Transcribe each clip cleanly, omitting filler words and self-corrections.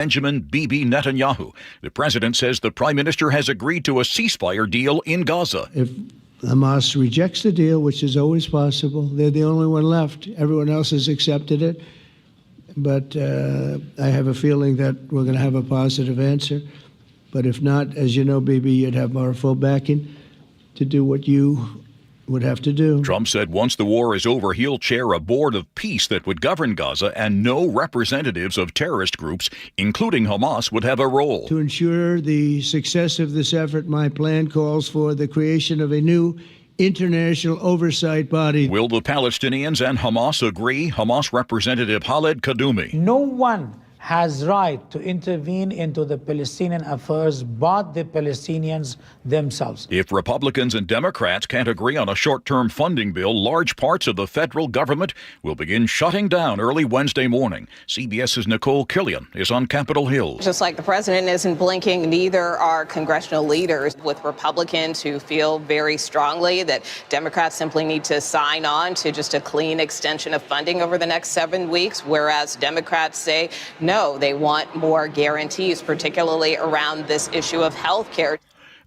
Benjamin Bibi Netanyahu. The president says the prime minister has agreed to a ceasefire deal in Gaza. If Hamas rejects the deal, which is always possible, they're the only one left. Everyone else has accepted it. But I have a feeling that we're going to have a positive answer. But if not, as you know, Bibi, you'd have our full backing to do what you would have to do. Trump said once the war is over, he'll chair a board of peace that would govern Gaza, and no representatives of terrorist groups, including Hamas, would have a role. To ensure the success of this effort, my plan calls for the creation of a new international oversight body. Will the Palestinians and Hamas agree? Hamas representative Khaled Kaddoumi. No one has right to intervene into the Palestinian affairs but the Palestinians themselves. If Republicans and Democrats can't agree on a short-term funding bill, large parts of the federal government will begin shutting down early Wednesday morning. CBS's Nicole Killian is on Capitol Hill. Just like the president isn't blinking, neither are congressional leaders, with Republicans who feel very strongly that Democrats simply need to sign on to just a clean extension of funding over the next 7 weeks, whereas Democrats say no, they want more guarantees, particularly around this issue of health care.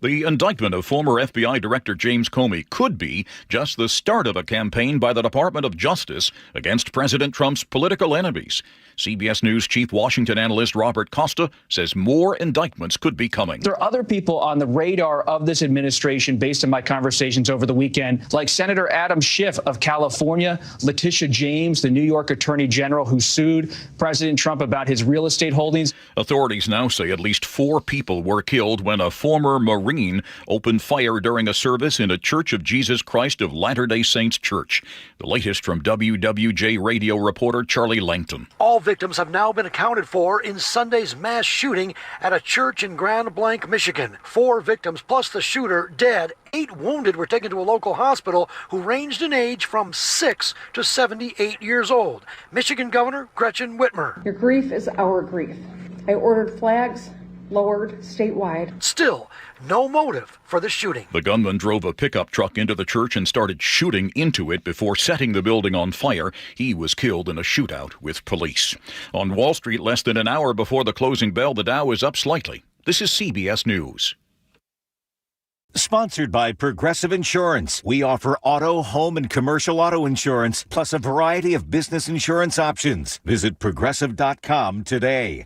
The indictment of former FBI Director James Comey could be just the start of a campaign by the Department of Justice against President Trump's political enemies. CBS News chief Washington analyst Robert Costa says more indictments could be coming. There are other people on the radar of this administration based on my conversations over the weekend, like Senator Adam Schiff of California, Letitia James, the New York Attorney General who sued President Trump about his real estate holdings. Authorities now say at least 4 people were killed when a former Marine opened fire during a service in a Church of Jesus Christ of Latter-day Saints church. The latest from WWJ radio reporter Charlie Langton. All victims have now been accounted for in Sunday's mass shooting at a church in Grand Blanc, Michigan. 4 victims plus the shooter dead. 8 wounded were taken to a local hospital who ranged in age from 6 to 78 years old. Michigan Governor Gretchen Whitmer. Your grief is our grief. I ordered flags lowered statewide. Still, no motive for the shooting. The gunman drove a pickup truck into the church and started shooting into it before setting the building on fire. He was killed in a shootout with police. On Wall Street, less than an hour before the closing bell, the Dow is up slightly. This is CBS News. Sponsored by Progressive Insurance. We offer auto, home, and commercial auto insurance, plus a variety of business insurance options. Visit Progressive.com today.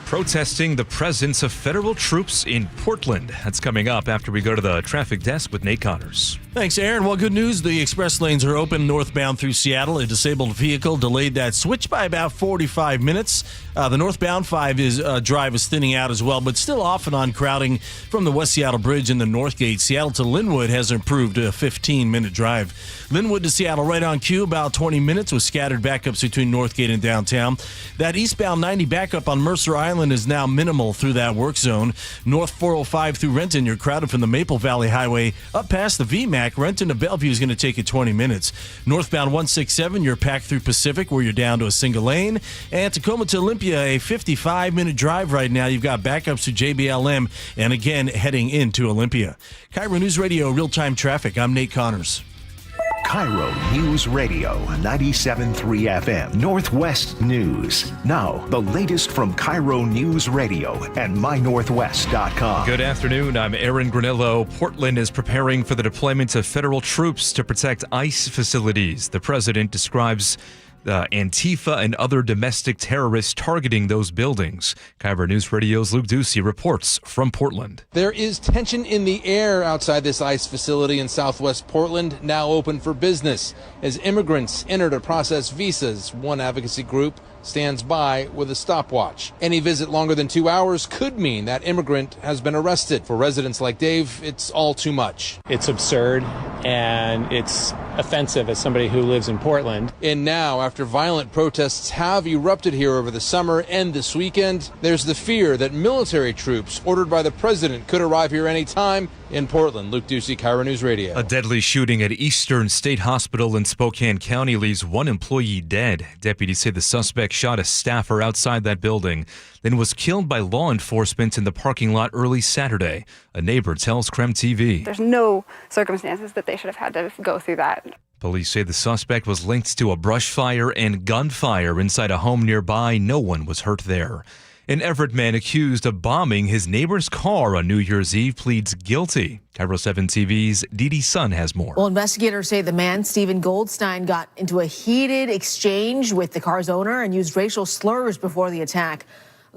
Protesting the presence of federal troops in Portland. That's coming up after we go to the traffic desk with Nate Connors. Thanks, Aaron. Well, good news. The express lanes are open northbound through Seattle. A disabled vehicle delayed that switch by about 45 minutes. The northbound drive is thinning out as well, but still off and on crowding from the West Seattle Bridge in the Northgate. Seattle to Linwood has improved to a 15-minute drive. Linwood to Seattle right on cue, about 20 minutes with scattered backups between Northgate and downtown. That eastbound 90 backup on Mercer Island is now minimal through that work zone. North 405 through Renton, you're crowded from the Maple Valley Highway up past the VMAC. Renton to Bellevue is going to take you 20 minutes. Northbound 167, you're packed through Pacific where you're down to a single lane. And Tacoma to Olympia, a 55-minute drive right now. You've got backups to JBLM and again heading into Olympia. KIRO News Radio real-time traffic. I'm Nate Connors. KIRO News Radio 97.3 FM Northwest News. Now, the latest from KIRO News Radio and mynorthwest.com. Good afternoon. I'm Aaron Granillo. Portland is preparing for the deployment of federal troops to protect ICE facilities. The president describes Antifa and other domestic terrorists targeting those buildings. KIRO News Radio's Luke Ducey reports from Portland. There is tension in the air outside this ICE facility in southwest Portland, now open for business. As immigrants enter to process visas, one advocacy group stands by with a stopwatch. Any visit longer than 2 hours could mean that immigrant has been arrested. For residents like Dave, it's all too much. It's absurd and it's offensive as somebody who lives in Portland. And now, after violent protests have erupted here over the summer and this weekend, there's the fear that military troops ordered by the president could arrive here any time. In Portland, Luke Ducey, KIRO News Radio. A deadly shooting at Eastern State Hospital in Spokane County leaves one employee dead. Deputies say the suspect shot a staffer outside that building, then was killed by law enforcement in the parking lot early Saturday. A neighbor tells KREM TV. There's no circumstances that they should have had to go through that. Police say the suspect was linked to a brush fire and gunfire inside a home nearby. No one was hurt there. An Everett man accused of bombing his neighbor's car on New Year's Eve pleads guilty. KIRO 7 TV's Dee Sun has more. Well, investigators say the man, Stephen Goldstein, got into a heated exchange with the car's owner and used racial slurs before the attack.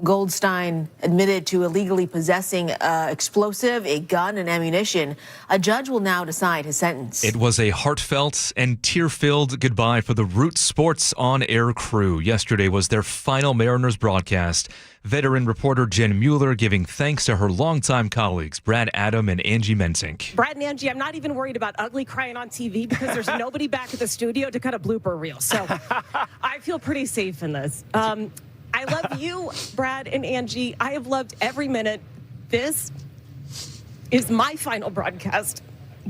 Goldstein admitted to illegally possessing explosive, a gun, and ammunition. A judge will now decide his sentence. It was a heartfelt and tear-filled goodbye for the Root Sports on-air crew. Yesterday was their final Mariners broadcast. Veteran reporter Jen Mueller giving thanks to her longtime colleagues, Brad Adam and Angie Mentink. Brad and Angie, I'm not even worried about ugly crying on TV because there's nobody back at the studio to cut a blooper reel. So I feel pretty safe in this. I love you, Brad and Angie. I have loved every minute. This is my final broadcast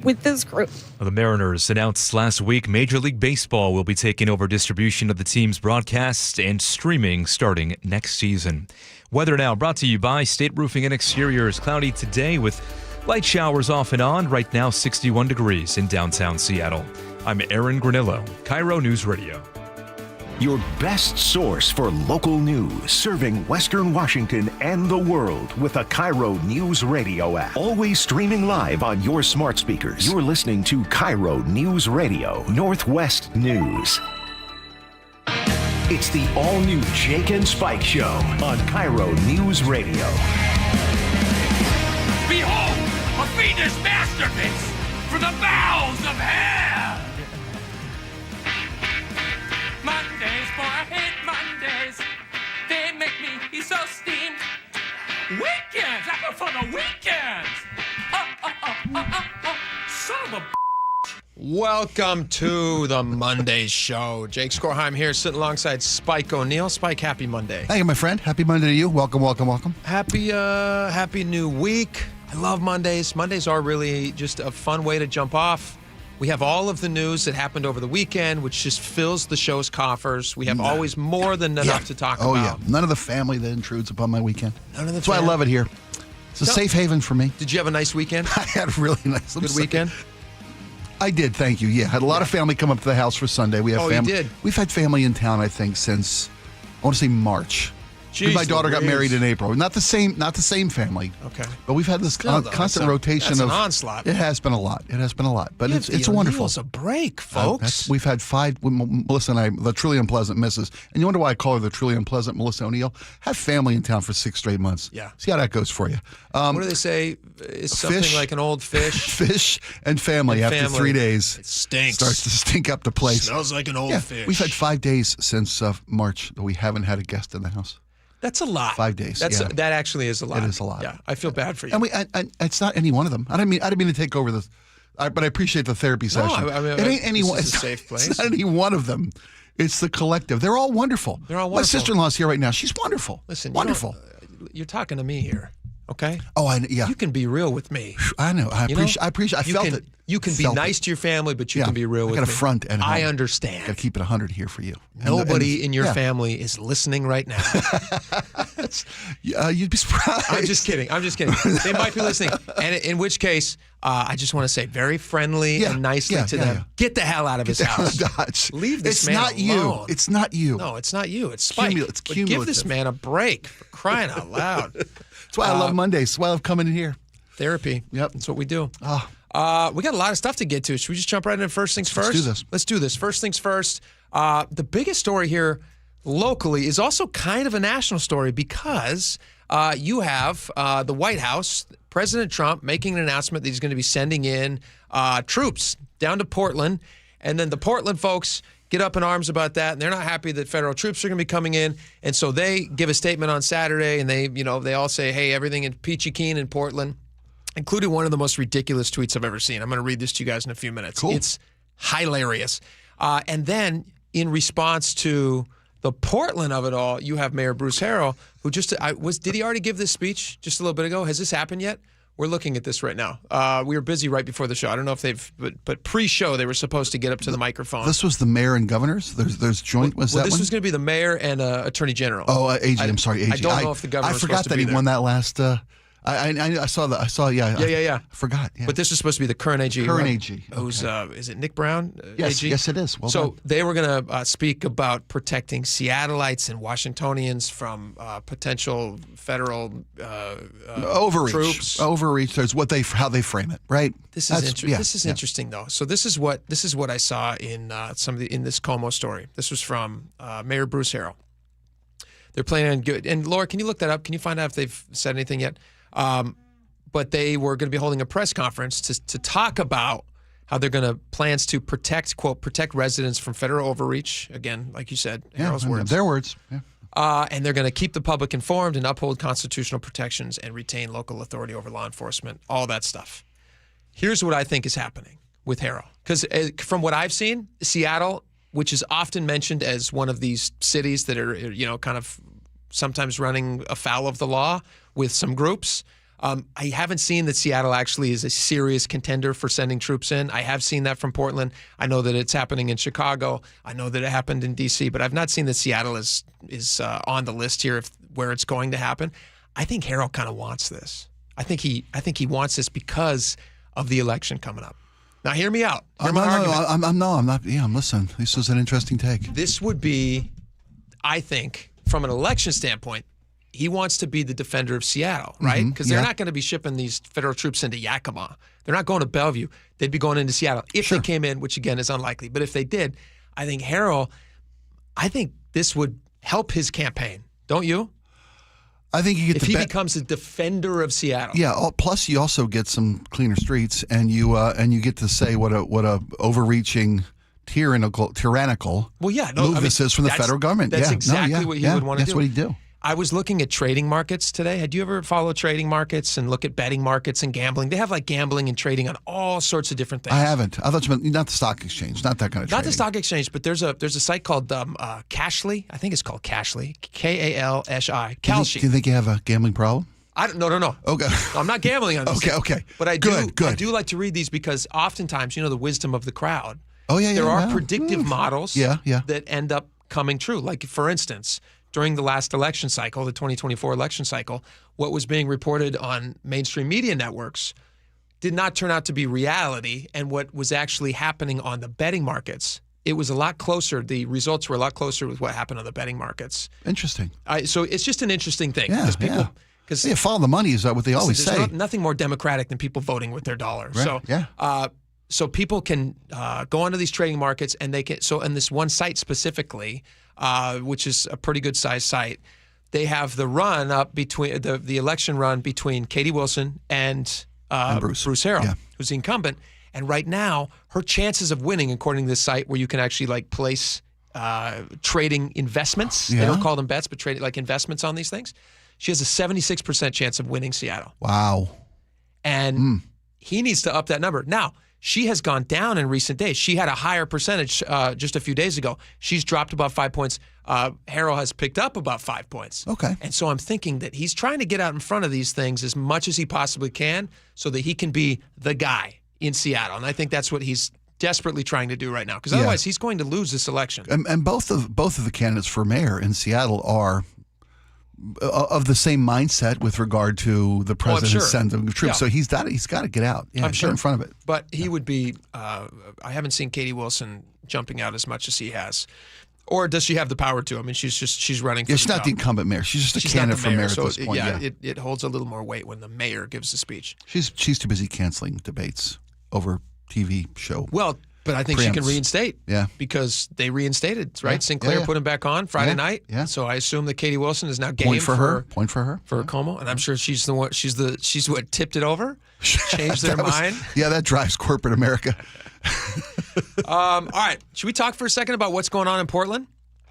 with this group. The Mariners announced last week Major League Baseball will be taking over distribution of the team's broadcast and streaming starting next season. Weather now brought to you by State Roofing and Exteriors. Cloudy today with light showers off and on. Right now 61 degrees in downtown Seattle. I'm Aaron Granillo, KIRO News Radio. Your best source for local news, serving Western Washington and the world with the KIRO Newsradio app. Always streaming live on your smart speakers. You're listening to KIRO Newsradio Northwest News. It's the all-new Jake and Spike Show on KIRO Newsradio. Behold, a fiendish masterpiece from the bowels of hell! Mondays, for I hate Mondays. They make me so steamed. Weekends, I prefer the weekends. Son of a Welcome to the Monday Show. Jake Skorheim here, sitting alongside Spike O'Neill. Spike, happy Monday. Thank you, my friend. Happy Monday to you. Welcome, welcome, welcome. Happy new week. I love Mondays. Mondays are really just a fun way to jump off. We have all of the news that happened over the weekend, which just fills the show's coffers. We have always more than enough to talk about. Oh, yeah. None of the family that intrudes upon my weekend. None of the That's why I love it here. It's a safe haven for me. Did you have a nice weekend? I had a really nice weekend. I did, thank you. Yeah, had a lot of family come up to the house for Sunday. We have family. You did? We've had family in town, I think, since I want to say March. Jeez, my daughter got married in April. Not the same family. Okay. But we've had this constant rotation that's of an onslaught. It has been a lot. But it's wonderful. It's a break, folks. We've had 5, Melissa and I, the truly unpleasant misses. And you wonder why I call her the truly unpleasant Melissa O'Neill? Have family in town for 6 straight months. Yeah. See how that goes for you. What do they say? It's something like an old fish. Fish and family after 3 days. It stinks. Starts to stink up the place. Smells like an old fish. We've had 5 days since March that we haven't had a guest in the house. That's a lot. 5 days. That actually is a lot. It is a lot. Yeah, I feel bad for you. And it's not any one of them. I didn't mean to take over this, but I appreciate the therapy session. it ain't any one. It's a safe place. It's not any one of them. It's the collective. They're all wonderful. My sister-in-law's here right now. She's wonderful. Listen, wonderful. You're talking to me here, okay? Oh, yeah. You can be real with me. I know. I appreciate. I felt it. You can be nice to your family, but you can be real with me. I got a front and I understand. Got to keep it 100 here for you. Nobody in your family is listening right now. You'd be surprised. I'm just kidding. They might be listening. And in which case, I just want to say very friendly and nicely to them. Get the hell out of his house. Dodge. Leave this man alone. You. It's not you. No, it's not you. It's Spike. It's cumulative. Give this man a break, for crying out loud. That's why I love Mondays. That's why I love coming in here. Therapy. Yep. That's what we do. Oh. We got a lot of stuff to get to. Should we just jump right into first things first? Let's do this. First things first. The biggest story here locally is also kind of a national story because you have the White House, President Trump, making an announcement that he's going to be sending in troops down to Portland. And then the Portland folks get up in arms about that, and they're not happy that federal troops are going to be coming in. And so they give a statement on Saturday, and they all say, hey, everything is peachy keen in Portland, including one of the most ridiculous tweets I've ever seen. I'm going to read this to you guys in a few minutes. Cool. It's hilarious. And then in response to the Portland of it all, you have Mayor Bruce Harrell, who did he already give this speech just a little bit ago? Has this happened yet? We're looking at this right now. We were busy right before the show. I don't know if but pre-show they were supposed to get up to the microphone. This was the mayor and governors? There's joint, was that this one? was going to be the mayor and attorney general. Oh, AG, I'm sorry, AG. I don't know if the governor was I forgot supposed to that be he there. won that last... I saw that. I saw. Yeah. Yeah. I forgot. Yeah. But this is supposed to be the current AG. Current AG. Who's is it Nick Brown? Yes. AG? Yes, it is. Well so done. they were going to speak about protecting Seattleites and Washingtonians from potential federal overreach. troops. Overreach. There's how they frame it. Right. This is interesting though. So this is what I saw in in this Como story. This was from Mayor Bruce Harrell. They're planning on good. And Laura, can you look that up? Can you find out if they've said anything yet? But they were going to be holding a press conference to talk about how they're going to plans to protect residents from federal overreach. Again, like you said, Harrell's words. Their words. Yeah. And they're going to keep the public informed and uphold constitutional protections and retain local authority over law enforcement, all that stuff. Here's what I think is happening with Harrell. Because from what I've seen, Seattle, which is often mentioned as one of these cities that are, kind of sometimes running afoul of the law with some groups. I haven't seen that Seattle actually is a serious contender for sending troops in. I have seen that from Portland. I know that it's happening in Chicago. I know that it happened in D.C., but I've not seen that Seattle is on the list here where it's going to happen. I think Harrell kind of wants this. I think he wants this because of the election coming up. Now, hear me out. I'm not. Yeah, I'm listening. This was an interesting take. This would be, I think, from an election standpoint, he wants to be the defender of Seattle, right? Because they're not going to be shipping these federal troops into Yakima. They're not going to Bellevue. They'd be going into Seattle if they came in, which again is unlikely. But if they did, I think this would help his campaign. Don't you? I think you get if he becomes a defender of Seattle. Yeah. Plus, you also get some cleaner streets, and you get to say what a overreaching, tyrannical move this is from the federal government. That's exactly what he would want to do. That's what he'd do. I was looking at trading markets today. Had you ever follow trading markets and look at betting markets and gambling? They have like gambling and trading on all sorts of different things. I haven't. I thought you meant not the stock exchange, not that kind of trading. Not the stock exchange, but there's a site called Cashly. I think it's called Cashly. Kalshi. Do you think you have a gambling problem? No. Okay. No, I'm not gambling on this. Okay. But I do. Good. I do like to read these because oftentimes, the wisdom of the crowd. Oh yeah. There are predictive models. Yeah. That end up coming true. Like for instance, during the last election cycle, the 2024 election cycle, what was being reported on mainstream media networks did not turn out to be reality. And what was actually happening on the betting markets, it was a lot closer. The results were a lot closer with what happened on the betting markets. Interesting. So it's just an interesting thing. Yeah, because people, Because follow the money is what they always say. Nothing more democratic than people voting with their dollars. Right. So people can go onto these trading markets, and they can. So in this one site specifically, which is a pretty good sized site, they have the run up between the election run between Katie Wilson and Bruce Harrell, who's the incumbent. And right now, her chances of winning, according to this site, where you can actually place trading investments. They don't call them bets, but trade like investments on these things. She has a 76% chance of winning Seattle. Wow. And he needs to up that number. Now, she has gone down in recent days. She had a higher percentage just a few days ago. She's dropped about 5 points. Harrell has picked up about 5 points. Okay. And so I'm thinking that he's trying to get out in front of these things as much as he possibly can so that he can be the guy in Seattle. And I think that's what he's desperately trying to do right now, because otherwise he's going to lose this election. And both of the candidates for mayor in Seattle are of the same mindset with regard to the president's sending of troops. So he's got to get out. Yeah, I'm sure. Get in front of it. But he would be. I haven't seen Katie Wilson jumping out as much as he has. Or does she have the power to? I mean, she's running. She's not the incumbent mayor. She's just a candidate for mayor at this point. It holds a little more weight when the mayor gives the speech. She's too busy canceling debates over TV show. Well, but I think she can reinstate. Yeah. Because they reinstated, right? Yeah. Sinclair put him back on Friday night. Yeah. So I assume that Katie Wilson is now game Point for her. For Como. And I'm sure she's the one. She's what tipped it over, changed their mind. Yeah, that drives corporate America. All right. Should we talk for a second about what's going on in Portland?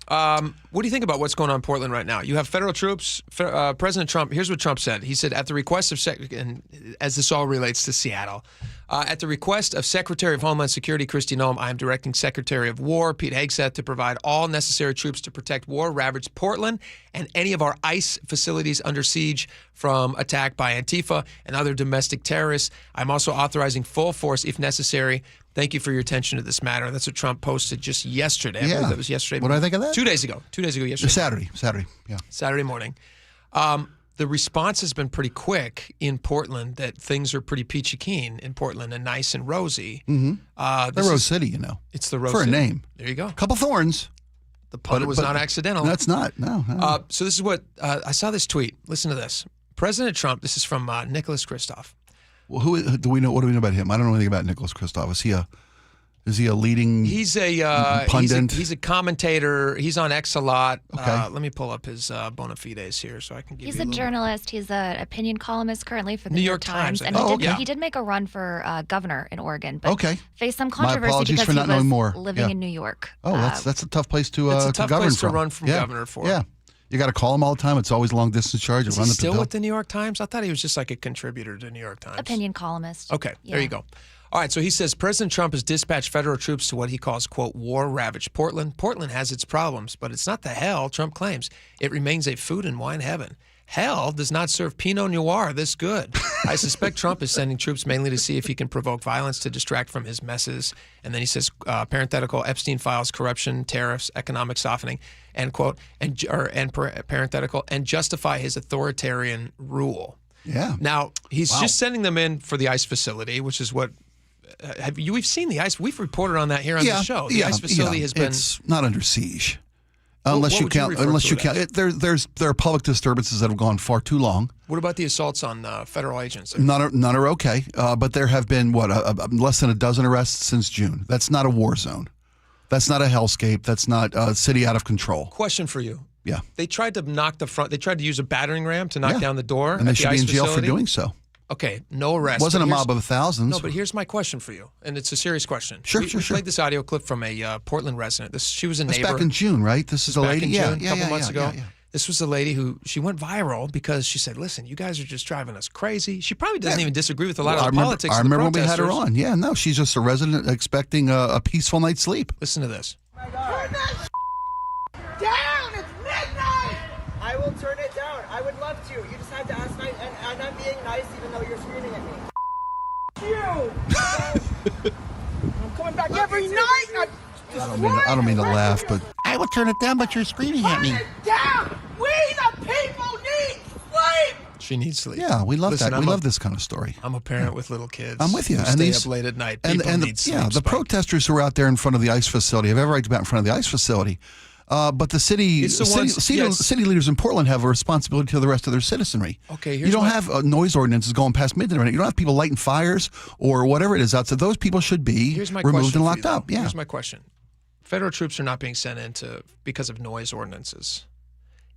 What do you think about what's going on in Portland right now? You have federal troops. President Trump, here's what Trump said. He said, at the request of, and as this all relates to Seattle, at the request of Secretary of Homeland Security Kristi Noem, I am directing Secretary of War Pete Hegseth to provide all necessary troops to protect war-ravaged Portland and any of our ICE facilities under siege from attack by Antifa and other domestic terrorists. I'm also authorizing full force if necessary. Thank you for your attention to this matter. That's what Trump posted just yesterday. Yeah. That was yesterday. What do I think of that? 2 days ago. 2 days ago yesterday. Saturday. Yeah. Saturday morning. the response has been pretty quick in Portland that things are pretty peachy keen in Portland and nice and rosy. The Rose City, you know. It's the Rose For City. a name. There you go. A couple thorns. The pun was not accidental. That's not. No. So this is what I saw this tweet. Listen to this. President Trump, this is from Nicholas Kristof. Well, what do we know about him? I don't know anything about Nicholas Kristof. Is he a leading He's a pundit? He's a commentator. He's on X a lot. Okay. Let me pull up his bona fides here so I can give He's you a little... journalist. He's an opinion columnist currently for the New York Times. And he did make a run for governor in Oregon, but faced some My controversy apologies because for not he was knowing more. living in New York. Oh, that's a tough place to It's a tough govern place to from. run from governor for. Yeah. You got to call him all the time. It's always long distance charge. Is he still with the New York Times? I thought he was just like a contributor to New York Times. Opinion columnist. Okay, there you go. All right, so he says President Trump has dispatched federal troops to what he calls, quote, war-ravaged Portland. Portland has its problems, but it's not the hell Trump claims. It remains a food and wine heaven. Hell does not serve Pinot Noir this good. I suspect Trump is sending troops mainly to see if he can provoke violence to distract from his messes. And then he says, parenthetical, Epstein files, corruption, tariffs, economic softening, end quote, parenthetical, and justify his authoritarian rule. Yeah. Now, he's just sending them in for the ICE facility, which is what we've seen the ICE. We've reported on that here on the show. The ICE facility has been. It's not under siege, unless what you would you count. refer Unless to you it count. There are public disturbances that have gone far too long. What about the assaults on federal agents? None are okay, but there have been less than a dozen arrests since June. That's not a war zone. That's not a hellscape. That's not a city out of control. Question for you. Yeah. They tried to knock the front. They tried to use a battering ram to knock down the door. And they should be in jail for doing so. Okay, no arrest. It wasn't a mob of thousands. No, but here's my question for you, and it's a serious question. Sure. We played this audio clip from a Portland resident. She was a neighbor. That's back in June, right? This is a lady. Back in June, a couple months ago. Yeah. This was a lady who she went viral because she said, "Listen, you guys are just driving us crazy." She probably doesn't even disagree with a lot of the politics. I remember when we had her protesters. on. Yeah, no, she's just a resident expecting a peaceful night's sleep. Listen to this. Turn that down! It's midnight! I will turn it down. I would love to. You just had to ask nice, and I'm being nice even though you're screaming at me. You! I'm coming back every night! I don't mean to laugh, but I will turn it down, but you're screaming at me. Turn it down! We the people need sleep! She needs sleep. Yeah, we love Listen, that. We love this kind of story. I'm a parent with little kids. I'm with you. Who And stay these up late at night. and People the, need sleep. yeah, the Spike. protesters who are out there in front of the ICE facility have every right to be out in front of the ICE facility. But the city leaders in Portland have a responsibility to the rest of their citizenry. Okay, you don't have noise ordinances going past midnight. You don't have people lighting fires or whatever it is outside. Those people should be removed and locked up. Yeah. Here's my question. Federal troops are not being sent in because of noise ordinances.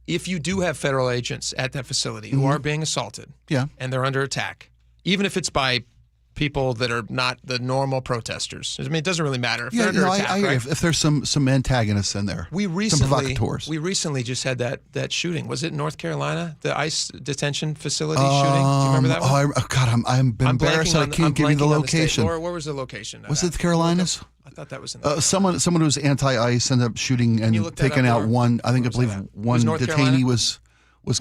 If you do have federal agents at that facility who are being assaulted and they're under attack, even if it's by people that are not the normal protesters, I mean, it doesn't really matter. If they're under attack, I agree. right? If there's some antagonists in there, some provocateurs. We recently just had that shooting. Was it in North Carolina? The ICE detention facility shooting? Do you remember that one? God, I'm embarrassed that I can't give you the location. Laura, where was the location? Was it the Carolinas? I thought that was in someone who was anti-ICE ended up shooting and taking out one. I believe one detainee was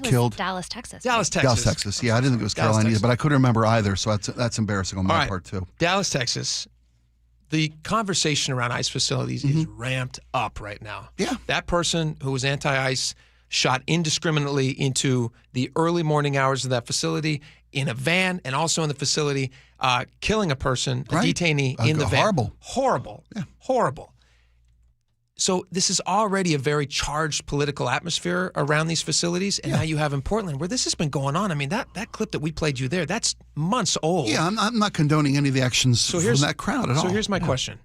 killed. Dallas, Texas. Dallas, Texas. Yeah, I didn't think it was Carolina either, but I couldn't remember either. So that's embarrassing on my part too. Dallas, Texas. The conversation around ICE facilities is ramped up right now. Yeah, that person who was anti-ICE shot indiscriminately into the early morning hours of that facility in a van and also in the facility, killing a person, a detainee in the van. Horrible. So this is already a very charged political atmosphere around these facilities, and now you have in Portland where this has been going on. I mean, that clip that we played you there, that's months old. Yeah, I'm not condoning any of the actions from that crowd at all. So here's my question.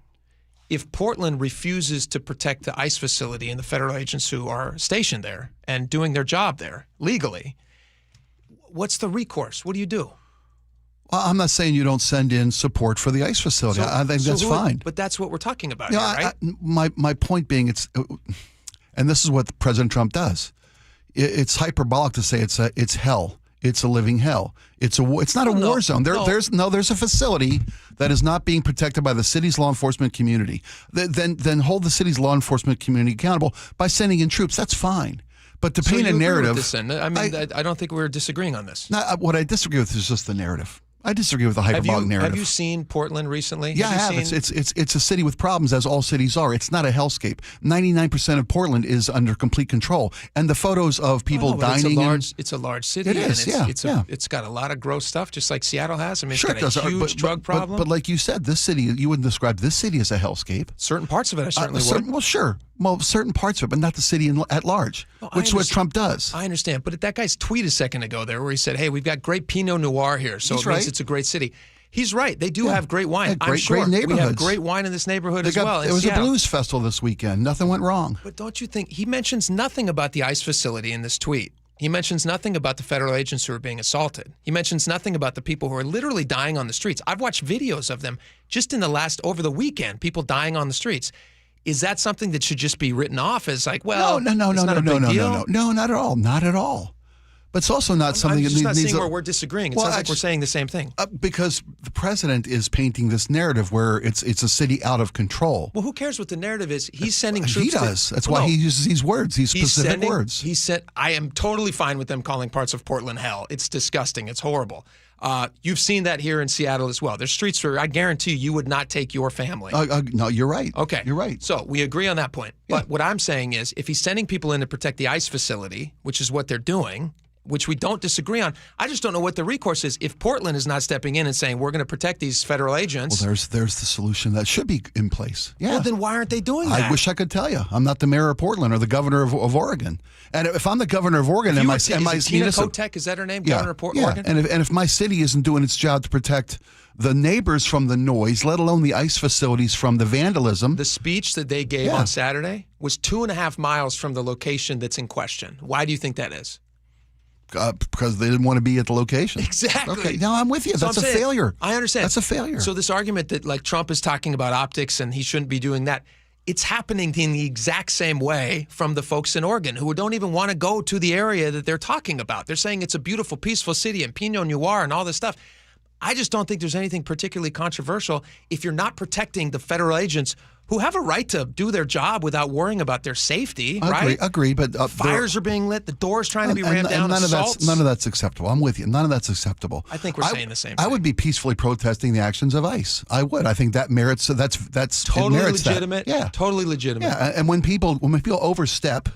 If Portland refuses to protect the ICE facility and the federal agents who are stationed there and doing their job there legally, what's the recourse? What do you do? Well, I'm not saying you don't send in support for the ICE facility. I think that's fine. But that's what we're talking about here, right? My point being, and this is what President Trump does. It's hyperbolic to say it's hell. It's a living hell. It's not a war zone. There's a facility that is not being protected by the city's law enforcement community. Then hold the city's law enforcement community accountable by sending in troops. That's fine. But to paint a narrative, I don't think we're disagreeing on this. What I disagree with is just the narrative. I disagree with the hyperbolic narrative. Have you seen Portland recently? Yeah, I have. It's a city with problems, as all cities are. It's not a hellscape. 99% of Portland is under complete control, and the photos of people dining. It's a large city. It is. It's got a lot of gross stuff, just like Seattle has. I mean, sure, it's got a huge drug problem. But like you said, this city, you wouldn't describe this city as a hellscape. Certain parts of it, I certainly would. Well, sure. Well, certain parts of it, but not the city at large, which is what Trump does. I understand. But that guy's tweet a second ago there where he said, hey, we've got great Pinot Noir here, so it means it's a great city. He's right. They do have great wine. I'm sure. Great neighborhoods. We have great wine in this neighborhood as well. It was a blues festival this weekend. Nothing went wrong. But don't you think he mentions nothing about the ICE facility in this tweet? He mentions nothing about the federal agents who are being assaulted. He mentions nothing about the people who are literally dying on the streets. I've watched videos of them just over the weekend, people dying on the streets. Is that something that should just be written off as like, well, no, not at all. Not at all. But it's also not something I'm that not needs saying where we're disagreeing. It sounds like we're saying the same thing. Because the president is painting this narrative where it's a city out of control. Well, who cares what the narrative is? He's sending troops. He does. That's why he uses these words, these specific words. He said, I am totally fine with them calling parts of Portland hell. It's disgusting. It's horrible. You've seen that here in Seattle as well. There's streets where I guarantee you would not take your family. No, you're right. Okay. You're right. So we agree on that point. Yeah. But what I'm saying is if he's sending people in to protect the ICE facility, which is what they're doing, which we don't disagree on, I just don't know what the recourse is. If Portland is not stepping in and saying we're going to protect these federal agents. Well, there's the solution that should be in place. Yeah. Well, then why aren't they doing that? I wish I could tell you. I'm not the mayor of Portland or the governor of Oregon. And if I'm the governor of Oregon and my Tina Kotek, is that her name? Governor of Oregon? And if my city isn't doing its job to protect the neighbors from the noise, let alone the ICE facilities from the vandalism. The speech that they gave on Saturday was 2.5 miles from the location that's in question. Why do you think that is? Because they didn't want to be at the location. Exactly. Okay, no, I'm with you. That's a failure. I understand. That's a failure. So this argument that like Trump is talking about optics and he shouldn't be doing that, it's happening in the exact same way from the folks in Oregon who don't even want to go to the area that they're talking about. They're saying it's a beautiful, peaceful city and Pinot Noir and all this stuff. I just don't think there's anything particularly controversial if you're not protecting the federal agents who have a right to do their job without worrying about their safety, right? Agree, but fires are being lit, the doors trying to be rammed down, assaults. None of that's acceptable. I'm with you. None of that's acceptable. I think we're saying the same thing. I would be peacefully protesting the actions of ICE. I would. I think that merits. That's totally merits legitimate. That. Yeah, totally legitimate. Yeah, and when people overstep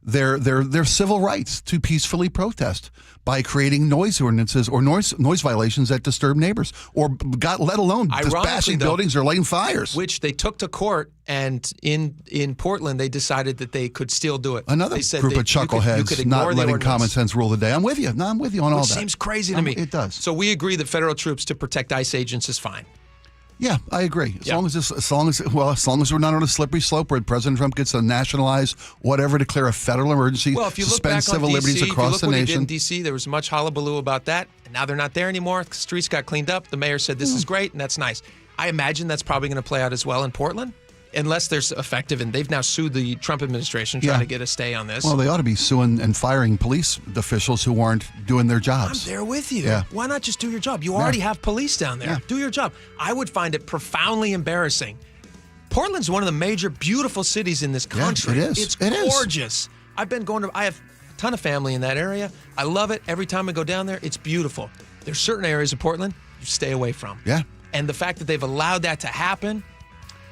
their civil rights to peacefully protest by creating noise ordinances or noise violations that disturb neighbors, or let alone just bashing buildings or lighting fires, which they took to court. And in Portland, they decided that they could still do it. Another group of chuckleheads not letting common sense rule the day. I'm with you. No, I'm with you on all that. Which seems crazy to me. It does. So we agree that federal troops to protect ICE agents is fine. Yeah, I agree. As long as we're not on a slippery slope where President Trump gets to nationalize whatever, declare a federal emergency, well, if you look suspend back civil on liberties DC, across the what nation. He did in D.C., there was much hullabaloo about that, and now they're not there anymore. The streets got cleaned up. The mayor said this is great, and that's nice. I imagine that's probably going to play out as well in Portland, unless there's effective, and they've now sued the Trump administration trying to get a stay on this. Well, they ought to be suing and firing police officials who aren't doing their jobs. I'm there with you. Yeah. Why not just do your job? You already have police down there. Yeah. Do your job. I would find it profoundly embarrassing. Portland's one of the major beautiful cities in this country. Yeah, it is. It's gorgeous. I've been going to, I have a ton of family in that area. I love it. Every time I go down there, it's beautiful. There's certain areas of Portland you stay away from. Yeah. And the fact that they've allowed that to happen,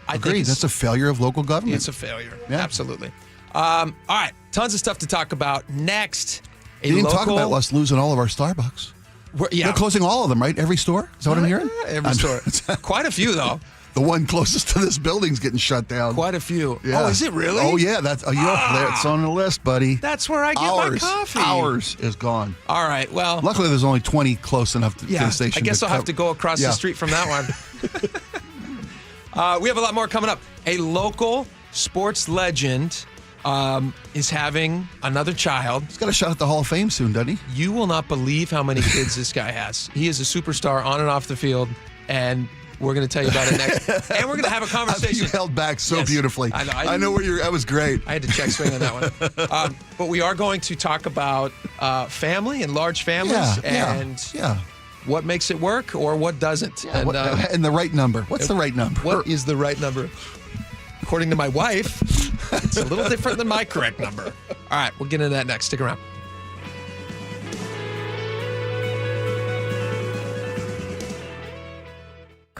I think that's a failure of local government. It's a failure. Yeah. Absolutely. All right. Tons of stuff to talk about. Next, you didn't talk about us losing all of our Starbucks. They're closing all of them, right? Every store? Is that what I'm hearing? Every store. Quite a few, though. The one closest to this building's getting shut down. Quite a few. Yeah. Oh, is it really? Oh, yeah. That's on the list, buddy. That's where I get my coffee. Ours is gone. All right. Well, luckily there's only 20 close enough to the station. I guess I'll have to go across the street from that one. We have a lot more coming up. A local sports legend is having another child. He's got a shot at the Hall of Fame soon, doesn't he? You will not believe how many kids this guy has. He is a superstar on and off the field, and we're going to tell you about it next. And we're going to have a conversation. You held back so beautifully. I know where that was great. I had to check swing on that one. But we are going to talk about family and large families and what makes it work or what doesn't. Yeah, and the right number. What's the right number? What is the right number? According to my wife, it's a little different than my correct number. All right, we'll get into that next. Stick around.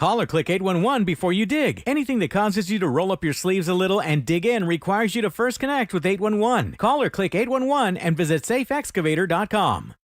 Call or click 811 before you dig. Anything that causes you to roll up your sleeves a little and dig in requires you to first connect with 811. Call or click 811 and visit safeexcavator.com.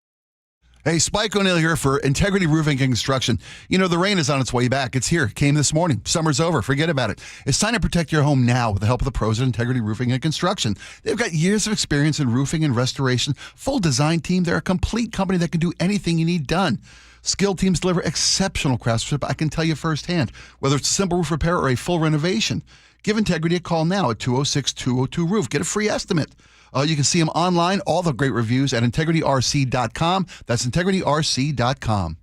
Hey, Spike O'Neill here for Integrity Roofing and Construction. You know, the rain is on its way back. It's here. It came this morning. Summer's over. Forget about it. It's time to protect your home now with the help of the pros at Integrity Roofing and Construction. They've got years of experience in roofing and restoration, full design team. They're a complete company that can do anything you need done. Skilled teams deliver exceptional craftsmanship, I can tell you firsthand, whether it's a simple roof repair or a full renovation. Give Integrity a call now at 206-202-ROOF. Get a free estimate. You can see them online, all the great reviews at integrityrc.com. That's integrityrc.com.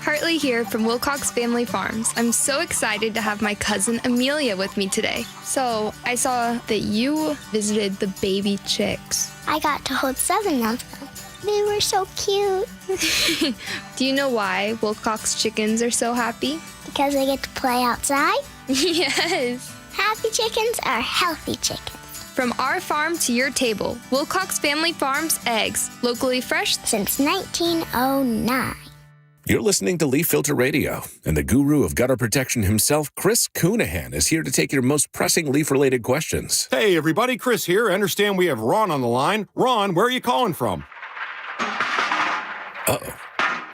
Hartley here from Wilcox Family Farms. I'm so excited to have my cousin Amelia with me today. So I saw that you visited the baby chicks. I got to hold 7 of them. They were so cute. Do you know why Wilcox chickens are so happy? Because they get to play outside? Yes. Happy chickens are healthy chickens. From our farm to your table, Wilcox Family Farms eggs, locally fresh since 1909. You're listening to Leaf Filter Radio, and the guru of gutter protection himself, Chris Coonahan, is here to take your most pressing leaf-related questions. Hey, everybody, Chris here. I understand we have Ron on the line. Ron, where are you calling from? Uh-oh.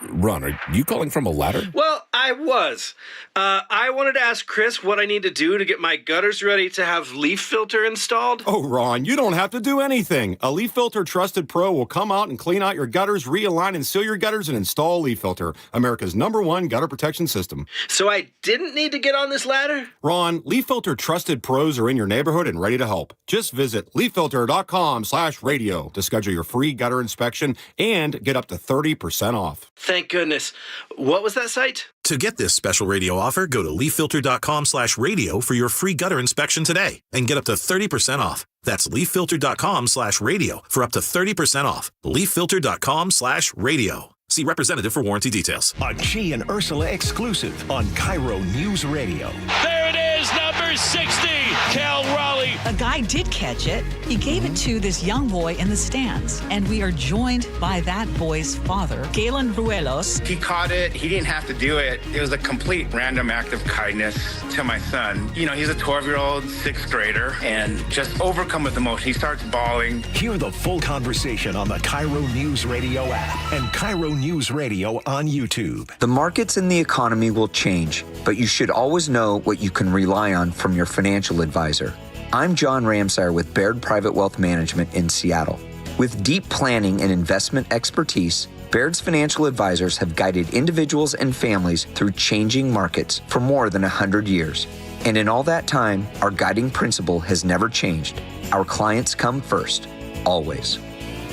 Ron, are you calling from a ladder? Well, I was. I wanted to ask Chris what I need to do to get my gutters ready to have leaf filter installed. Oh, Ron, you don't have to do anything. A Leaf Filter Trusted Pro will come out and clean out your gutters, realign and seal your gutters, and install Leaf Filter, America's #1 gutter protection system. So I didn't need to get on this ladder? Ron, Leaf Filter Trusted Pros are in your neighborhood and ready to help. Just visit leaffilter.com/radio to schedule your free gutter inspection and get up to 30% off. Thank goodness. What was that site? To get this special radio offer, go to leaffilter.com/radio for your free gutter inspection today and get up to 30% off. That's leaffilter.com/radio for up to 30% off. leaffilter.com/radio. See representative for warranty details. A G and Ursula exclusive on KIRO News Radio. There it is, number 60, Cal Raleigh. A guy did catch it. He gave it to this young boy in the stands. And we are joined by that boy's father, Galen Ruelos. He caught it. He didn't have to do it. It was a complete random act of kindness to my son. You know, he's a 12-year-old 6th grader and just overcome with emotion. He starts bawling. Hear the full conversation on the KIRO News Radio app and KIRO News Radio on YouTube. The markets and the economy will change, but you should always know what you can rely on from your financial advisor. I'm John Ramsire with Baird Private Wealth Management in Seattle. With deep planning and investment expertise, Baird's financial advisors have guided individuals and families through changing markets for more than 100 years. And in all that time, our guiding principle has never changed. Our clients come first, always.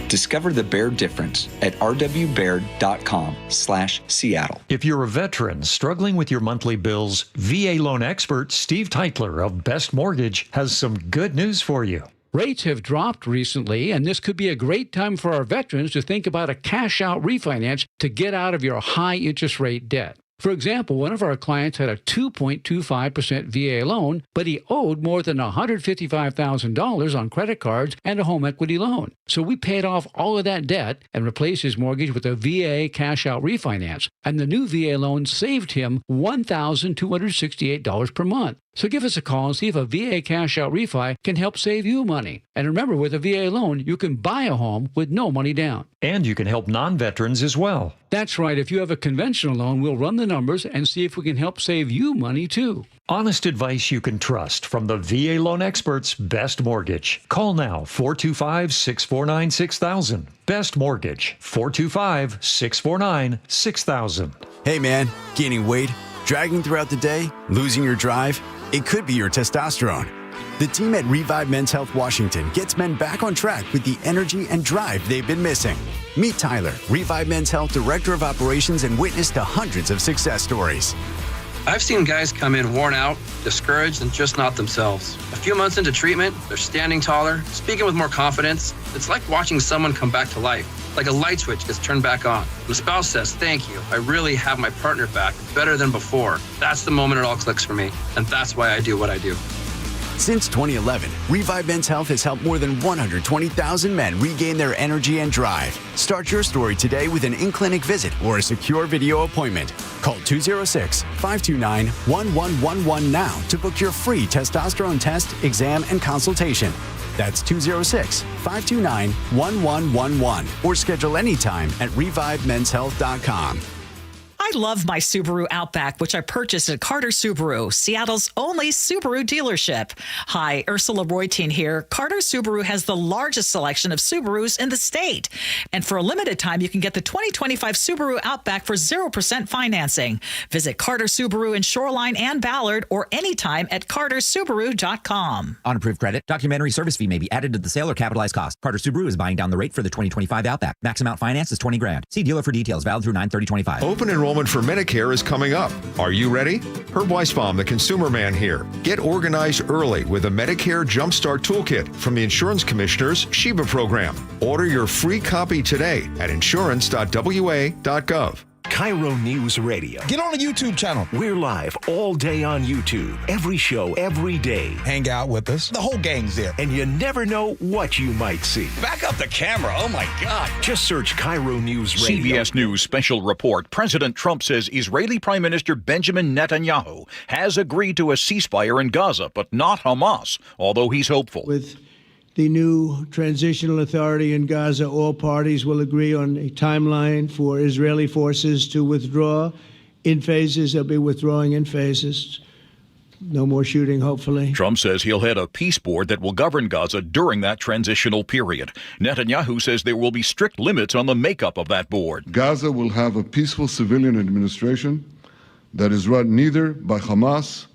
Discover the Baird difference at rwbaird.com/Seattle. If you're a veteran struggling with your monthly bills, VA loan expert Steve Teitler of Best Mortgage has some good news for you. Rates have dropped recently, and this could be a great time for our veterans to think about a cash-out refinance to get out of your high-interest rate debt. For example, one of our clients had a 2.25% VA loan, but he owed more than $155,000 on credit cards and a home equity loan. So we paid off all of that debt and replaced his mortgage with a VA cash-out refinance. And the new VA loan saved him $1,268 per month. So give us a call and see if a VA cash-out refi can help save you money. And remember, with a VA loan, you can buy a home with no money down. And you can help non-veterans as well. That's right. If you have a conventional loan, we'll run the numbers and see if we can help save you money, too. Honest advice you can trust from the VA loan experts, Best Mortgage. Call now, 425-649-6000. Best Mortgage, 425-649-6000. Hey, man, gaining weight, dragging throughout the day, losing your drive? It could be your testosterone. The team at Revive Men's Health Washington gets men back on track with the energy and drive they've been missing. Meet Tyler, Revive Men's Health Director of Operations and witness to hundreds of success stories. I've seen guys come in worn out, discouraged, and just not themselves. A few months into treatment, they're standing taller, speaking with more confidence. It's like watching someone come back to life, like a light switch gets turned back on. The spouse says, "Thank you, I really have my partner back, better than before." That's the moment it all clicks for me, and that's why I do what I do. Since 2011, Revive Men's Health has helped more than 120,000 men regain their energy and drive. Start your story today with an in-clinic visit or a secure video appointment. Call 206-529-1111 now to book your free testosterone test, exam, and consultation. That's 206-529-1111 or schedule anytime at revivemenshealth.com. I love my Subaru Outback, which I purchased at Carter Subaru, Seattle's only Subaru dealership. Hi, Ursula Reutin here. Carter Subaru has the largest selection of Subarus in the state. And for a limited time, you can get the 2025 Subaru Outback for 0% financing. Visit Carter Subaru in Shoreline and Ballard or anytime at cartersubaru.com. On approved credit, documentary service fee may be added to the sale or capitalized cost. Carter Subaru is buying down the rate for the 2025 Outback. Max amount finance is $20,000. See dealer for details. Valid through 9/30/25. Open enrollment for Medicare is coming up. Are you ready? Herb Weisbaum, the consumer man here. Get organized early with a Medicare Jumpstart Toolkit from the Insurance Commissioner's Sheba program. Order your free copy today at insurance.wa.gov. KIRO News Radio. Get on the YouTube channel. We're live all day on YouTube. Every show, every day. Hang out with us. The whole gang's there. And you never know what you might see. Back up the camera. Oh, my God. Just search KIRO News Radio. CBS News special report. President Trump says Israeli Prime Minister Benjamin Netanyahu has agreed to a ceasefire in Gaza, but not Hamas, although he's hopeful. With the new transitional authority in Gaza, all parties will agree on a timeline for Israeli forces to withdraw in phases. They'll be withdrawing in phases. No more shooting, hopefully. Trump says he'll head a peace board that will govern Gaza during that transitional period. Netanyahu says there will be strict limits on the makeup of that board. Gaza will have a peaceful civilian administration that is run neither by Hamas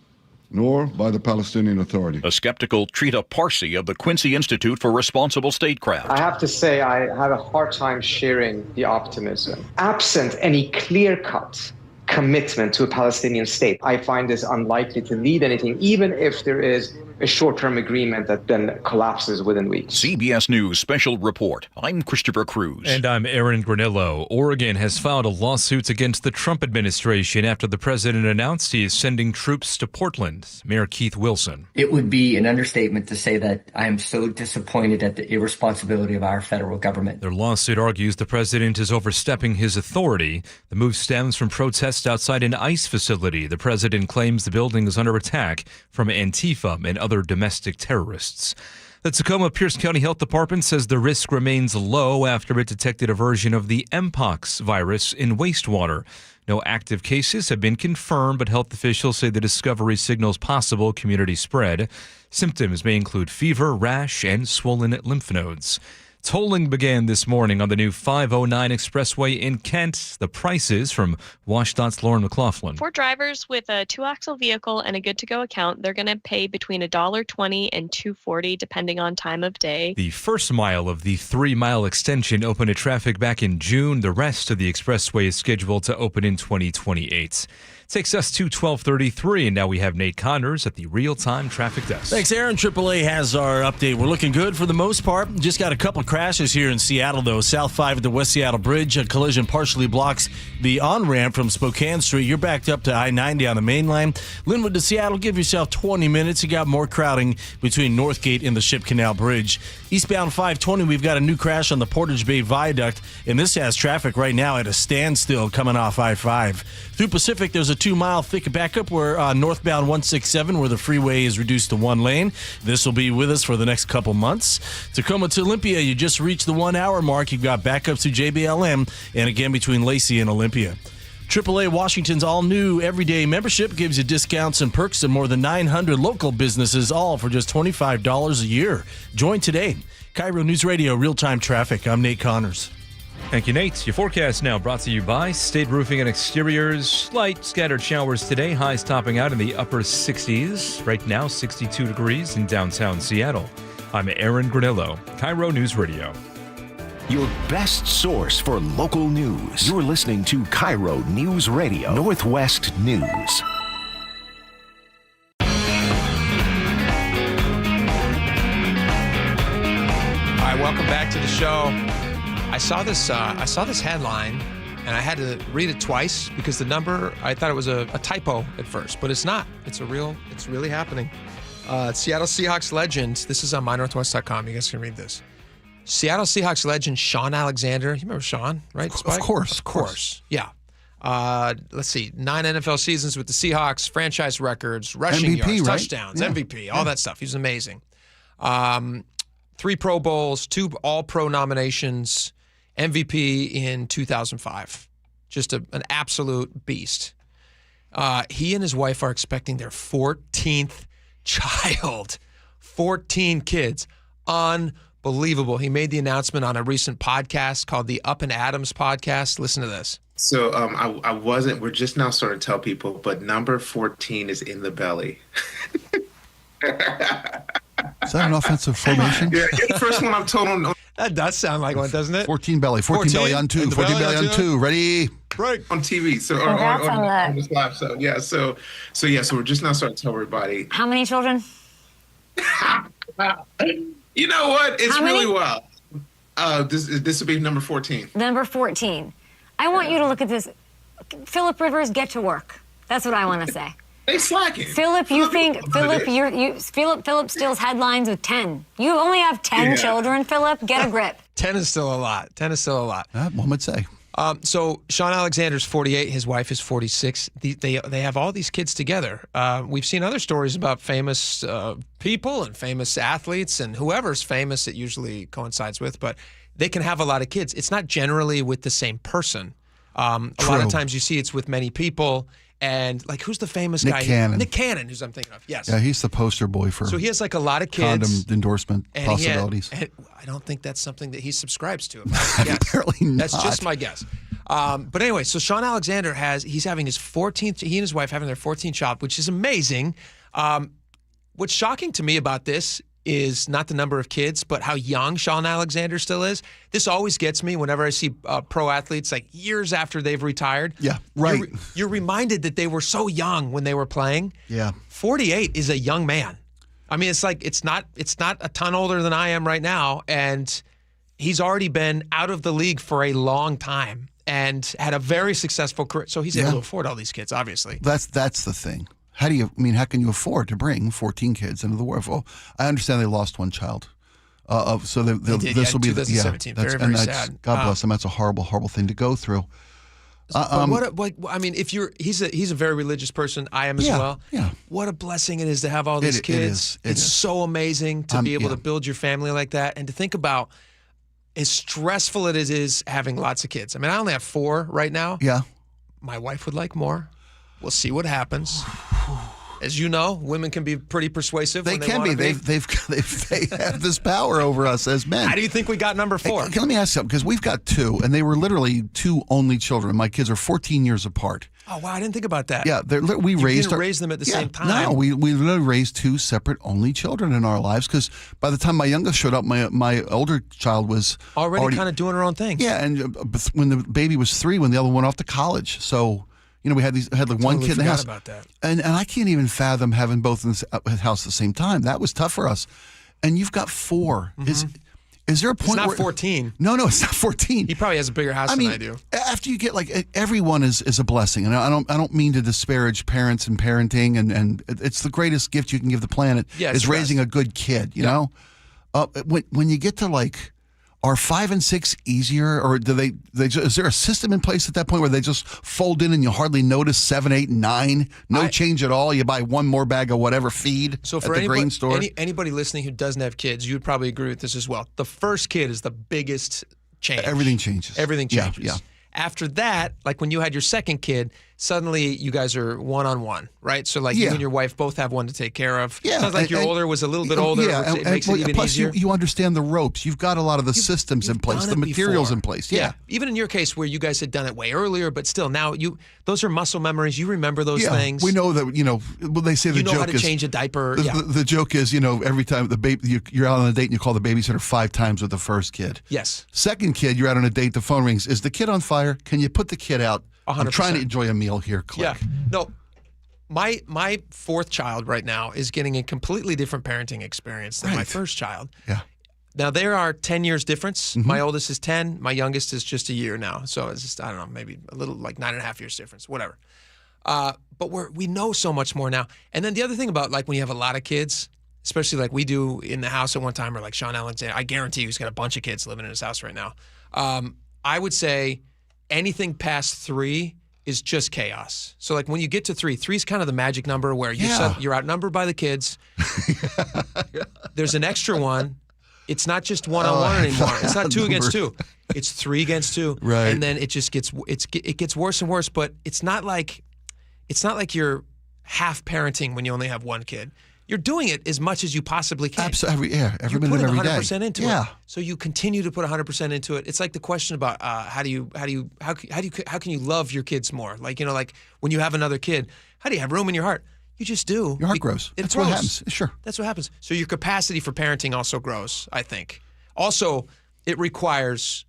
nor by the Palestinian Authority. A skeptical Trita Parsi of the Quincy Institute for Responsible Statecraft. I have to say I have a hard time sharing the optimism. Absent any clear-cut commitment to a Palestinian state, I find this unlikely to lead anything, even if there is a short-term agreement that then collapses within weeks. CBS News special report. I'm Christopher Cruz. And I'm Aaron Granillo. Oregon has filed a lawsuit against the Trump administration after the president announced he is sending troops to Portland. Mayor Keith Wilson. It would be an understatement to say that I am so disappointed at the irresponsibility of our federal government. Their lawsuit argues the president is overstepping his authority. The move stems from protests outside an ICE facility. The president claims the building is under attack from Antifa and other domestic terrorists. The Tacoma Pierce County Health Department says the risk remains low after it detected a version of the Mpox virus in wastewater. No active cases have been confirmed, but health officials say the discovery signals possible community spread. Symptoms may include fever, rash, and swollen lymph nodes. Tolling began this morning on the new 509 expressway in Kent. The prices from WashDOT's Lauren McLaughlin. For drivers with a 2-axle vehicle and a good-to-go account, they're going to pay between $1.20 and $2.40 depending on time of day. The first mile of the 3-mile extension opened to traffic back in June. The rest of the expressway is scheduled to open in 2028. Takes us to 12:33, and now we have Nate Connors at the real-time traffic desk. Thanks, Aaron. AAA has our update. We're looking good for the most part. Just got a couple of crashes here in Seattle, though. South 5 at the West Seattle Bridge. A collision partially blocks the on-ramp from Spokane Street. You're backed up to I-90 on the main line. Linwood to Seattle, give yourself 20 minutes. You got more crowding between Northgate and the Ship Canal Bridge. Eastbound 520, we've got a new crash on the Portage Bay Viaduct, and this has traffic right now at a standstill coming off I-5. Through Pacific, there's a 2-mile thick backup where northbound 167, where the freeway is reduced to 1 lane. This will be with us for the next couple months. Tacoma to Olympia, you just reached the 1-hour mark. You've got backups to JBLM and again between Lacey and Olympia. AAA Washington's all-new everyday membership gives you discounts and perks at more than 900 local businesses, all for just $25 a year. Join today. KIRO News Radio, real-time traffic. I'm Nate Connors. Thank you, Nate. Your forecast now brought to you by State Roofing and Exteriors. Light scattered showers today, highs topping out in the upper 60s. Right now, 62 degrees in downtown Seattle. I'm Aaron Granillo, KIRO News Radio. Your best source for local news. You're listening to KIRO News Radio, Northwest News. All right, welcome back to the show. I saw this headline, and I had to read it twice because the number, I thought it was a typo at first, but it's not. It's really happening. Seattle Seahawks legend. This is on mynorthwest.com. You guys can read this. Seattle Seahawks legend Shaun Alexander. You remember Shaun, right? Spike? Of course. Of course. Yeah. Let's see. 9 NFL seasons with the Seahawks, franchise records, rushing MVP, yards, right? touchdowns, Yeah. MVP, all that stuff. He's amazing. 3 Pro Bowls, 2 All-Pro nominations, MVP in 2005. Just an absolute beast. He and his wife are expecting their 14th child. 14 kids. Unbelievable. He made the announcement on a recent podcast called the Up and Adams podcast. Listen to this. So I wasn't, we're just now starting to tell people, but number 14 is in the belly. Is that an offensive formation? Yeah, you're the first one I've told on. That does sound like one, doesn't it? 14 belly. 14 belly on 2. 14 belly on 2. Ready? Break. On TV. So on this live. So yeah. So we're just now starting to tell everybody. How many children? You know what? It's How many? really wild. This will be number 14. Number 14. I want you to look at this. Philip Rivers, get to work. That's what I want to say. They slacking. Philip, Philip steals headlines with 10. You only have 10 children, Philip. Get a grip. 10 is still a lot. 10 is still a lot. One would say. So Shaun Alexander's 48. His wife is 46. They have all these kids together. We've seen other stories about famous people and famous athletes and whoever's famous it usually coincides with, but they can have a lot of kids. It's not generally with the same person. A lot of times you see it's with many people. And like, who's the famous guy? Cannon. Nick Cannon, who's I'm thinking of. Yes. Yeah, he's the poster boy for. So he has like a lot of kids. Condom endorsement possibilities. And I don't think that's something that he subscribes to. Apparently not. That's just my guess. But anyway, so Shaun Alexander he's having his 14th. He and his wife having their 14th child, which is amazing. What's shocking to me about this is not the number of kids, but how young Shaun Alexander still is. This always gets me whenever I see pro athletes like years after they've retired. Yeah, right. You're reminded that they were so young when they were playing. Yeah. 48 is a young man. I mean, it's like it's not a ton older than I am right now, and he's already been out of the league for a long time and had a very successful career. So he's able to afford all these kids, obviously. That's the thing. How can you afford to bring 14 kids into the world? Well, I understand they lost one child. So this will be 2017. Very sad. God bless them. That's a horrible, horrible thing to go through. He's a very religious person. I am as well. Yeah. What a blessing it is to have all these kids. It is. So amazing to be able to build your family like that, and to think about as stressful it is having lots of kids. I mean, I only have 4 right now. Yeah. My wife would like more. We'll see what happens. As you know, women can be pretty persuasive. They can be. They have this power over us as men. How do you think we got number 4? Hey, let me ask something, because we've got 2, and they were literally 2 only children. My kids are 14 years apart. Oh wow, I didn't think about that. Yeah, we didn't raise them at the same time. No, we literally raised 2 separate only children in our lives, because by the time my youngest showed up, my older child was already kind of doing her own thing. Yeah, and when the baby was 3, when the other one went off to college, so. We had like one kid in the house. About that. And I can't even fathom having both in the house at the same time. That was tough for us. And you've got 4. Mm-hmm. Is there a point It's not where 14. No, it's not 14. He probably has a bigger house than I do. After you get everyone is a blessing. And I don't mean to disparage parents and parenting, and it's the greatest gift you can give the planet is raising a good kid, you know? When you get to are 5 and 6 easier, or do they is there a system in place at that point where they just fold in and you hardly notice 7, 8, 9? No change at all. You buy one more bag of whatever feed at the grain store. Anybody listening who doesn't have kids, you would probably agree with this as well. The first kid is the biggest change. Everything changes. Everything changes. Yeah. After that, like when you had your second kid, suddenly you guys are one-on-one, right? So you and your wife both have one to take care of. Yeah. Sounds like your older was a little bit older. Yeah, it makes it even plus easier. You understand the ropes. You've got a lot of the systems in place, the materials in place. Yeah. Even in your case where you guys had done it way earlier, but still now those are muscle memories. You remember those things. We know that, they say the joke is. You know how to change a diaper. The joke is, every time you're out on a date and you call the babysitter 5 times with the first kid. Yes. Second kid, you're out on a date, the phone rings. Is the kid on fire? Can you put the kid out? 100%. I'm trying to enjoy a meal here. Click. Yeah. No, my 4th child right now is getting a completely different parenting experience than my first child. Yeah. Now, there are 10 years difference. Mm-hmm. My oldest is 10. My youngest is just a year now. So it's just, I don't know, maybe a little 9.5 years difference, whatever. But we know so much more now. And then the other thing about when you have a lot of kids, especially like we do in the house at one time, or like Shaun Alexander. I guarantee you he's got a bunch of kids living in his house right now. I would say anything past 3 is just chaos. So like when you get to 3 is kind of the magic number where you're outnumbered by the kids. There's an extra one. It's not just one-on-one anymore. It's not 2 against 2. It's 3 against 2. Right. And then it just gets worse and worse. But it's not like you're half parenting when you only have one kid. You're doing it as much as you possibly can. Absolutely, every minute of every day. You put 100% into it. So you continue to put 100% into it. It's like the question about how can you love your kids more? Like like when you have another kid, how do you have room in your heart? You just do. Your heart grows. It That's grows. what happens. Sure. That's what happens. So your capacity for parenting also grows, I think. Also, it requires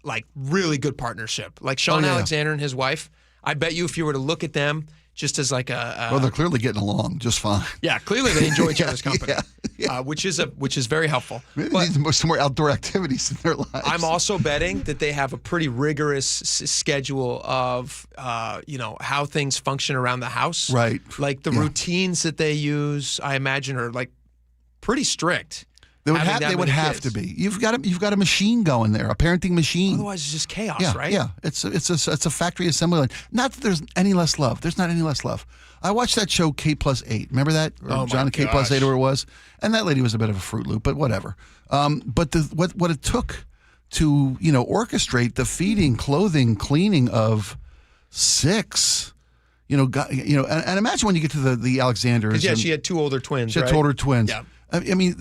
like really good partnership. Like Shaun Alexander and his wife, I bet you if you were to look at them just as like well, they're clearly getting along just fine. Yeah, clearly they enjoy each other's company, which is very helpful. Maybe they need some more outdoor activities in their lives. I'm also betting that they have a pretty rigorous schedule of how things function around the house. Right. Like the routines that they use, I imagine, are like pretty strict. They would have to be. You've got a machine going there, a parenting machine. Otherwise, it's just chaos, right? Yeah, it's a factory assembly line. Not that there's any less love. There's not any less love. I watched that show K+8. Remember that? Or John K+8, or it was, and that lady was a bit of a Fruit Loop, but whatever. But what it took to orchestrate the feeding, clothing, cleaning of 6. And imagine when you get to the Alexanders. Because she had 2 older twins. She had 2 older twins. Yeah. I mean,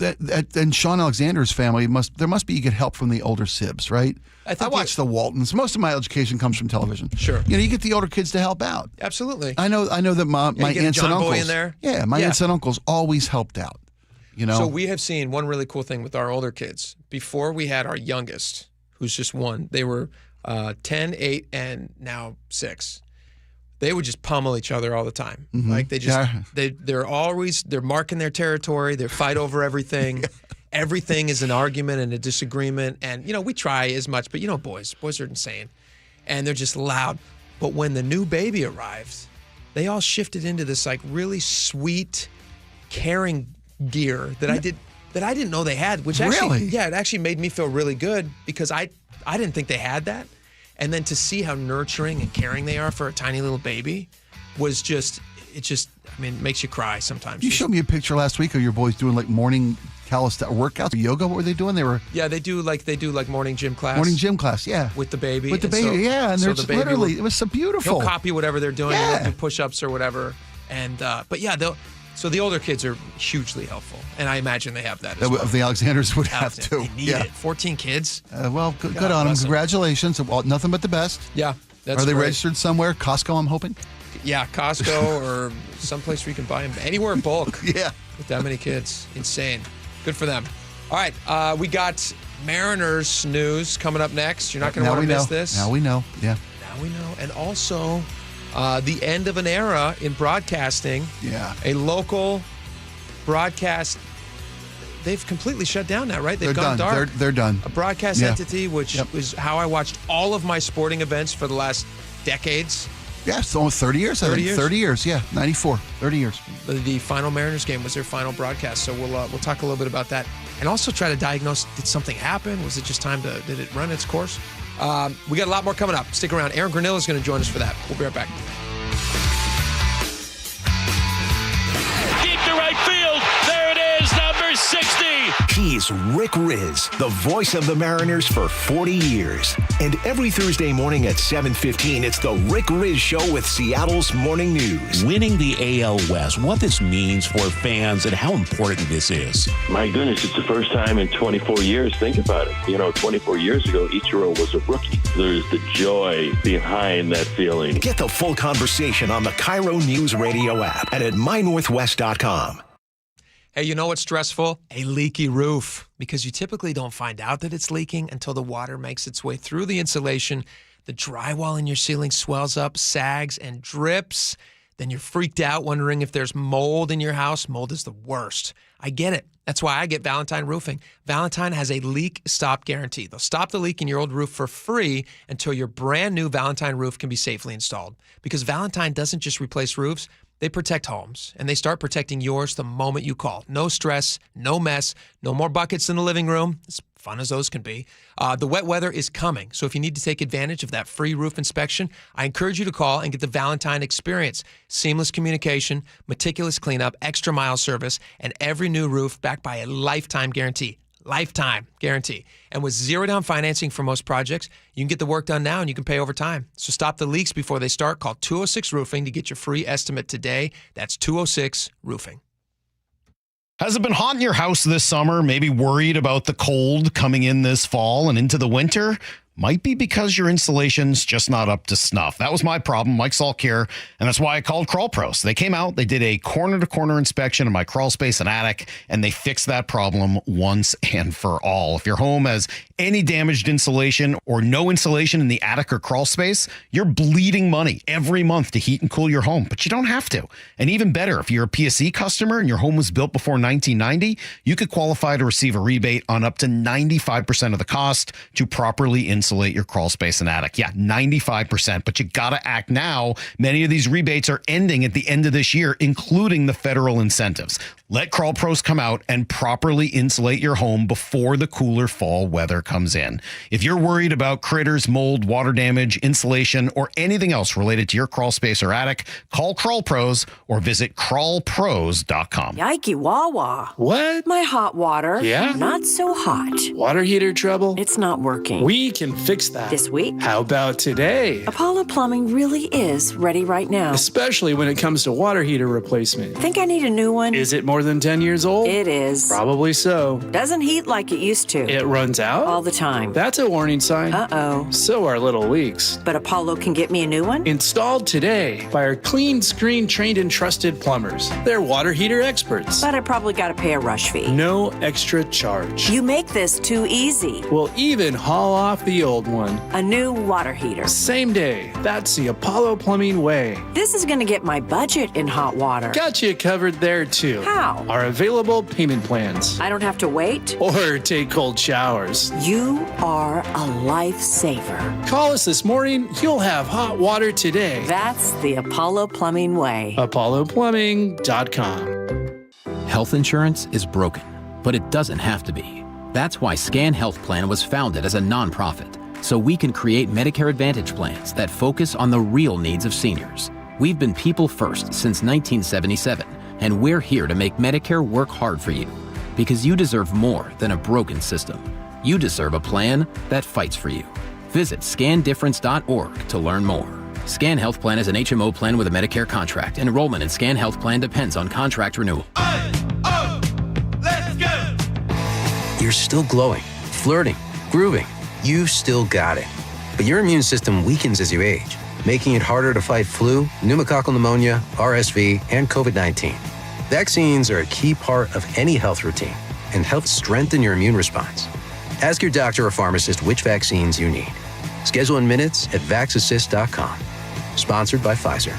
and Shaun Alexander's family there must be you get help from the older sibs, right? I watch the Waltons. Most of my education comes from television. Sure. You get the older kids to help out. Absolutely. I know that my aunts and uncles. Boy in there. Yeah, my aunts and uncles always helped out. So we have seen one really cool thing with our older kids. Before we had our youngest, who's just 1, they were 10, 8, and now 6. They would just pummel each other all the time. Mm-hmm. Like they're marking their territory. They fight over everything. Everything is an argument and a disagreement. And we try as much, but boys are insane, and they're just loud. But when the new baby arrived, they all shifted into this like really sweet, caring gear that I didn't know they had. Which actually, it actually made me feel really good because I didn't think they had that. And then to see how nurturing and caring they are for a tiny little baby was it makes you cry sometimes. You showed me a picture last week of your boys doing like morning calisthenics workouts, yoga. What were they doing? They do like morning gym class. Morning gym class, yeah. With the baby. And there's literally, it was so beautiful. He'll copy whatever they're doing. Yeah. He'll do push-ups or whatever. And so the older kids are hugely helpful, and I imagine they have that as well. The Alexanders would have to. They need it. 14 kids. Well, good on them. Congratulations. Nothing but the best. Yeah, that's Are they great. registered somewhere? Costco, I'm hoping? Yeah, Costco or someplace where you can buy them. Anywhere in bulk. Yeah. With that many kids. Insane. Good for them. All right, we got Mariners news coming up next. You're not going to want to miss this. Now we know. Yeah. Now we know. And also the end of an era in broadcasting. Yeah. A local broadcast, they've completely shut down now, right? They've gone done. dark. They're done. A broadcast entity, which is how I watched all of my sporting events for the last decades. Yeah, it's almost 30 years. 30 years? 30 years, yeah. 94. 30 years. The final Mariners game was their final broadcast, so we'll talk a little bit about that. And also try to diagnose, did something happen? Was it just did it run its course? We got a lot more coming up. Stick around. Aaron Granillo is going to join us for that. We'll be right back. Deep to right field. There it is, number 60. He's Rick Riz, the voice of the Mariners for 40 years. And every Thursday morning at 7:15, it's the Rick Riz Show with Seattle's Morning News. Winning the AL West, what this means for fans and how important this is. My goodness, it's the first time in 24 years. Think about it. 24 years ago, Ichiro was a rookie. There's the joy behind that feeling. Get the full conversation on the KIRO Newsradio app and at mynorthwest.com. Hey, you know what's stressful? A leaky roof. Because you typically don't find out that it's leaking until the water makes its way through the insulation. The drywall in your ceiling swells up, sags, and drips. Then you're freaked out wondering if there's mold in your house. Mold is the worst. I get it. That's why I get Valentine Roofing. Valentine has a leak stop guarantee. They'll stop the leak in your old roof for free until your brand new Valentine roof can be safely installed. Because Valentine doesn't just replace roofs, They protect homes, and they start protecting yours the moment you call. No stress, no mess, no more buckets in the living room. As fun as those can be. The wet weather is coming, so if you need to take advantage of that free roof inspection, I encourage you to call and get the Valentine experience. Seamless communication, meticulous cleanup, extra mile service, and every new roof backed by a lifetime guarantee. Lifetime guarantee. And with zero down financing for most projects, you can get the work done now and you can pay over time. So stop the leaks before they start. Call 206 Roofing to get your free estimate today. That's 206 Roofing. Has it been hot in your house this summer? Maybe worried about the cold coming in this fall and into the winter? Might be because your insulation's just not up to snuff. That was my problem, Mike Salk here, and that's why I called Crawl Pros. They came out, they did a corner-to-corner inspection of my crawl space and attic, and they fixed that problem once and for all. If your home has any damaged insulation or no insulation in the attic or crawl space, you're bleeding money every month to heat and cool your home, but you don't have to. And even better, if you're a PSE customer and your home was built before 1990, you could qualify to receive a rebate on up to 95% of the cost to properly insulate your crawl space and attic. Yeah, 95%, but you got to act now. Many of these rebates are ending at the end of this year, including the federal incentives. Let Crawl Pros come out and properly insulate your home before the cooler fall weather comes in. If you're worried about critters, mold, water damage, insulation, or anything else related to your crawl space or attic, call Crawl Pros or visit crawlpros.com. Yikey wawa. What? My hot water. Yeah? Not so hot. Water heater trouble? It's not working. We can fix that. This week? How about today? Apollo Plumbing really is ready right now. Especially when it comes to water heater replacement. Think I need a new one? Is it more than 10 years old? It is. Probably so. Doesn't heat like it used to. It runs out? All the time. That's a warning sign. Uh-oh. So are little leaks. But Apollo can get me a new one? Installed today by our clean screen trained and trusted plumbers. They're water heater experts. But I probably got to pay a rush fee. No extra charge. You make this too easy. We'll even haul off the old one. A new water heater. Same day. That's the Apollo Plumbing way. This is going to get my budget in hot water. Got you covered there too. How? Our available payment plans. I don't have to wait? Or take cold showers. You are a lifesaver. Call us this morning. You'll have hot water today. That's the Apollo Plumbing way. ApolloPlumbing.com. Health insurance is broken, but it doesn't have to be. That's why Scan Health Plan was founded as a nonprofit, so we can create Medicare Advantage plans that focus on the real needs of seniors. We've been people first since 1977, and we're here to make Medicare work hard for you, because you deserve more than a broken system. You deserve a plan that fights for you. Visit scandifference.org to learn more. Scan Health Plan is an HMO plan with a Medicare contract. Enrollment in Scan Health Plan depends on contract renewal. Let's go! You're still glowing, flirting, grooving. You've still got it. But your immune system weakens as you age, making it harder to fight flu, pneumococcal pneumonia, RSV, and COVID-19. Vaccines are a key part of any health routine and help strengthen your immune response. Ask your doctor or pharmacist which vaccines you need. Schedule in minutes at vaxassist.com. Sponsored by Pfizer.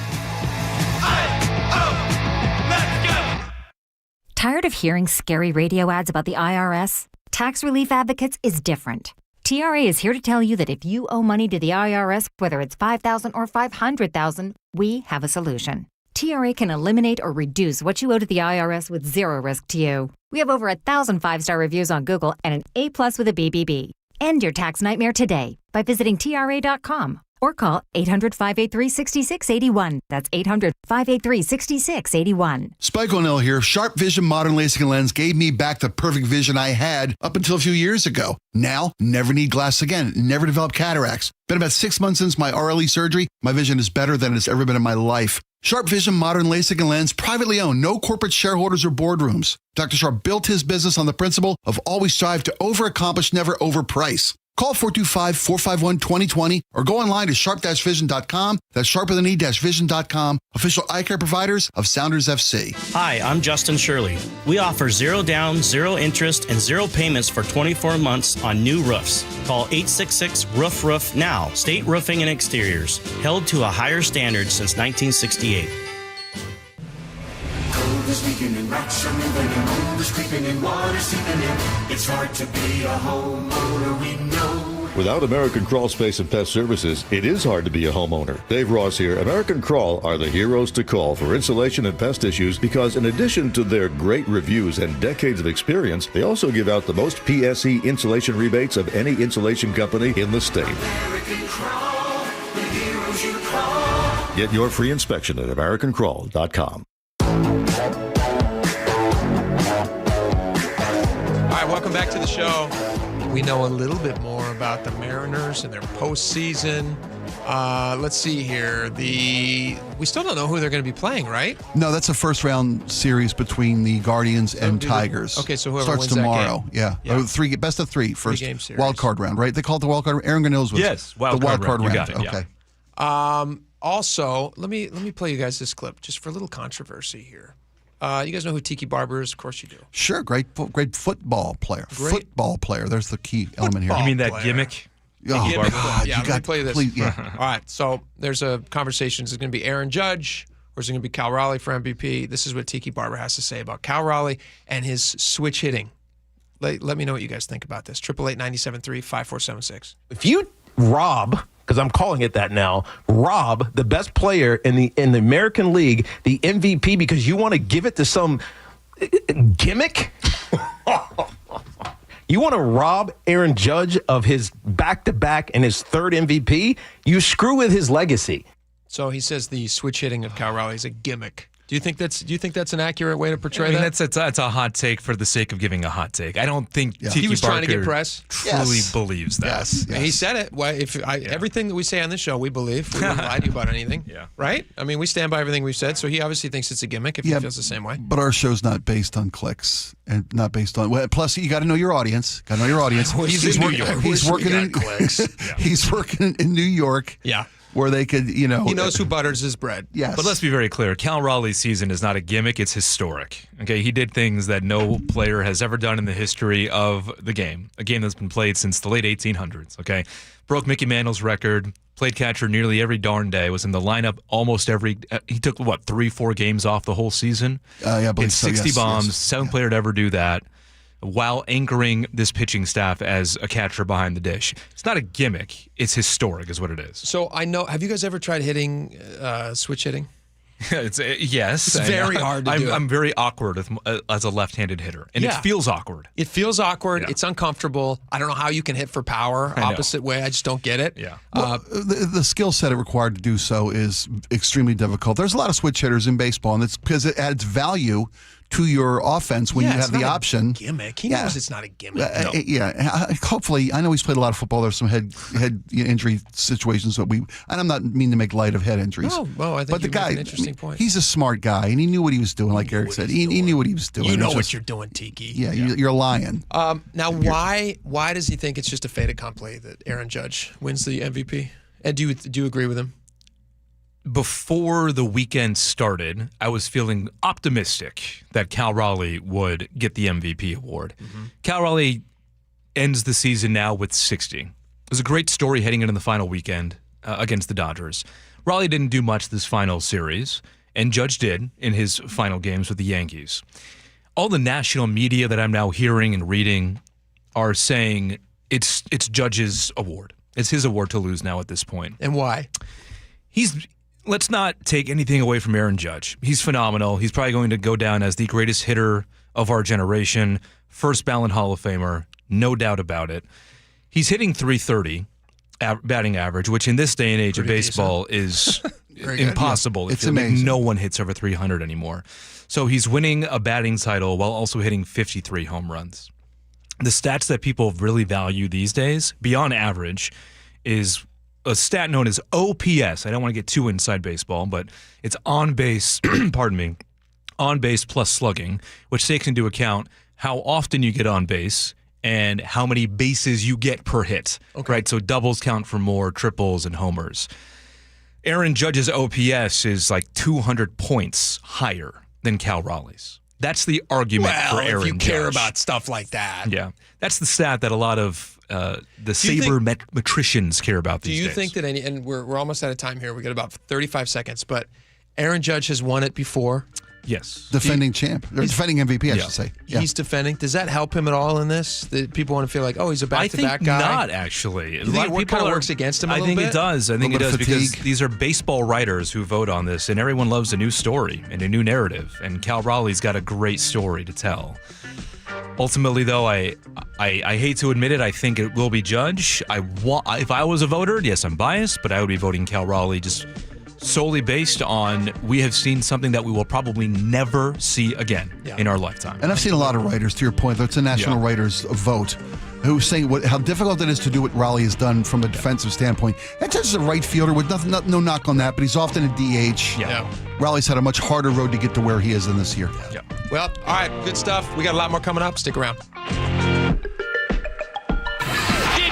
Tired of hearing scary radio ads about the IRS? Tax Relief Advocates is different. TRA is here to tell you that if you owe money to the IRS, whether it's $5,000 or $500,000, we have a solution. TRA can eliminate or reduce what you owe to the IRS with zero risk to you. We have over 1,000 5-star reviews on Google and an A+ with a BBB. End your tax nightmare today by visiting TRA.com or call 800-583-6681. That's 800-583-6681. Spike O'Neill here. Sharp Vision Modern LASIK and Lens gave me back the perfect vision I had up until a few years ago. Now, never need glasses again. Never develop cataracts. Been about 6 months since my RLE surgery. My vision is better than it's ever been in my life. Sharp Vision Modern LASIK and Lens, privately owned, no corporate shareholders or boardrooms. Dr. Sharp built his business on the principle of always strive to overaccomplish, never overprice. Call 425-451-2020 or go online to sharp-vision.com. That's sharp-vision.com. Official eye care providers of Sounders FC. Hi, I'm Justin Shirley. We offer 0 down, 0 interest, and 0 payments for 24 months on new roofs. Call 866-ROOF-ROOF now. State Roofing and Exteriors. Held to a higher standard since 1968. Cold is leaking and rocks are moving and mold is creeping and water seeping in. It's hard to be a homeowner, we know. Without American Crawl Space and Pest Services, it is hard to be a homeowner. Dave Ross here. American Crawl are the heroes to call for insulation and pest issues because in addition to their great reviews and decades of experience, they also give out the most PSE insulation rebates of any insulation company in the state. American Crawl, the heroes you call. Get your free inspection at AmericanCrawl.com. All right, welcome back to the show. We know a little bit more about the Mariners and their postseason. Let's see here. We still don't know who they're going to be playing, right? No, that's a first-round series between the Guardians and Tigers. Okay, so whoever starts wins tomorrow. that game. Yeah. Best of three, first Three-game series. wild card round, right? They call it the wild card. Aaron Granil's was Yes, wild card round. You got it, okay. yeah. Also, let me play you guys this clip just for a little controversy here. You guys know who Tiki Barber is? Of course you do. Sure, great football player. Football player. There's the key element here. You mean that gimmick? Oh, Gimmick. God, Yeah, let me play this. Please, yeah. All right, so there's a conversation. Is it going to be Aaron Judge or is it going to be Cal Raleigh for MVP? This is what Tiki Barber has to say about Cal Raleigh and his switch hitting. Let me know what you guys think about this. 888-973-5476. If you rob, because I'm calling it that now, rob the best player in the American League, the MVP, because you want to give it to some gimmick? You want to rob Aaron Judge of his back-to-back and his third MVP? You screw with his legacy. So he says the switch hitting of Cal Raleigh is a gimmick. Do you think that's an accurate way to portray that? That's a hot take for the sake of giving a hot take. I don't think Tiki he was Barker trying to get press. truly believes that. Yes. He said it. Well, everything that we say on this show, we believe. We wouldn't lie to you about anything. Yeah. Right? I mean, we stand by everything we've said. So he obviously thinks it's a gimmick if he feels the same way. But our show's not based on clicks and not based on. Well, plus, you got to know your audience. Got to know your audience. He's working in He's working in New York. Yeah. Where they could, He knows who butters his bread. Yes. But let's be very clear. Cal Raleigh's season is not a gimmick. It's historic. Okay, he did things that no player has ever done in the history of the game, a game that's been played since the late 1800s. Okay, broke Mickey Mantle's record, played catcher nearly every darn day, was in the lineup almost every. He took, 3-4 games off the whole season? Yeah, I believe so. 60 bombs, yes. seventh player to ever do that, while anchoring this pitching staff as a catcher behind the dish. It's not a gimmick. It's historic is what it is. So I know, have you guys ever tried hitting, switch hitting? Yes. It's very hard to do. I'm very awkward as a left-handed hitter, and it feels awkward. It feels awkward. Yeah. It's uncomfortable. I don't know how you can hit for power opposite way. I just don't get it. Yeah. The skill set it required to do so is extremely difficult. There's a lot of switch hitters in baseball, and it's because it adds value to your offense when you have the option. Gimmick. He knows it's not a gimmick. Hopefully, I know he's played a lot of football. There's some head injury situations that and I'm not mean to make light of head injuries. No, well, I think you make an interesting point. He's a smart guy, and he knew what he was doing. Like Eric said, he knew what he was doing. You know what you're doing, Tiki. Yeah, you're lying. Now, why does he think it's just a fait accompli that Aaron Judge wins the MVP? And do you agree with him? Before the weekend started, I was feeling optimistic that Cal Raleigh would get the MVP award. Mm-hmm. Cal Raleigh ends the season now with 60. It was a great story heading into the final weekend against the Dodgers. Raleigh didn't do much this final series, and Judge did in his final games with the Yankees. All the national media that I'm now hearing and reading are saying it's Judge's award. It's his award to lose now at this point. And why? Let's not take anything away from Aaron Judge. He's phenomenal. He's probably going to go down as the greatest hitter of our generation, first ballot Hall of Famer, no doubt about it. He's hitting .330 batting average, which in this day and age of baseball is impossible. It's amazing. No one hits over 300 anymore. So he's winning a batting title while also hitting 53 home runs. The stats that people really value these days, beyond average, is a stat known as OPS. I don't want to get too inside baseball, but it's on base, on base plus slugging, which takes into account how often you get on base and how many bases you get per hit. Okay. Right? So doubles count for more, triples and homers. Aaron Judge's OPS is like 200 points higher than Cal Raleigh's. That's the argument for Aaron Judge. If you care about stuff like that. Yeah. That's the stat that a lot of the sabermetricians care about these days. Do you think that and we're almost out of time here. We got about 35 seconds, but Aaron Judge has won it before. Yes. Defending champ. Or defending MVP, I should say. Yeah. He's defending. Does that help him at all in this? That people want to feel like, oh, he's a back-to-back guy? I think not, actually. You think it kind of works against him a little bit? I think it does. I think it does because these are baseball writers who vote on this, and everyone loves a new story and a new narrative, and Cal Raleigh's got a great story to tell. Ultimately, though, I hate to admit it, I think it will be Judge. If I was a voter, yes, I'm biased, but I would be voting Cal Raleigh just solely based on we have seen something that we will probably never see again in our lifetime. And I've seen a lot of writers, to your point, it's a national writers vote, who saying how difficult it is to do what Raleigh has done from a defensive standpoint. And Judge is a right fielder with no knock on that, but he's often a DH. Raleigh's had a much harder road to get to where he is in this year. Well, all right, good stuff. We got a lot more coming up. Stick around. Deep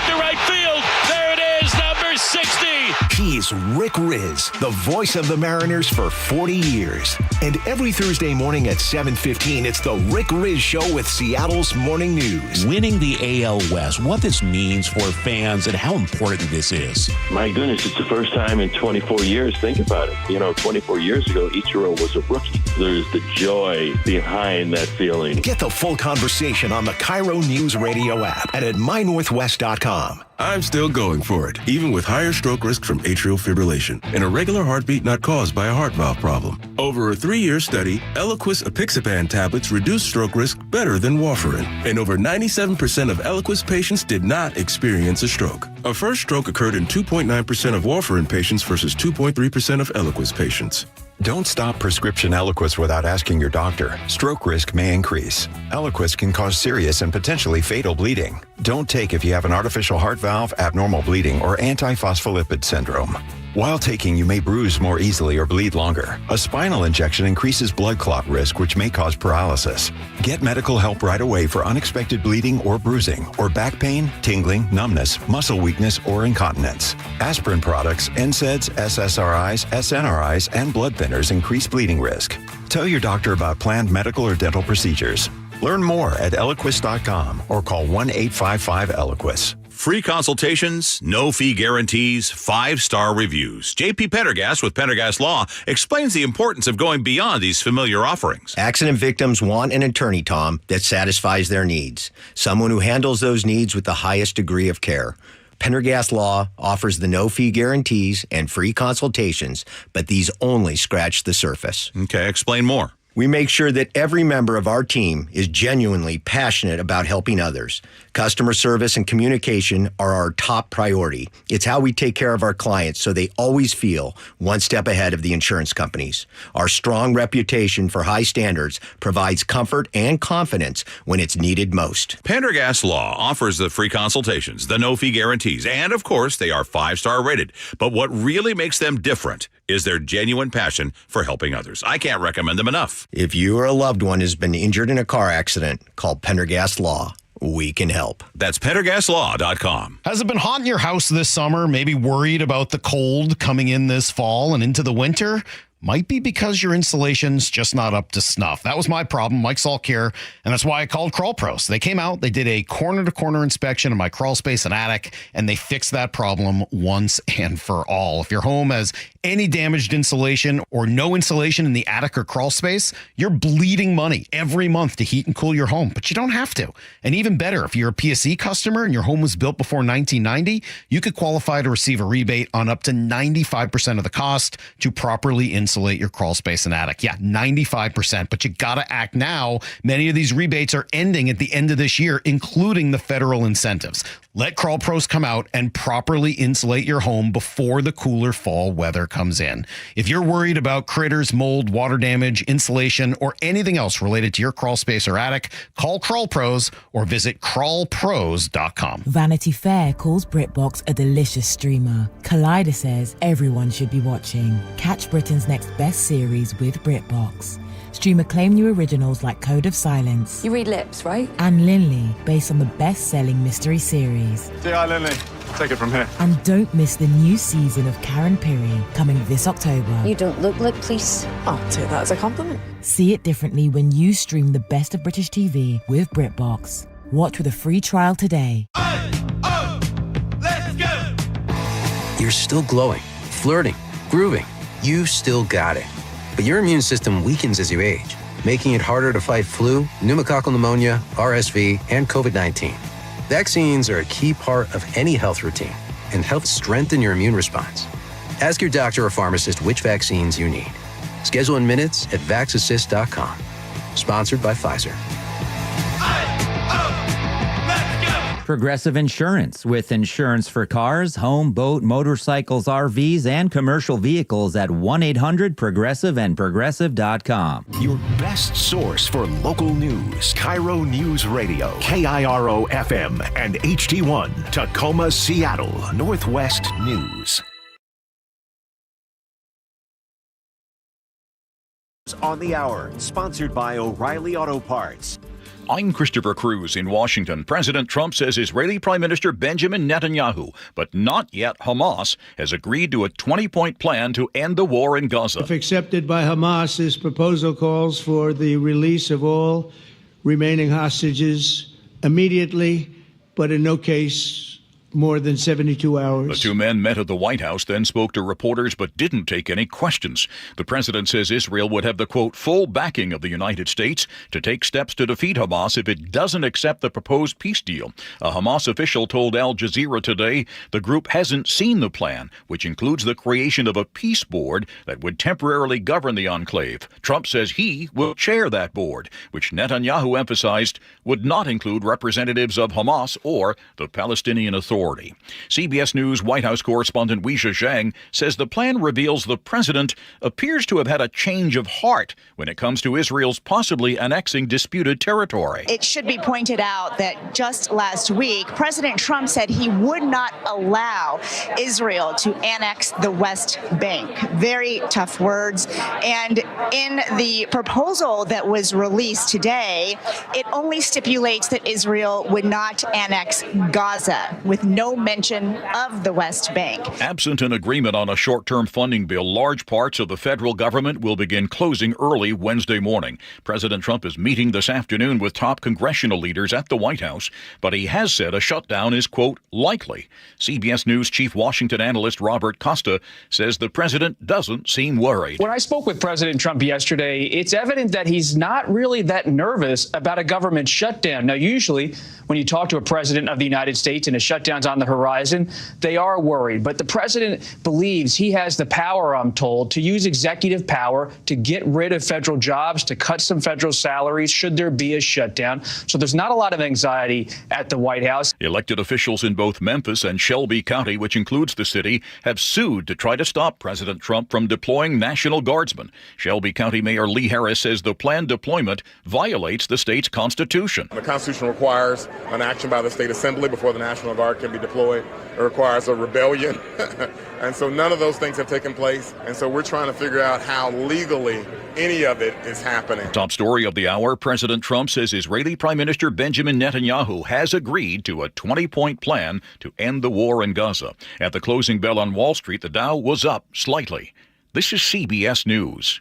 to right field. There it is, number 60. He's Rick Riz, the voice of the Mariners for 40 years. And every Thursday morning at 7:15, it's the Rick Riz Show with Seattle's Morning News. Winning the AL West, what this means for fans and how important this is. My goodness, it's the first time in 24 years. Think about it. 24 years ago, Ichiro was a rookie. There's the joy behind that feeling. Get the full conversation on the KIRO Newsradio app and at mynorthwest.com. I'm still going for it, even with higher stroke risk from atrial fibrillation and a regular heartbeat not caused by a heart valve problem. Over a 3-year study, Eliquis apixaban tablets reduced stroke risk better than warfarin, and over 97% of Eliquis patients did not experience a stroke. A first stroke occurred in 2.9% of warfarin patients versus 2.3% of Eliquis patients. Don't stop prescription Eliquis without asking your doctor. Stroke risk may increase. Eliquis can cause serious and potentially fatal bleeding. Don't take if you have an artificial heart valve, abnormal bleeding, or antiphospholipid syndrome. While taking, you may bruise more easily or bleed longer. A spinal injection increases blood clot risk, which may cause paralysis. Get medical help right away for unexpected bleeding or bruising, or back pain, tingling, numbness, muscle weakness, or incontinence. Aspirin products, NSAIDs, SSRIs, SNRIs, and blood thinners increase bleeding risk. Tell your doctor about planned medical or dental procedures. Learn more at Eliquis.com or call 1-855-ELIQUIS. Free consultations, no fee guarantees, 5-star reviews. JP Pendergast with Pendergast Law explains the importance of going beyond these familiar offerings. Accident victims want an attorney, Tom, that satisfies their needs. Someone who handles those needs with the highest degree of care. Pendergast Law offers the no-fee guarantees and free consultations, but these only scratch the surface. Okay, explain more. We make sure that every member of our team is genuinely passionate about helping others. Customer service and communication are our top priority. It's how we take care of our clients so they always feel one step ahead of the insurance companies. Our strong reputation for high standards provides comfort and confidence when it's needed most. Pendergast Law offers the free consultations, the no-fee guarantees, and of course, they are 5-star rated. But what really makes them different is their genuine passion for helping others. I can't recommend them enough. If you or a loved one has been injured in a car accident, call Pendergast Law. We can help. That's PendergastLaw.com. Has it been hot in your house this summer? Maybe worried about the cold coming in this fall and into the winter? Might be because your insulation's just not up to snuff. That was my problem, Mike Salk here, and that's why I called Crawl Pros. They came out, they did a corner-to-corner inspection of my crawl space and attic, and they fixed that problem once and for all. If your home has any damaged insulation or no insulation in the attic or crawl space, you're bleeding money every month to heat and cool your home, but you don't have to. And even better, if you're a PSE customer and your home was built before 1990, you could qualify to receive a rebate on up to 95% of the cost to properly insulate your crawl space and attic. Yeah, 95%, but you got to act now. Many of these rebates are ending at the end of this year, including the federal incentives. Let Crawl Pros come out and properly insulate your home before the cooler fall weather comes in. If you're worried about critters, mold, water damage, insulation, or anything else related to your crawl space or attic, call Crawl Pros or visit crawlpros.com. Vanity Fair calls BritBox a delicious streamer. Collider says everyone should be watching. Catch Britain's next best series with BritBox. Stream acclaimed new originals like Code of Silence. You read lips, right? And Linley, based on the best-selling mystery series. Say hi, Linley. Take it from here. And don't miss the new season of Karen Piri, coming this October. You don't look like police. I'll take that as a compliment. See it differently when you stream the best of British TV with BritBox. Watch with a free trial today. Let's go! You're still glowing, flirting, grooving. You still got it. but your immune system weakens as you age, making it harder to fight flu, pneumococcal pneumonia, RSV, and COVID-19. Vaccines are a key part of any health routine and help strengthen your immune response. Ask your doctor or pharmacist which vaccines you need. Schedule in minutes at vaxassist.com. Sponsored by Pfizer. Progressive Insurance, with insurance for cars, home, boat, motorcycles, RVs, and commercial vehicles at 1-800-PROGRESSIVE and Progressive.com. Your best source for local news. KIRO News Radio, KIRO FM and HD1, Tacoma, Seattle, Northwest News. On the Hour, sponsored by O'Reilly Auto Parts. I'm Christopher Cruz in Washington. President Trump says Israeli Prime Minister Benjamin Netanyahu, but not yet Hamas, has agreed to a 20-point plan to end the war in Gaza. If accepted by Hamas, this proposal calls for the release of all remaining hostages immediately, but in no case more than 72 hours. The two men met at the White House, then spoke to reporters, but didn't take any questions. The president says Israel would have the, quote, full backing of the United States to take steps to defeat Hamas if it doesn't accept the proposed peace deal. A Hamas official told Al Jazeera today the group hasn't seen the plan, which includes the creation of a peace board that would temporarily govern the enclave. Trump says he will chair that board, which Netanyahu emphasized would not include representatives of Hamas or the Palestinian Authority. CBS News White House correspondent Weisha Zhang says the plan reveals the president appears to have had a change of heart when it comes to Israel's possibly annexing disputed territory. It should be pointed out that just last week, President Trump said he would not allow Israel to annex the West Bank. Very tough words. And in the proposal that was released today, it only stipulates that Israel would not annex Gaza, with no mention of the West Bank. Absent an agreement on a short-term funding bill, large parts of the federal government will begin closing early Wednesday morning. President Trump is meeting this afternoon with top congressional leaders at the White House, but he has said a shutdown is, quote, likely. CBS News chief Washington analyst Robert Costa says the president doesn't seem worried. When I spoke with President Trump yesterday, it's evident that he's not really that nervous about a government shutdown. Now, usually when you talk to a president of the United States and a shutdown's on the horizon, they are worried. But the president believes he has the power, I'm told, to use executive power to get rid of federal jobs, to cut some federal salaries should there be a shutdown. So there's not a lot of anxiety at the White House. Elected officials in both Memphis and Shelby County, which includes the city, have sued to try to stop President Trump from deploying National Guardsmen. Shelby County Mayor Lee Harris says the planned deployment violates the state's constitution. The Constitution requires an action by the state assembly before the National Guard can be deployed. It requires a rebellion. And so none of those things have taken place. And so we're trying to figure out how legally any of it is happening. Top story of the hour, President Trump says Israeli Prime Minister Benjamin Netanyahu has agreed to a 20-point plan to end the war in Gaza. At the closing bell on Wall Street, the Dow was up slightly. This is CBS News.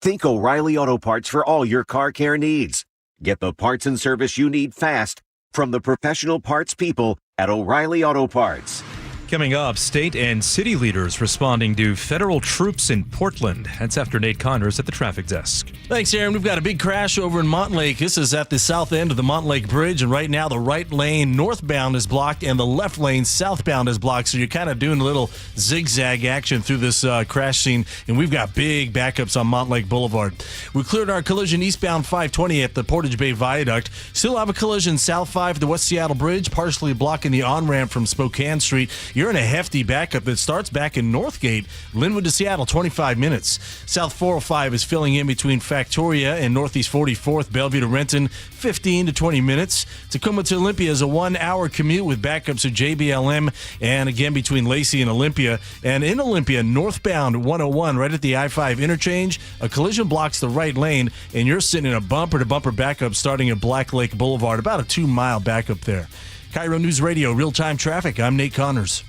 Think O'Reilly Auto Parts for all your car care needs. Get the parts and service you need fast from the professional parts people at O'Reilly Auto Parts. Coming up, state and city leaders responding to federal troops in Portland. That's after Nate Connors at the traffic desk. Thanks, Aaron. We've got a big crash over in Montlake. This is at the south end of the Montlake Bridge, and right now the right lane northbound is blocked and the left lane southbound is blocked, so you're kind of doing a little zigzag action through this crash scene, and we've got big backups on Montlake Boulevard. We cleared our collision eastbound 520 at the Portage Bay Viaduct. Still have a collision south 5 the West Seattle Bridge, partially blocking the on-ramp from Spokane Street. You're in a hefty backup that starts back in Northgate, Linwood to Seattle, 25 minutes. South 405 is filling in between Factoria and Northeast 44th, Bellevue to Renton, 15 to 20 minutes. Tacoma to Olympia is a 1-hour commute with backups at JBLM and again between Lacey and Olympia. And in Olympia, northbound 101, right at the I-5 interchange, a collision blocks the right lane, and you're sitting in a bumper-to-bumper backup starting at Black Lake Boulevard, about a 2-mile backup there. KIRO News Radio, real-time traffic. I'm Nate Connors.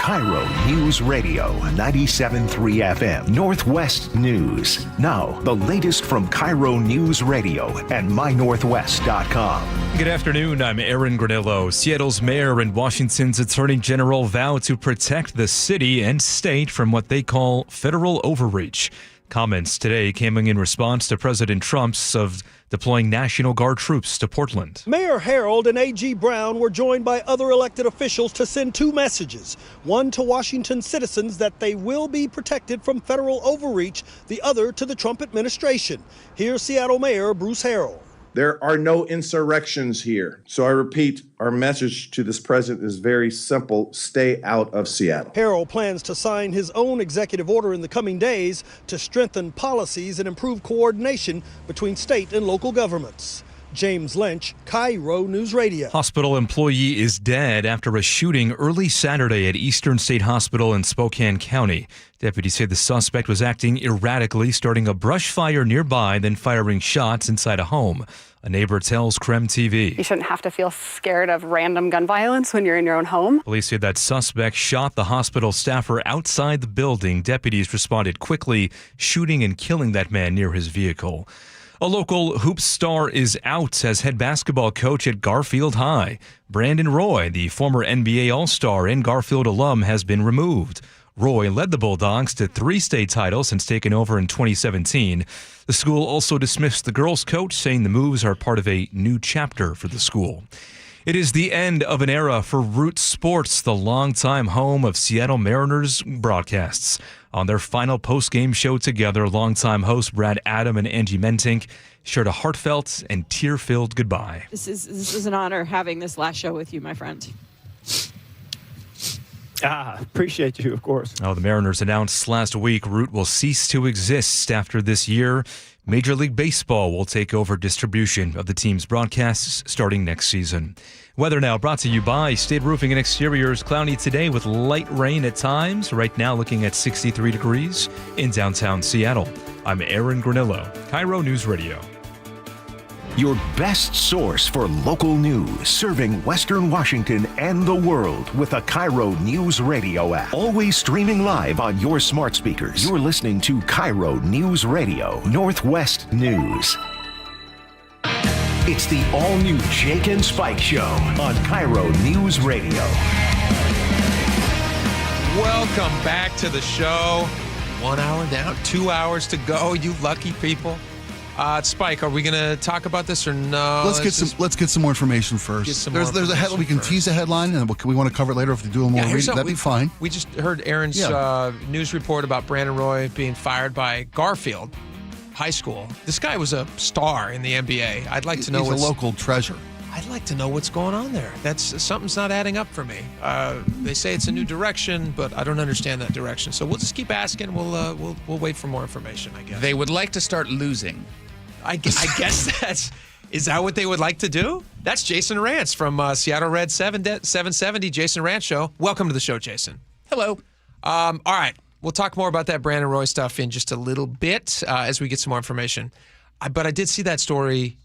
KIRO News Radio 97.3 FM Northwest News. Now, the latest from KIRO News Radio and mynorthwest.com. Good afternoon. I'm Aaron Granillo. Seattle's mayor and Washington's attorney general vow to protect the city and state from what they call federal overreach. Comments today came in response to President Trump's of deploying National Guard troops to Portland. Mayor Harold and A.G. Brown were joined by other elected officials to send two messages. One to Washington citizens that they will be protected from federal overreach, the other to the Trump administration. Here's Seattle Mayor Bruce Harrell. There are no insurrections here. So I repeat, our message to this president is very simple. Stay out of Seattle. Harrell plans to sign his own executive order in the coming days to strengthen policies and improve coordination between state and local governments. James Lynch, KIRO News Radio. Hospital employee is dead after a shooting early Saturday at Eastern State Hospital in Spokane County. Deputies say the suspect was acting erratically, starting a brush fire nearby, then firing shots inside a home. A neighbor tells KREM TV. You shouldn't have to feel scared of random gun violence when you're in your own home. Police say that suspect shot the hospital staffer outside the building. Deputies responded quickly, shooting and killing that man near his vehicle. A local hoops star is out as head basketball coach at Garfield High. Brandon Roy, the former NBA All-Star and Garfield alum, has been removed. Roy led the Bulldogs to 3 state titles since taking over in 2017. The school also dismissed the girls' coach, saying the moves are part of a new chapter for the school. It is the end of an era for Root Sports, the longtime home of Seattle Mariners broadcasts. On their final post-game show together, longtime hosts Brad Adam and Angie Mentink shared a heartfelt and tear-filled goodbye. This is an honor having this last show with you, my friend. Appreciate you, of course. The Mariners announced last week Root will cease to exist after this year. Major League Baseball will take over distribution of the team's broadcasts starting next season. Weather now brought to you by State Roofing and Exteriors. Cloudy today with light rain at times. Right now looking at 63 degrees in downtown Seattle. I'm Aaron Granillo, KIRO News Radio. Your best source for local news, serving Western Washington and the world with a KIRO News Radio app. Always streaming live on your smart speakers. You're listening to KIRO News Radio, Northwest News. It's the all-new Jake and Spike Show on KIRO News Radio. Welcome back to the show. 1 hour down, 2 hours to go, you lucky people. Spike, are we going to talk about this or no? Let's get some more information first. There's a headline. We can tease a headline, and we want to cover it later if we do a more reading. That'd be fine. We just heard Aaron's news report about Brandon Roy being fired by Garfield High School. This guy was a star in the NBA. I'd like to know. He's a local treasure. I'd like to know what's going on there. Something's not adding up for me. They say it's a new direction, but I don't understand that direction. So we'll just keep asking. We'll wait for more information, I guess. They would like to start losing. I guess is that what they would like to do? That's Jason Rantz from Seattle Red 770 Jason Rantz Show. Welcome to the show, Jason. Hello. All right. We'll talk more about that Brandon Roy stuff in just a little bit as we get some more information. But I did see that story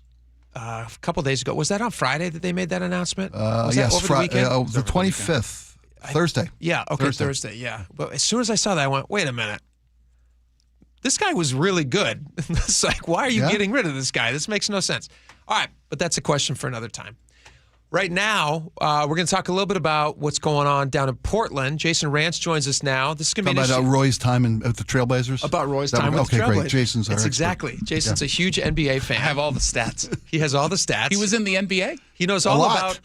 a couple days ago. Was that on Friday that they made that announcement? Was yes, that over the weekend? The 25th, Thursday. Yeah, okay, Thursday, yeah. But as soon as I saw that, I went, wait a minute. This guy was really good. It's like, why are you getting rid of this guy? This makes no sense. All right, but that's a question for another time. Right now, we're going to talk a little bit about what's going on down in Portland. Jason Rantz joins us now. This is going to be about Roy's time with the Trailblazers? About Roy's time with the Trailblazers. Okay, great. Jason's our expert. Exactly. Jason's a huge NBA fan. I have all the stats. He has all the stats. He was in the NBA? He knows all about.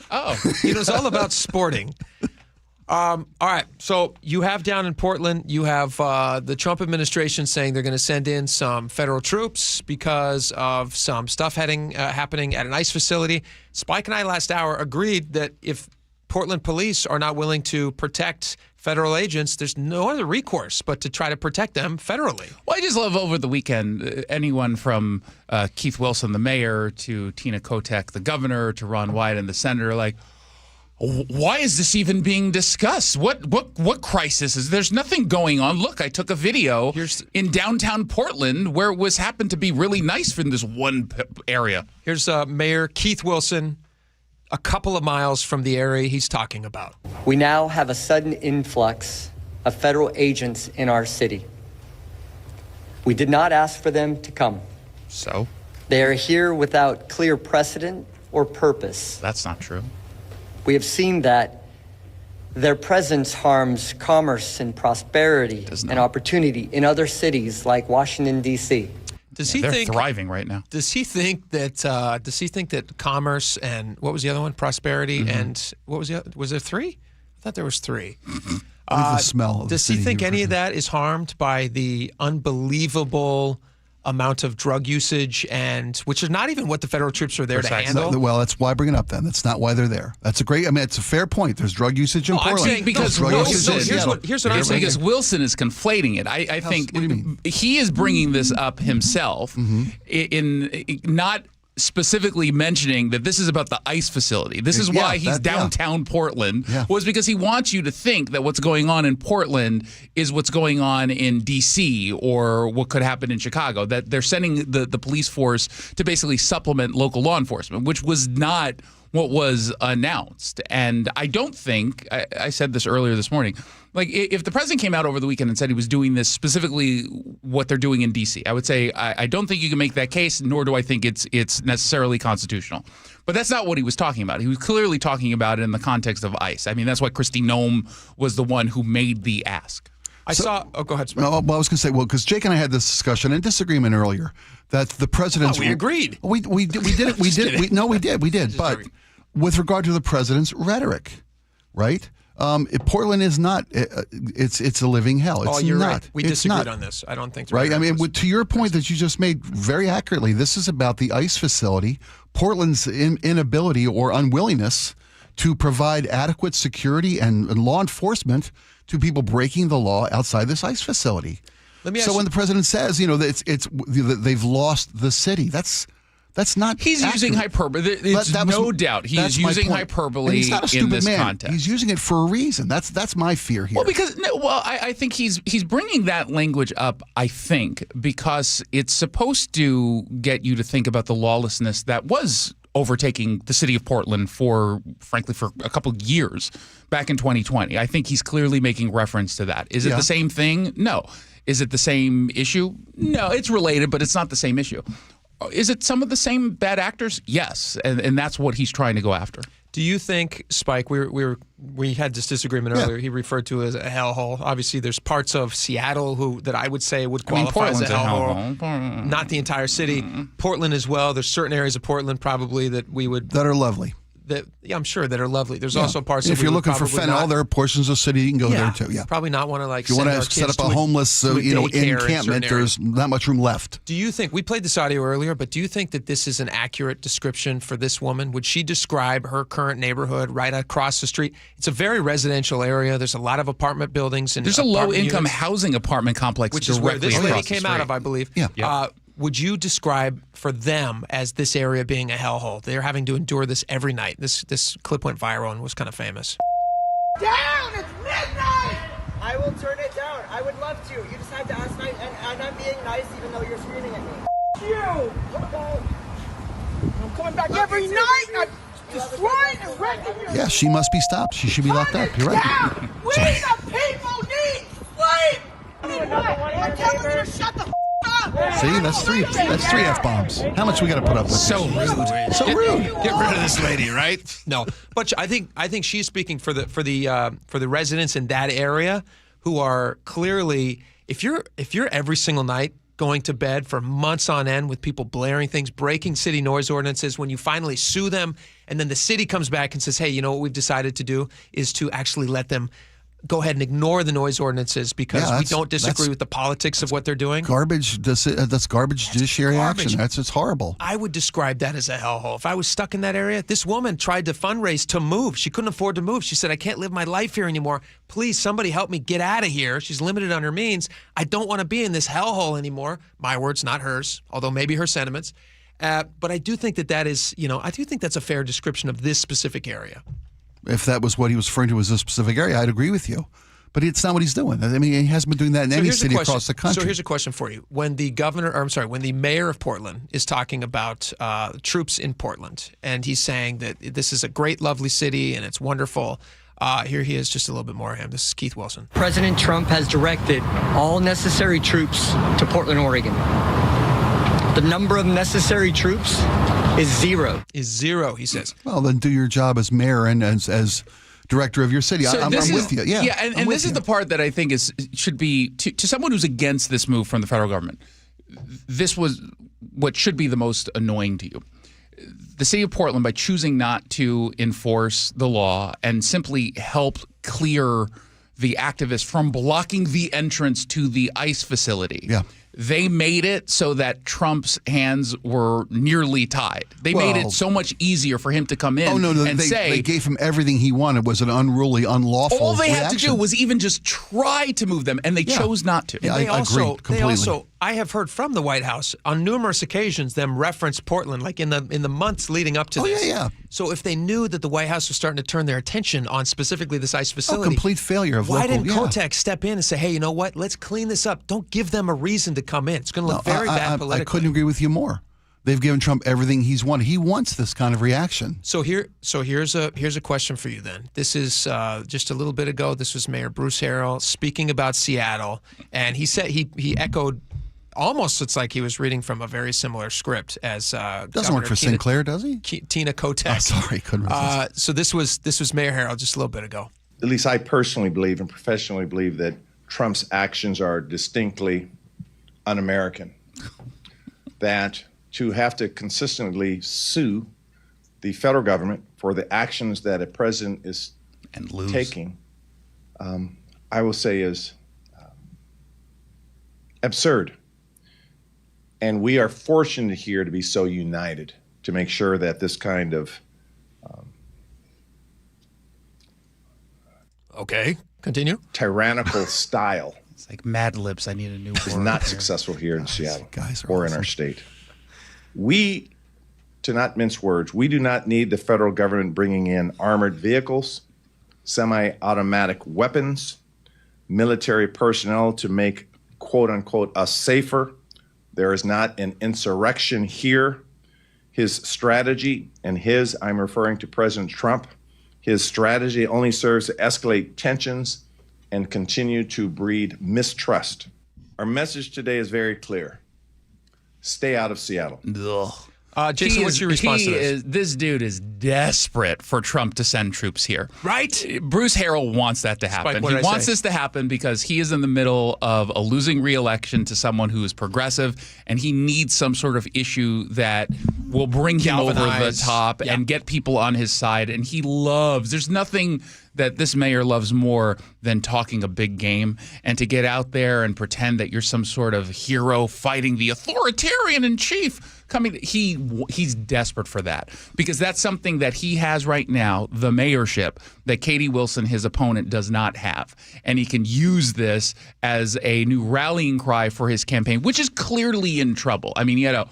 He knows all about sporting. All right, so you have down in Portland, you have the Trump administration saying they're going to send in some federal troops because of some stuff happening at an ICE facility. Spike and I last hour agreed that if Portland police are not willing to protect federal agents, there's no other recourse but to try to protect them federally. Well, I just love over the weekend, anyone from Keith Wilson, the mayor, to Tina Kotek, the governor, to Ron Wyden, the senator, like, why is this even being discussed? What crisis is? There's nothing going on. Look, I took a video in downtown Portland where it happened to be really nice in this one area. Here's Mayor Keith Wilson a couple of miles from the area he's talking about. We now have a sudden influx of federal agents in our city. We did not ask for them to come. So? They are here without clear precedent or purpose. That's not true. We have seen that their presence harms commerce and prosperity and opportunity in other cities like Washington, D.C. They're thriving right now. Does he think that commerce and what was the other one? Prosperity and what was the other? Was there three? I thought there was three. The smell. Does he think any of that is harmed by the unbelievable amount of drug usage, and which is not even what the federal troops are there to handle? Well, that's why I bring it up then. That's not why they're there. That's it's a fair point. There's drug usage in Portland. I'm saying because Wilson, here's what I'm saying. Because Wilson is conflating it. I think he is bringing this up himself in not specifically mentioning that this is about the ICE facility. This is why he's downtown Portland, was because he wants you to think that what's going on in Portland is what's going on in D.C. or what could happen in Chicago, that they're sending the police force to basically supplement local law enforcement, which was not what was announced. And I don't think, I said this earlier this morning, like if the president came out over the weekend and said he was doing this specifically what they're doing in D.C., I would say I don't think you can make that case, nor do I think it's necessarily constitutional. But that's not what he was talking about. He was clearly talking about it in the context of ICE. I mean, that's why Kristi Noem was the one who made the ask. Oh, go ahead. Well, I was going to say, because Jake and I had this discussion and disagreement earlier that the president's. We agreed. We did it. We did. We did. But with regard to the president's rhetoric, right? Portland is not. It's a living hell. It's you're not. Right. We disagreed on this. I don't think. Right. I mean, to your point that you just made very accurately, this is about the ICE facility. Portland's inability or unwillingness to provide adequate security and law enforcement to people breaking the law outside this ICE facility. So when the president says, that they've lost the city, that's not. He's accurate. using hyperbole. There's no doubt he is using hyperbole and he's not a stupid in this man. context. He's using it for a reason. That's my fear here. Well, I think he's bringing that language up. I think because it's supposed to get you to think about the lawlessness that was overtaking the city of Portland for a couple of years back in 2020. I think he's clearly making reference to that. Is it the same thing? No. Is it the same issue? No, it's related, but it's not the same issue. Is it some of the same bad actors? Yes, and that's what he's trying to go after. Do you think, Spike, we had this disagreement earlier. He referred to it as a hellhole. Obviously, there's parts of Seattle that I would say would qualify as a hellhole. Not the entire city. Portland as well. There's certain areas of Portland probably that are lovely. I'm sure that are lovely. There's also parts. If you're looking for fentanyl, there are portions of the city you can go there too. Yeah, probably not want to If you want to set up a homeless, encampment, there's not much room left. Do you think we played this audio earlier? But do you think that this is an accurate description for this woman? Would she describe her current neighborhood right across the street? It's a very residential area. There's a lot of apartment buildings and there's a low-income housing apartment complex, which is where this lady came out of, I believe. Yeah. Would you describe for them as this area being a hellhole? They're having to endure this every night. This clip went viral and was kind of famous. Down! It's midnight! I will turn it down. I would love to. You just have to ask nice, and I'm being nice even though you're screaming at me. You! Okay. I'm coming back every night! I'm destroying and wrecking your... Yeah, she must be stopped. She should be locked up. You're right. We the people need sleep! I'm telling you to shut the See, that's three F-bombs. How much we got to put up with? So rude. So rude. Get rid of this lady, right? No, but I think she's speaking for the residents in that area who are clearly, if you're every single night going to bed for months on end with people blaring things, breaking city noise ordinances, when you finally sue them and then the city comes back and says, hey, you know what we've decided to do is to actually let them go ahead and ignore the noise ordinances because we don't disagree with the politics of what they're doing. Garbage. That's garbage judiciary action. It's horrible. I would describe that as a hellhole. If I was stuck in that area, this woman tried to fundraise to move. She couldn't afford to move. She said, I can't live my life here anymore. Please, somebody help me get out of here. She's limited on her means. I don't want to be in this hellhole anymore. My words, not hers, although maybe her sentiments. But I do think that is, I do think that's a fair description of this specific area. If that was what he was referring to as a specific area, I'd agree with you. But it's not what he's doing. I mean, he hasn't been doing that in any city across the country. So here's a question for you. When the when the mayor of Portland is talking about troops in Portland, and he's saying that this is a great, lovely city and it's wonderful, here he is, just a little bit more of him. This is Keith Wilson. President Trump has directed all necessary troops to Portland, Oregon. The number of necessary troops is zero. Is zero, he says. Well, then do your job as mayor and as director of your city. So I'm with you. Yeah, and this is the part that I think should be to someone who's against this move from the federal government. This was what should be the most annoying to you. The city of Portland, by choosing not to enforce the law and simply help clear the activists from blocking the entrance to the ICE facility. Yeah. They made it so that Trump's hands were nearly tied. They made it so much easier for him to come in and say... They gave him everything he wanted. It was an unruly, unlawful All they reaction. had to do was even just try to move them, and they chose not to. Yeah, They I agree completely. I have heard from the White House on numerous occasions them reference Portland, like in the months leading up to this. Yeah. So if they knew that the White House was starting to turn their attention on specifically this ICE facility, complete failure of why local, didn't Kotek step in and say, hey, you know what? Let's clean this up. Don't give them a reason to come in. It's going to look very bad politically. I couldn't agree with you more. They've given Trump everything he's wanted. He wants this kind of reaction. So here's a question for you then. This is just a little bit ago. This was Mayor Bruce Harrell speaking about Seattle, and he said he echoed. Almost, it's like he was reading from a very similar script as doesn't work for Sinclair, does he? Tina Kotek. Oh, sorry, couldn't resist. So this was Mayor Harrell just a little bit ago. At least I personally believe and professionally believe that Trump's actions are distinctly un-American. That to have to consistently sue the federal government for the actions that a president is taking, I will say is absurd. And we are fortunate here to be so united to make sure that this kind of okay, continue. Tyrannical style. It's like Mad Libs. I need a new word. Is not here. successful here in Seattle or in our state. We, to not mince words, we do not need the federal government bringing in armored vehicles, semi-automatic weapons, military personnel to make, quote unquote, us safer. There is not an insurrection here. His strategy, and I'm referring to President Trump, his strategy only serves to escalate tensions and continue to breed mistrust. Our message today is very clear. Stay out of Seattle. Jason, what's your response to this? This dude is desperate for Trump to send troops here. Right? Bruce Harrell wants that to happen. Spike, he wants this to happen because he is in the middle of a losing re-election to someone who is progressive, and he needs some sort of issue that will bring him over the top and get people on his side. And there's nothing that this mayor loves more than talking a big game, and to get out there and pretend that you're some sort of hero fighting the authoritarian in chief. He's desperate for that because that's something that he has right now, the mayorship, that Katie Wilson, his opponent, does not have. And he can use this as a new rallying cry for his campaign, which is clearly in trouble. I mean, he had a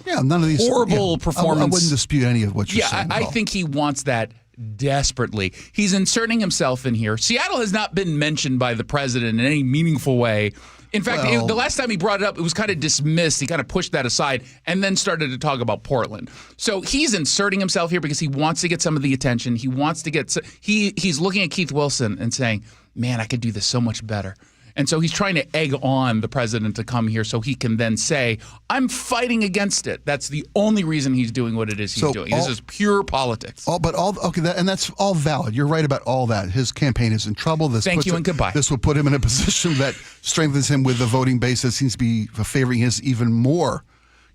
horrible performance. I wouldn't dispute any of what you're saying. I think he wants that desperately. He's inserting himself in here. Seattle has not been mentioned by the president in any meaningful way. In fact, the last time he brought it up, it was kind of dismissed. He kind of pushed that aside and then started to talk about Portland. So he's inserting himself here because he wants to get some of the attention. He wants to get he's looking at Keith Wilson and saying, man, I could do this so much better. And so he's trying to egg on the president to come here so he can then say, I'm fighting against it. That's the only reason he's doing what it is he's doing. This is pure politics. And that's all valid. You're right about all that. His campaign is in trouble. Thank you and goodbye. This will put him in a position that strengthens him with the voting base that seems to be favoring his even more,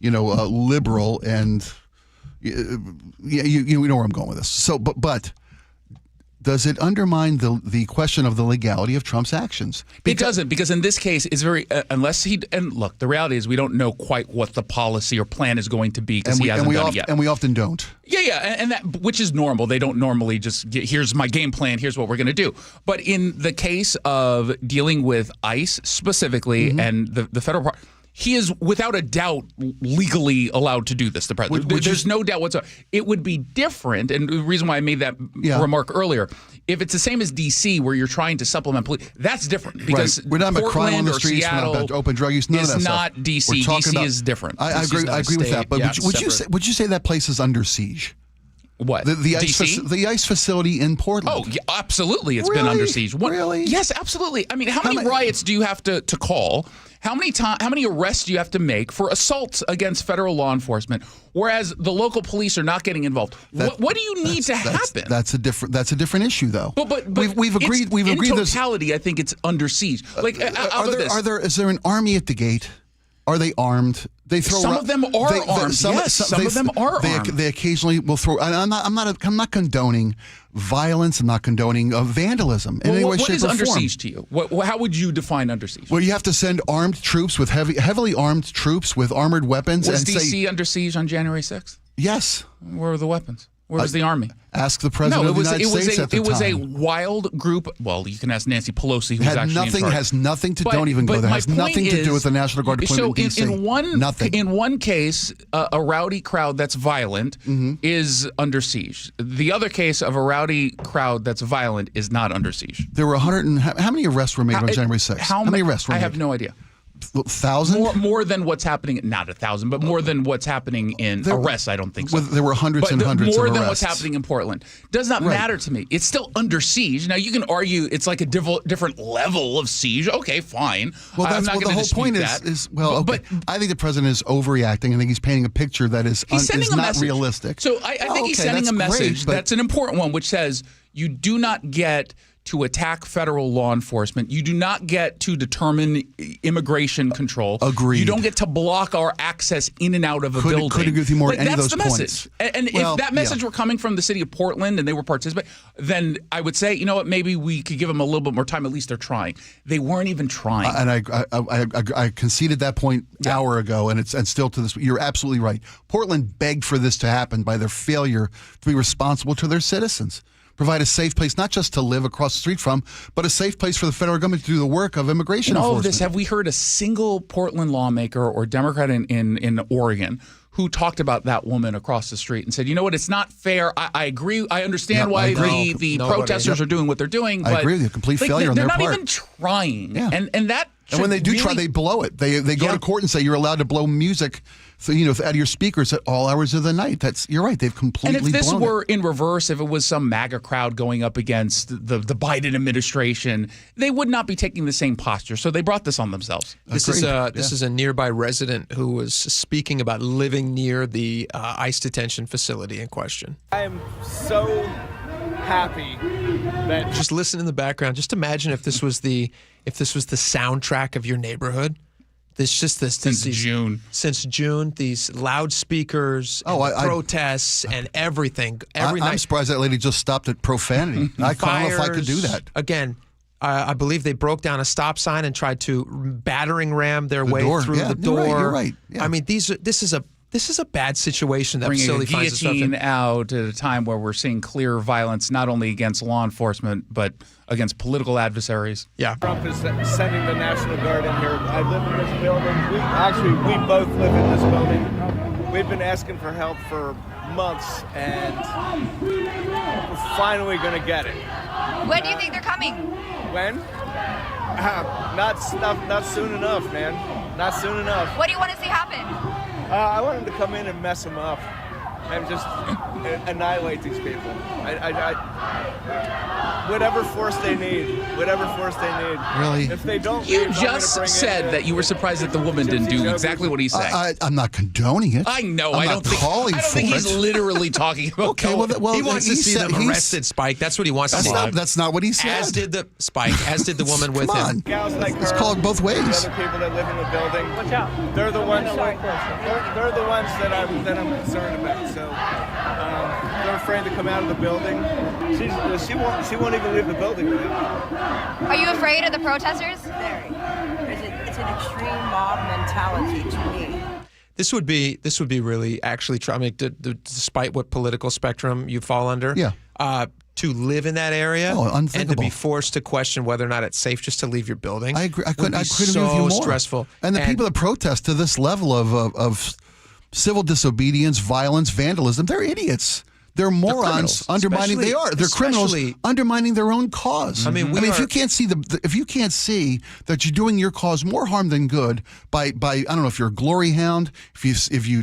liberal. And you know where I'm going with this. So, but does it undermine the question of the legality of Trump's actions? It doesn't, because in this case, it's very and look, the reality is we don't know quite what the policy or plan is going to be because he hasn't done it yet. And we often don't. Yeah, and that, which is normal. They don't normally just here's my game plan, here's what we're going to do. But in the case of dealing with ICE specifically and the federal part, he is without a doubt legally allowed to do this. The president. There's no doubt whatsoever. It would be different, and the reason why I made that remark earlier, if it's the same as D.C. where you're trying to supplement police, that's different because we're not about crime on the streets, Seattle we're not about open drug use. None of that is stuff. not D.C. D.C. is different. I agree with that. But would you say that place is under siege? What? The ice facility in Portland. Oh, yeah, absolutely. It's been under siege. Really? Yes, absolutely. I mean, how many riots do you have to call? How many arrests do you have to make for assaults against federal law enforcement, whereas the local police are not getting involved? What do you need to happen? That's a different issue, though. But we've agreed. We've agreed. In totality, I think it's under siege. Like, is there an army at the gate? Are they armed? They throw. Some of them are armed. Some of them are armed. They occasionally will throw. And I'm not condoning violence. I'm not condoning vandalism in any way, shape, or form. What is under siege to you? How would you define under siege? Well, you have to send armed troops with heavily armed troops with armored weapons. Was D.C. under siege on January 6th? Yes. Where were the weapons? Where was the army? Ask the president of the United States at the time. It was a wild group. Well, you can ask Nancy Pelosi, who's actually in charge. Has nothing to. Don't even go there. Has nothing to do with the National Guard deployment in D.C. Nothing. In one case, a rowdy crowd that's violent is under siege. The other case of a rowdy crowd that's violent is not under siege. There were how many arrests were made on January 6th? How many arrests were made? I have no idea. 1,000? More than what's happening, not 1,000, but more than what's happening in arrests, I don't think so. There were hundreds and hundreds of arrests. More than what's happening in Portland. Does not matter to me. It's still under siege. Now, you can argue it's like a different level of siege. Okay, fine. Well, I'm not the whole point is but I think the president is overreacting. I think he's painting a picture that is not realistic. So I think he's sending a message that's an important one, which says you do not get to attack federal law enforcement. You do not get to determine immigration control. Agreed. You don't get to block our access in and out of a building. Couldn't agree with you more on any of those points. Message. And if that message were coming from the city of Portland and they were participating, then I would say, you know what, maybe we could give them a little bit more time. At least they're trying. They weren't even trying. And I conceded that point an hour ago, and still to this. You're absolutely right. Portland begged for this to happen by their failure to be responsible to their citizens. Provide a safe place, not just to live across the street from, but a safe place for the federal government to do the work of immigration enforcement. In all of this, have we heard a single Portland lawmaker or Democrat in Oregon who talked about that woman across the street and said, you know what, it's not fair. I agree. I understand why the protesters are doing what they're doing. But I agree with you. Complete failure on their part. They're not even trying. Yeah. And that And when they do try, they blow it. They go to court and say you're allowed to blow music, out of your speakers at all hours of the night. You're right. They've completely blown it. And if this were in reverse, if it was some MAGA crowd going up against the Biden administration, they would not be taking the same posture. So they brought this on themselves. This is a nearby resident who was speaking about living near the ICE detention facility in question. I am so happy that just listen in the background. Just imagine if this was the soundtrack of your neighborhood. Since June, these loudspeakers, protests, and everything. I'm surprised that lady just stopped at profanity. I don't know if I could do that. Again, I believe they broke down a stop sign and tried to battering ram their way through the door. You're right. Yeah. I mean, this is a bad situation that facility finds itself in. Bringing a guillotine out at a time where we're seeing clear violence, not only against law enforcement, but against political adversaries. Yeah. Trump is sending the National Guard in here. I live in this building. We both live in this building. We've been asking for help for months, and we're finally going to get it. When do you think they're coming? When? Not soon enough, man. Not soon enough. What do you want to see happen? I want him to come in and mess them up and just annihilate these people. Whatever force they need. Really? If they don't, you just said that you were surprised that the woman didn't do exactly what he said. I'm not condoning it. I know. I don't think he's literally talking about. Okay. Well, he wants to see them arrested, Spike. That's what he wants to see. That's not what he said. As did the woman with him. It's called both ways. The other people that live in the building. Watch out. They're the ones. They're the ones that I'm concerned about. So they're afraid to come out of the building. She won't even leave the building. Are you afraid of the protesters? Very. It's an extreme mob mentality to me. This would be really actually. I mean, despite what political spectrum you fall under. Yeah. to live in that area and to be forced to question whether or not it's safe just to leave your building. I agree. I couldn't agree with you more. Stressful. And the people that protest to this level of civil disobedience, violence, vandalism, they're idiots. They're morons undermining. They're criminals undermining their own cause. If you can't see if you can't see that you're doing your cause more harm than good by I don't know if you're a glory hound, if you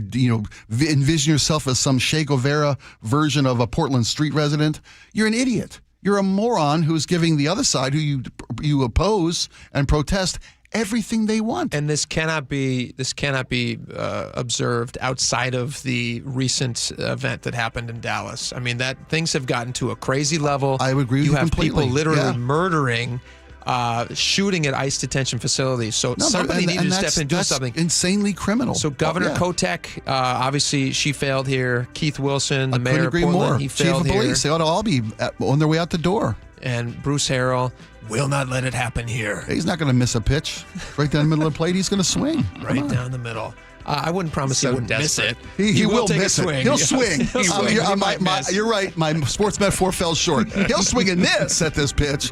envision yourself as some Che Guevara version of a Portland street resident, you're an idiot. You're a moron who's giving the other side, who you oppose and protest, everything they want. And this cannot be observed outside of the recent event that happened in Dallas. I mean, that things have gotten to a crazy level. I would agree with you completely. You have people literally murdering, shooting at ICE detention facilities. So somebody needed to step in and do something. Insanely criminal. So Governor Kotek, obviously she failed here. Keith Wilson, the mayor of Portland, more. he failed Chief of here. Police, they ought to all be on their way out the door. And Bruce Harrell will not let it happen here. He's not going to miss a pitch. Right down the middle of the plate, he's going to swing. Right down the middle. I wouldn't promise he wouldn't miss it. He will take miss a swing. it. He'll swing. You're right. My sports metaphor fell short. He'll swing and miss at this pitch,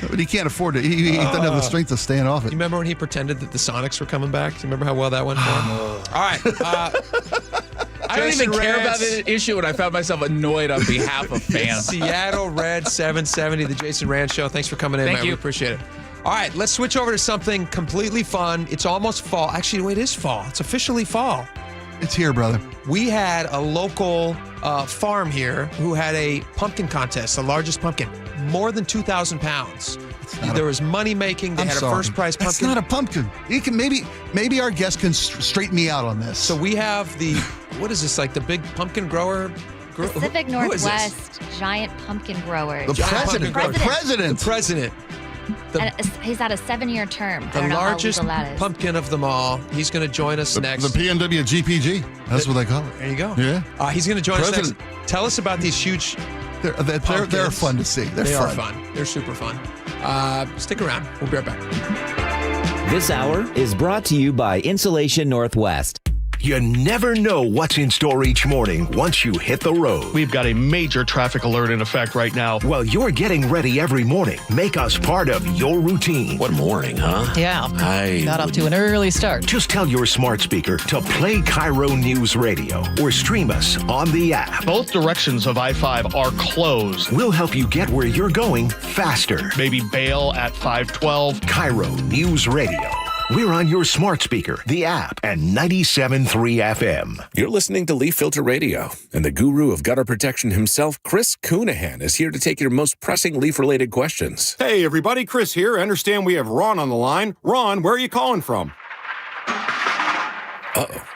but he can't afford it. He doesn't have the strength to stand off it. You remember when he pretended that the Sonics were coming back? Do you remember how well that went for him? All right. I don't even care about the issue, and I found myself annoyed on behalf of fans. Seattle Reds 770, the Jason Rand Show. Thanks for coming in, man. We appreciate it. All right, let's switch over to something completely fun. It's almost fall. Actually, wait, it is fall. It's officially fall. It's here, brother. We had a local farm here who had a pumpkin contest, the largest pumpkin, more than 2,000 pounds. There was money making. They had a first prize pumpkin. That's not a pumpkin. He can maybe our guest can straighten me out on this. So we have what is this, like the big pumpkin grower? Pacific Northwest giant pumpkin growers. The president. He's had a 7-year term. The largest pumpkin of them all. He's going to join us next. The PNW GPG. That's what they call it. There you go. Yeah. He's going to join us next. Tell us about these huge. They're fun to see. They are fun. They're super fun. Stick around. We'll be right back. This hour is brought to you by Insulation Northwest. You never know what's in store each morning once you hit the road. We've got a major traffic alert in effect right now. While you're getting ready every morning, make us part of your routine. What a morning, huh? Yeah. Got off to an early start. Just tell your smart speaker to play KIRO News Radio or stream us on the app. Both directions of I-5 are closed. We'll help you get where you're going faster. Maybe bail at 512. KIRO News Radio. We're on your smart speaker, the app, and 97.3 FM. You're listening to Leaf Filter Radio, and the guru of gutter protection himself, Chris Coonahan, is here to take your most pressing leaf-related questions. Hey, everybody, Chris here. I understand we have Ron on the line. Ron, where are you calling from? Uh-oh.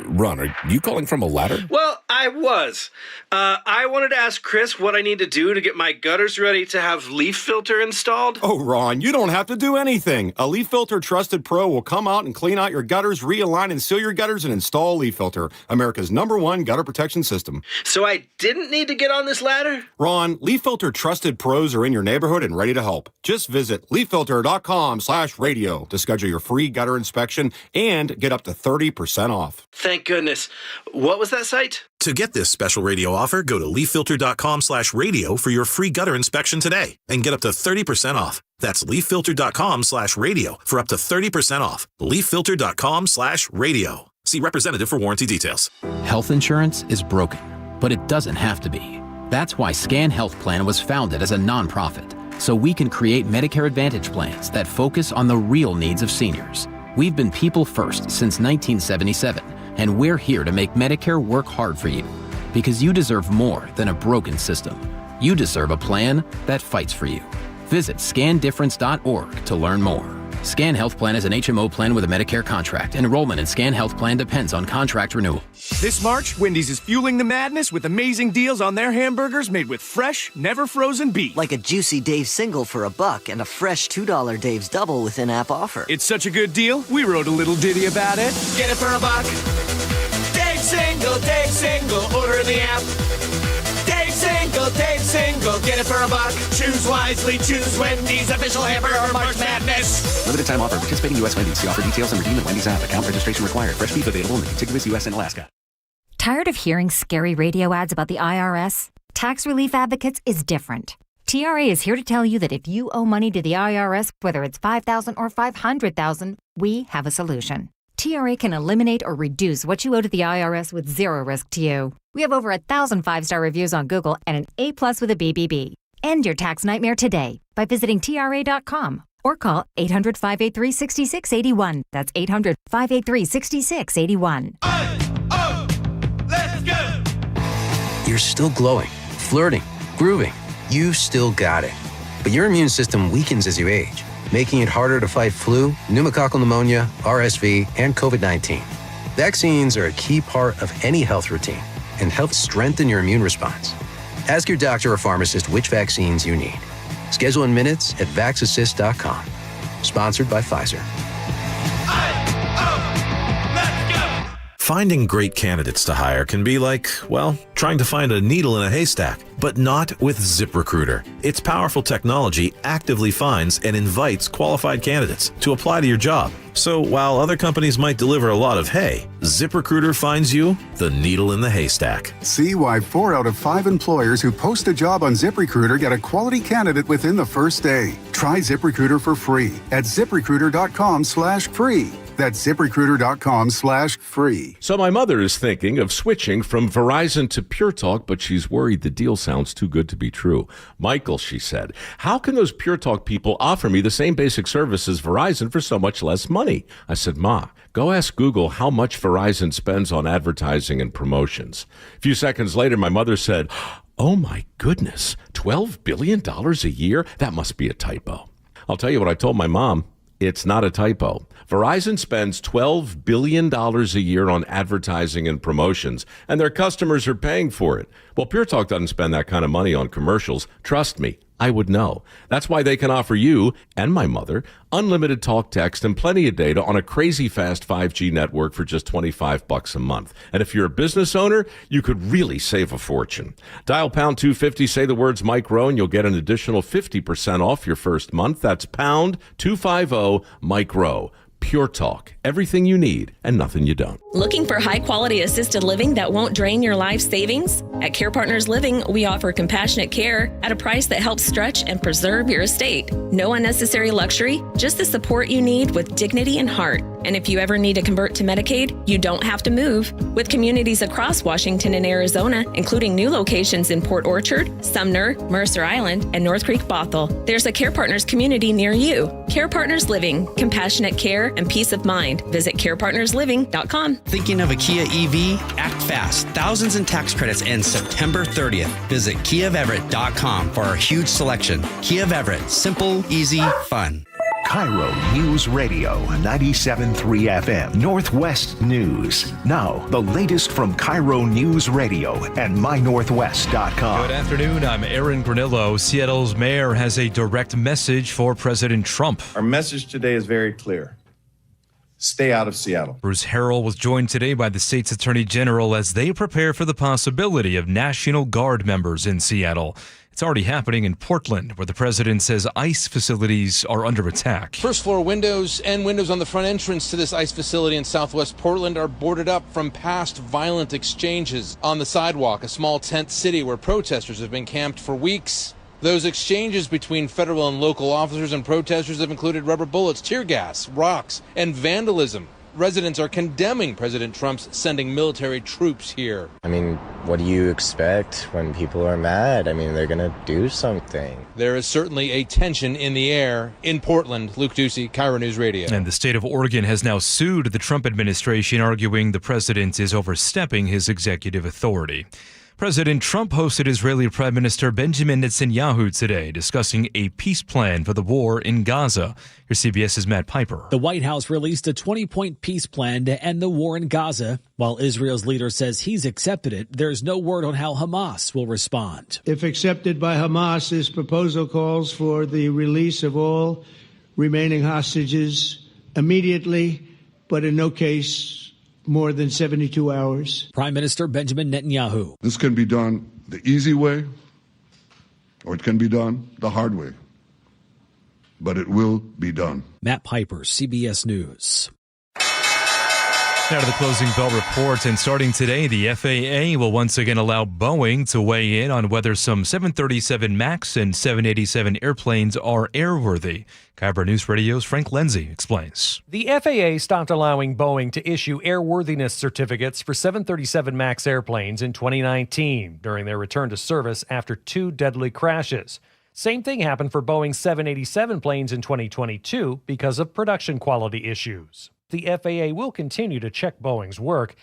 Ron, are you calling from a ladder? Well, I was. I wanted to ask Chris what I need to do to get my gutters ready to have leaf filter installed. Oh, Ron, you don't have to do anything. A Leaf Filter Trusted Pro will come out and clean out your gutters, realign and seal your gutters, and install Leaf Filter, America's #1 gutter protection system. So I didn't need to get on this ladder? Ron, Leaf Filter Trusted Pros are in your neighborhood and ready to help. Just visit leaffilter.com/radio to schedule your free gutter inspection and get up to 30% off. Thank goodness. What was that site? To get this special radio offer, go to leaffilter.com/radio for your free gutter inspection today and get up to 30% off. That's leaffilter.com/radio for up to 30% off. leaffilter.com/radio. See representative for warranty details. Health insurance is broken, but it doesn't have to be. That's why Scan Health Plan was founded as a nonprofit, so we can create Medicare Advantage plans that focus on the real needs of seniors. We've been people first since 1977. And we're here to make Medicare work hard for you, because you deserve more than a broken system. You deserve a plan that fights for you. Visit scandifference.org to learn more. Scan Health Plan is an HMO plan with a Medicare contract. Enrollment in Scan Health Plan depends on contract renewal. This March, Wendy's is fueling the madness with amazing deals on their hamburgers made with fresh, never frozen beef. Like a juicy Dave's single for $1 and a fresh $2 Dave's double with in-app offer. It's such a good deal, we wrote a little ditty about it. Get it for $1. Dave's single, order in the app. Dave's single, get it for $1. Choose wisely, choose Wendy's official hamburger March Madness. Limited time offer. Participating U.S. Wendy's. See offer details and redeem at Wendy's app. Account registration required. Fresh beef available in the contiguous U.S. and Alaska. Tired of hearing scary radio ads about the IRS? Tax Relief Advocates is different. TRA is here to tell you that if you owe money to the IRS, whether it's $5,000 or $500,000, we have a solution. TRA can eliminate or reduce what you owe to the IRS with zero risk to you. We have over 1,000 5-star reviews on Google and an A+ with a BBB. End your tax nightmare today by visiting TRA.com or call 800-583-6681. That's 800-583-6681. Let's go! You're still glowing, flirting, grooving. You've still got it. But your immune system weakens as you age, making it harder to fight flu, pneumococcal pneumonia, RSV, and COVID-19. Vaccines are a key part of any health routine and help strengthen your immune response. Ask your doctor or pharmacist which vaccines you need. Schedule in minutes at vaxassist.com. Sponsored by Pfizer. Finding great candidates to hire can be like, well, trying to find a needle in a haystack, but not with ZipRecruiter. Its powerful technology actively finds and invites qualified candidates to apply to your job. So while other companies might deliver a lot of hay, ZipRecruiter finds you the needle in the haystack. See why 4 out of 5 employers who post a job on ZipRecruiter get a quality candidate within the first day. Try ZipRecruiter for free at ZipRecruiter.com/free. That's ZipRecruiter.com/free. So my mother is thinking of switching from Verizon to Pure Talk, but she's worried the deal sounds too good to be true. Michael, she said, how can those Pure Talk people offer me the same basic service as Verizon for so much less money? I said, Ma, go ask Google how much Verizon spends on advertising and promotions. A few seconds later, my mother said, oh my goodness, $12 billion a year? That must be a typo. I'll tell you what I told my mom. It's not a typo. Verizon spends $12 billion a year on advertising and promotions, and their customers are paying for it. Well, Pure Talk doesn't spend that kind of money on commercials. Trust me, I would know. That's why they can offer you and my mother unlimited talk, text, and plenty of data on a crazy fast 5G network for just $25 a month. And if you're a business owner, you could really save a fortune. Dial pound 250, say the words Mike Rowe, and you'll get an additional 50% off your first month. That's pound 250 Mike Rowe. Pure Talk. Everything you need and nothing you don't. Looking for high-quality assisted living that won't drain your life savings? At Care Partners Living, we offer compassionate care at a price that helps stretch and preserve your estate. No unnecessary luxury, just the support you need with dignity and heart. And if you ever need to convert to Medicaid, you don't have to move. With communities across Washington and Arizona, including new locations in Port Orchard, Sumner, Mercer Island, and North Creek Bothell, there's a Care Partners community near you. Care Partners Living, compassionate care and peace of mind. Visit carepartnersliving.com. Thinking of a Kia EV? Act fast. Thousands in tax credits end September 30th. Visit KiaofEverett.com for our huge selection. Kia of Everett. Simple, easy, fun. KIRO Newsradio 97.3 FM Northwest News. Now, the latest from KIRO Newsradio and mynorthwest.com. Good afternoon. I'm Aaron Granillo. Seattle's mayor has a direct message for President Trump. Our message today is very clear. Stay out of Seattle. Bruce Harrell was joined today by the state's attorney general as they prepare for the possibility of National Guard members in Seattle. It's already happening in Portland, where the president says ICE facilities are under attack. First floor windows and windows on the front entrance to this ICE facility in southwest Portland are boarded up from past violent exchanges. On the sidewalk, a small tent city where protesters have been camped for weeks. Those exchanges between federal and local officers and protesters have included rubber bullets, tear gas, rocks, and vandalism. Residents are condemning President Trump's sending military troops here. I mean, what do you expect when people are mad? I mean, they're going to do something. There is certainly a tension in the air in Portland. Luke Ducey, KIRO News Radio. And the state of Oregon has now sued the Trump administration, arguing the president is overstepping his executive authority. President Trump hosted Israeli Prime Minister Benjamin Netanyahu today, discussing a peace plan for the war in Gaza. Here's CBS's Matt Piper. The White House released a 20-point peace plan to end the war in Gaza. While Israel's leader says he's accepted it, there's no word on how Hamas will respond. If accepted by Hamas, this proposal calls for the release of all remaining hostages immediately, but in no case more than 72 hours. Prime Minister Benjamin Netanyahu. This can be done the easy way, or it can be done the hard way. But it will be done. Matt Piper, CBS News. Now to the closing bell report, and starting today, the FAA will once again allow Boeing to weigh in on whether some 737 MAX and 787 airplanes are airworthy. KIRO Newsradio's Frank Lindsay explains. The FAA stopped allowing Boeing to issue airworthiness certificates for 737 MAX airplanes in 2019 during their return to service after 2 deadly crashes. Same thing happened for Boeing's 787 planes in 2022 because of production quality issues. The FAA will continue to check Boeing's work.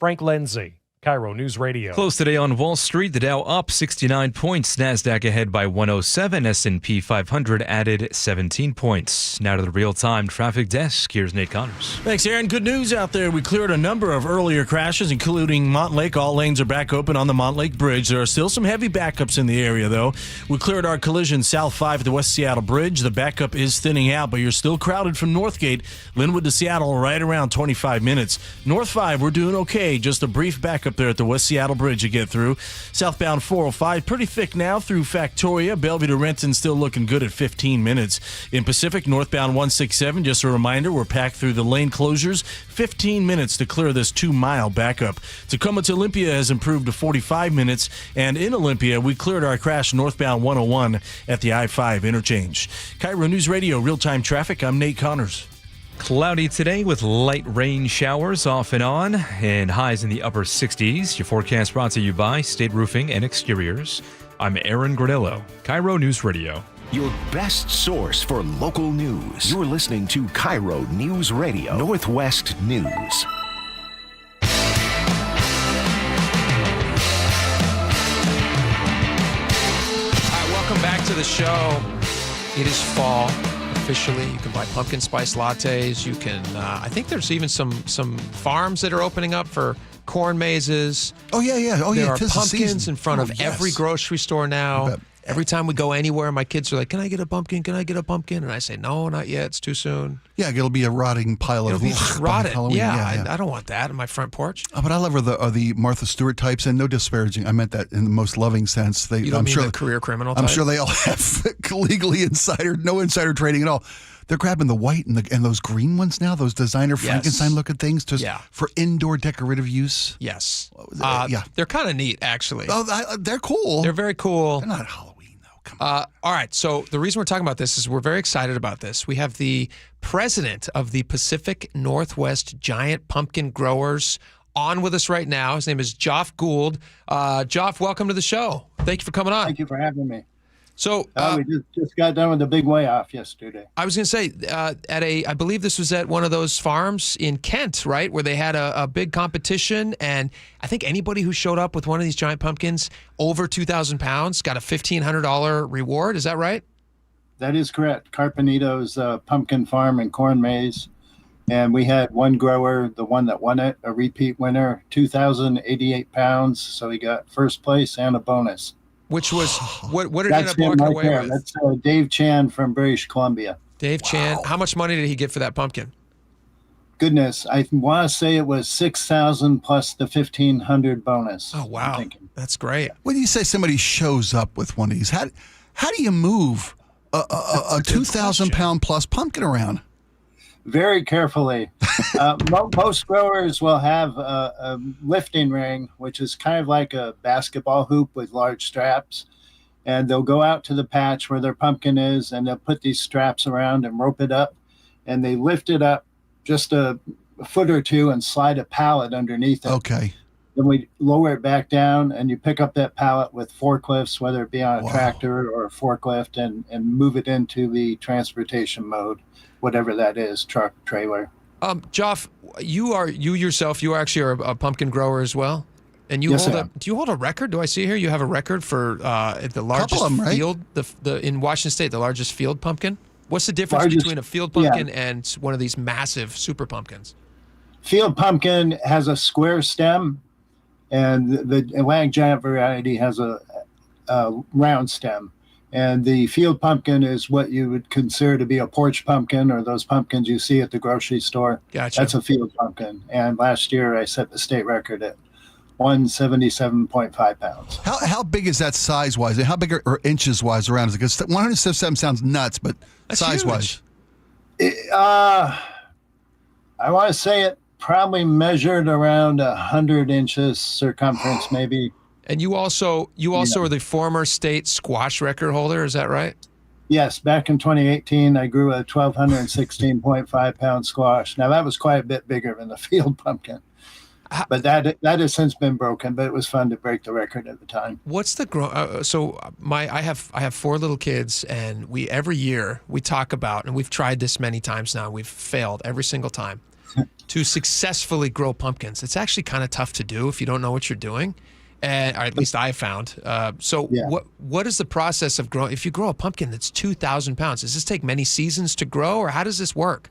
Frank Lindsay, KIRO News Radio. Close today on Wall Street, the Dow up 69 points, NASDAQ ahead by 107, S&P 500 added 17 points. Now to the real-time traffic desk. Here's Nate Connors. Thanks, Aaron. Good news out there. We cleared a number of earlier crashes, including Montlake. All lanes are back open on the Montlake Bridge. There are still some heavy backups in the area, though. We cleared our collision South 5 at the West Seattle Bridge. The backup is thinning out, but you're still crowded from Northgate, Linwood to Seattle, right around 25 minutes. North 5, we're doing okay. Just a brief backup there at the West Seattle Bridge to get through. Southbound 405, pretty thick now through Factoria. Bellevue to Renton still looking good at 15 minutes. In Pacific, northbound 167, just a reminder, we're packed through the lane closures. 15 minutes to clear this 2-mile backup. Tacoma to Olympia has improved to 45 minutes. And in Olympia, we cleared our crash northbound 101 at the I-5 interchange. KIRO News Radio, real-time traffic. I'm Nate Connors. Cloudy today with light rain showers off and on and highs in the upper 60s. Your forecast brought to you by State Roofing and Exteriors. I'm Aaron Granillo, KIRO News Radio. Your best source for local news. You're listening to KIRO News Radio, Northwest News. Welcome back to the show. It is fall. Officially, you can buy pumpkin spice lattes. You can, I think there's even some farms that are opening up for corn mazes. Oh, yeah. There are pumpkins in front of every grocery store now. Every time we go anywhere, my kids are like, can I get a pumpkin? Can I get a pumpkin? And I say, no, not yet. It's too soon. Yeah, it'll be a rotting pile of leaves. Rotted. Yeah. I don't want that on my front porch. But I love the Martha Stewart types, and no disparaging. I meant that in the most loving sense. You don't mean the career criminal type? I'm sure they all have legally no insider trading at all. They're grabbing the white and those green ones now, those designer Frankenstein-looking things for indoor decorative use. Yes. Yeah. They're kind of neat, actually. Oh, they're cool. They're very cool. They're not Halloween. All right, so the reason we're talking about this is we're very excited about this. We have the president of the Pacific Northwest Giant Pumpkin Growers on with us right now. His name is Joff Gould. Joff, welcome to the show. Thank you for coming on. Thank you for having me. So we just got done with the big weigh-off yesterday. I was going to say, I believe this was at one of those farms in Kent, right, where they had a big competition, and I think anybody who showed up with one of these giant pumpkins over 2,000 pounds got a $1,500 reward. Is that right? That is correct. Carpenito's pumpkin farm and corn maze, and we had one grower, the one that won it, a repeat winner, 2,088 pounds, so he got first place and a bonus. Which was, what did it end up walking away with? That's Dave Chan from British Columbia. Dave Chan. How much money did he get for that pumpkin? Goodness, I want to say it was $6,000 plus the $1,500 bonus. Oh, wow. That's great. When you say somebody shows up with one of these, how do you move a 2,000-pound plus pumpkin around? Very carefully. Most growers will have a lifting ring, which is kind of like a basketball hoop with large straps. And they'll go out to the patch where their pumpkin is, and they'll put these straps around and rope it up. And they lift it up just a foot or two and slide a pallet underneath it. Okay. Then we lower it back down, and you pick up that pallet with forklifts, whether it be on a tractor or a forklift, and move it into the transportation mode, whatever that is, truck, trailer. Joff, you yourself are a pumpkin grower as well, and do you hold a record? Do I see here you have a record for the largest field, in Washington State, the largest field pumpkin? What's the difference between a field pumpkin and one of these massive super pumpkins? Field pumpkin has a square stem, and the Atlantic Giant variety has a round stem. And the field pumpkin is what you would consider to be a porch pumpkin, or those pumpkins you see at the grocery store. Gotcha. That's a field pumpkin. And last year I set the state record at 177.5 pounds. How big is that size-wise? How big or inches-wise around? Because 177 sounds nuts, but size-wise. I want to say it probably measured around 100 inches circumference, maybe. And you also are the former state squash record holder, is that right? Yes, back in 2018, I grew a 1,216.5 pound squash. Now that was quite a bit bigger than the field pumpkin, but that has since been broken. But it was fun to break the record at the time. What's the I have 4 little kids, and every year we talk about, and we've tried this many times now. We've failed every single time to successfully grow pumpkins. It's actually kind of tough to do if you don't know what you're doing. Or at least I found. What is the process of growing? If you grow a pumpkin that's 2,000 pounds, does this take many seasons to grow, or how does this work?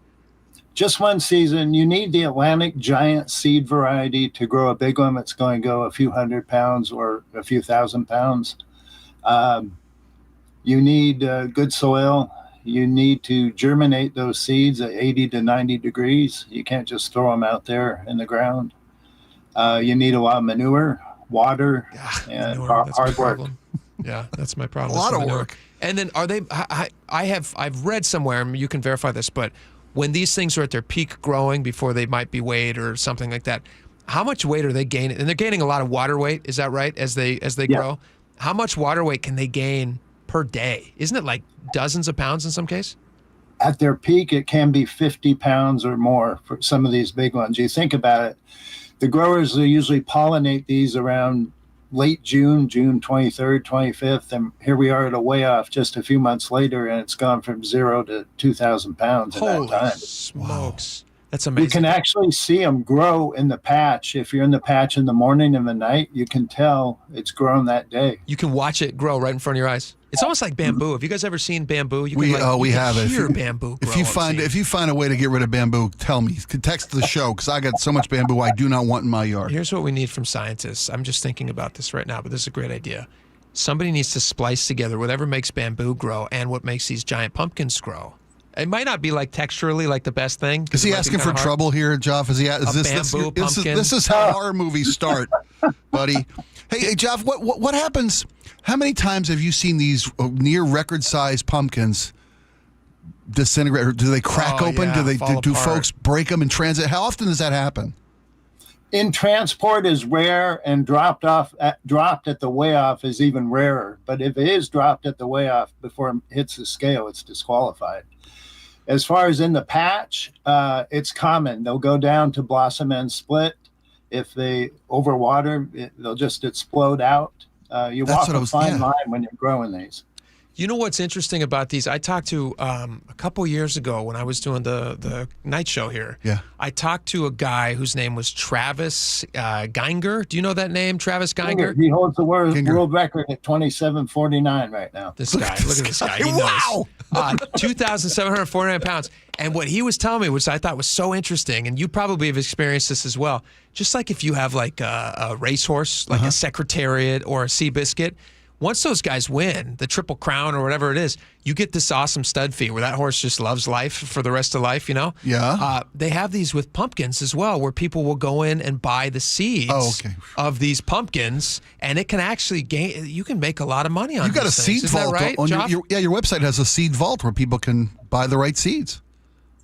Just one season. You need the Atlantic giant seed variety to grow a big one that's going to go a few hundred pounds or a few thousand pounds. You need good soil. You need to germinate those seeds at 80 to 90 degrees. You can't just throw them out there in the ground. You need a lot of manure, water, and hard work. Yeah, that's my problem. A lot of work. And then I've read somewhere, and you can verify this, but when these things are at their peak growing before they might be weighed or something like that, how much weight are they gaining? And they're gaining a lot of water weight, is that right, as they grow? How much water weight can they gain per day? Isn't it like dozens of pounds in some case? At their peak, it can be 50 pounds or more for some of these big ones. You think about it, the growers usually pollinate these around late June 23rd, 25th, and here we are at a weigh-off just a few months later, and it's gone from 0 to 2,000 pounds in that time. Holy smokes. That's amazing. You can actually see them grow in the patch. If you're in the patch in the morning and the night, you can tell it's grown that day. You can watch it grow right in front of your eyes. It's almost like bamboo. Have you guys ever seen bamboo? We have it. Hear bamboo grow. If you find a way to get rid of bamboo, tell me. Text the show, because I got so much bamboo I do not want in my yard. Here's what we need from scientists. I'm just thinking about this right now, but this is a great idea. Somebody needs to splice together whatever makes bamboo grow and what makes these giant pumpkins grow. It might not be like texturally like the best thing. Is he asking for trouble here, Joff? This is how horror movies start, buddy. Hey, Joff, what happens? How many times have you seen these near record-sized pumpkins disintegrate? Do they crack open? Yeah, do folks break them in transit? How often does that happen? In transport is rare, and dropped at the weigh-off is even rarer. But if it is dropped at the weigh-off before it hits the scale, it's disqualified. As far as in the patch, it's common. They'll go down to blossom and split. If they overwater, they'll just explode out. You walk a fine line when you're growing these. You know what's interesting about these? I talked to a couple years ago when I was doing the night show here. Yeah. I talked to a guy whose name was Travis Geinger. Do you know that name, Travis Geinger? He holds the world record at 27:49 right now. This guy, look at this guy. He knows. 2,749 pounds. And what he was telling me, which I thought was so interesting, and you probably have experienced this as well, just like if you have like a racehorse, like a Secretariat or a Seabiscuit, once those guys win the Triple Crown or whatever it is, you get this awesome stud fee where that horse just loves life for the rest of life, you know? Yeah. They have these with pumpkins as well, where people will go in and buy the seeds of these pumpkins, and it can actually you can make a lot of money on You've got a seed vault, right, on your website has a seed vault where people can buy the right seeds.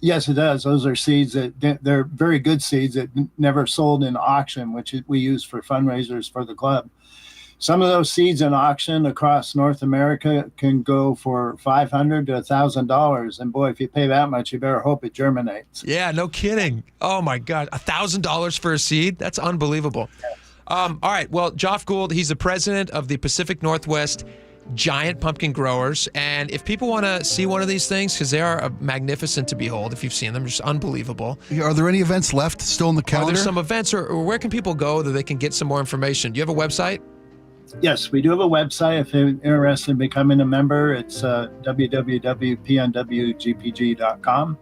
Yes, it does. Those are seeds they're very good seeds that never sold in auction, which we use for fundraisers for the club. Some of those seeds in auction across North America can go for $500 to $1,000. And boy, if you pay that much, you better hope it germinates. Yeah, no kidding. Oh my God, $1,000 for a seed? That's unbelievable. Yes. All right, well, Joff Gould, he's the president of the Pacific Northwest Giant Pumpkin Growers. And if people want to see one of these things, because they are magnificent to behold, if you've seen them, just unbelievable. Are there any events left still in the calendar? Are there some events, or where can people go that they can get some more information? Do you have a website? Yes, we do have a website. If you're interested in becoming a member, it's www.pnwgpg.com.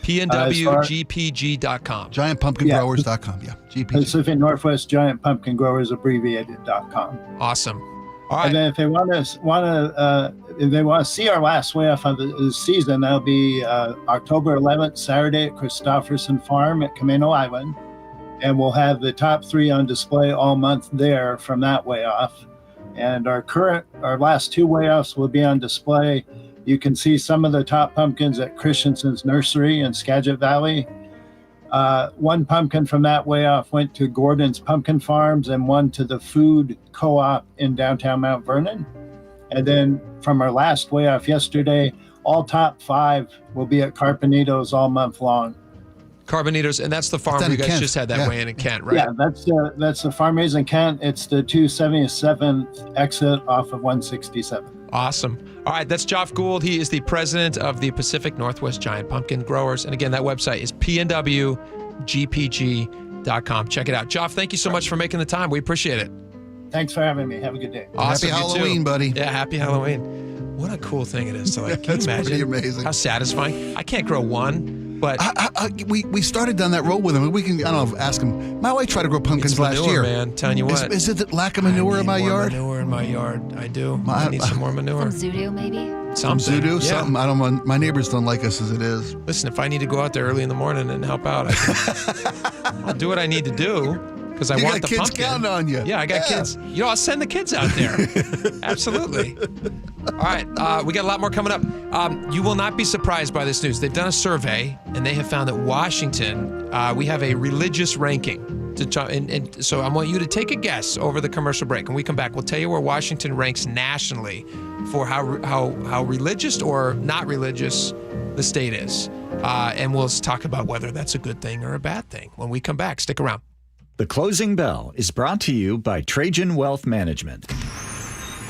pnwgpg.com. Giantpumpkingrowers.com. Yeah, GPG. Pacific Northwest Giant Pumpkin Growers abbreviated.com. Awesome. All right. And then if they want to see our last weigh-off of the season, that'll be October 11th, Saturday at Christofferson Farm at Camino Island. And we'll have the top 3 on display all month there from that weigh-off. And our last 2 weigh-offs will be on display. You can see some of the top pumpkins at Christensen's Nursery in Skagit Valley. One pumpkin from that way off went to Gordon's Pumpkin Farms and one to the Food Co-op in downtown Mount Vernon. And then from our last way off yesterday, all top 5 will be at Carponitos all month long. Carbonitos, and that's the farm where you guys just had that weigh-in in Kent, right? Yeah, that's the farm raised in Kent. It's the 277th exit off of 167. Awesome. All right, that's Joff Gould. He is the president of the Pacific Northwest Giant Pumpkin Growers. And again, that website is pnwgpg.com. Check it out. Joff, thank you so much for making the time. We appreciate it. Thanks for having me. Have a good day. Awesome. Happy Halloween, buddy. Yeah, happy Halloween. What a cool thing it is to like. Can you imagine? Pretty amazing. How satisfying. I can't grow one, but we started down that road with him. We can, I don't know, ask him. My wife tried to grow pumpkins last year. Man, telling you what. Is it lack of manure in my yard? Manure in my yard. I do. I need some more manure. Some Zoodoo, maybe. Some Zoodoo, yeah. something. I don't want. My neighbors don't like us as it is. Listen, if I need to go out there early in the morning and help out, I'll do what I need to do. Because I want the kids pumpkin. counting on you. Yeah, I got kids. You know, I'll send the kids out there. Absolutely. All right, we got a lot more coming up. You will not be surprised by this news. They've done a survey, and they have found that Washington, we have a religious ranking. And so I want you to take a guess over the commercial break. When we come back, we'll tell you where Washington ranks nationally for how religious or not religious the state is. And we'll talk about whether that's a good thing or a bad thing. When we come back, stick around. The Closing Bell is brought to you by Trajan Wealth Management.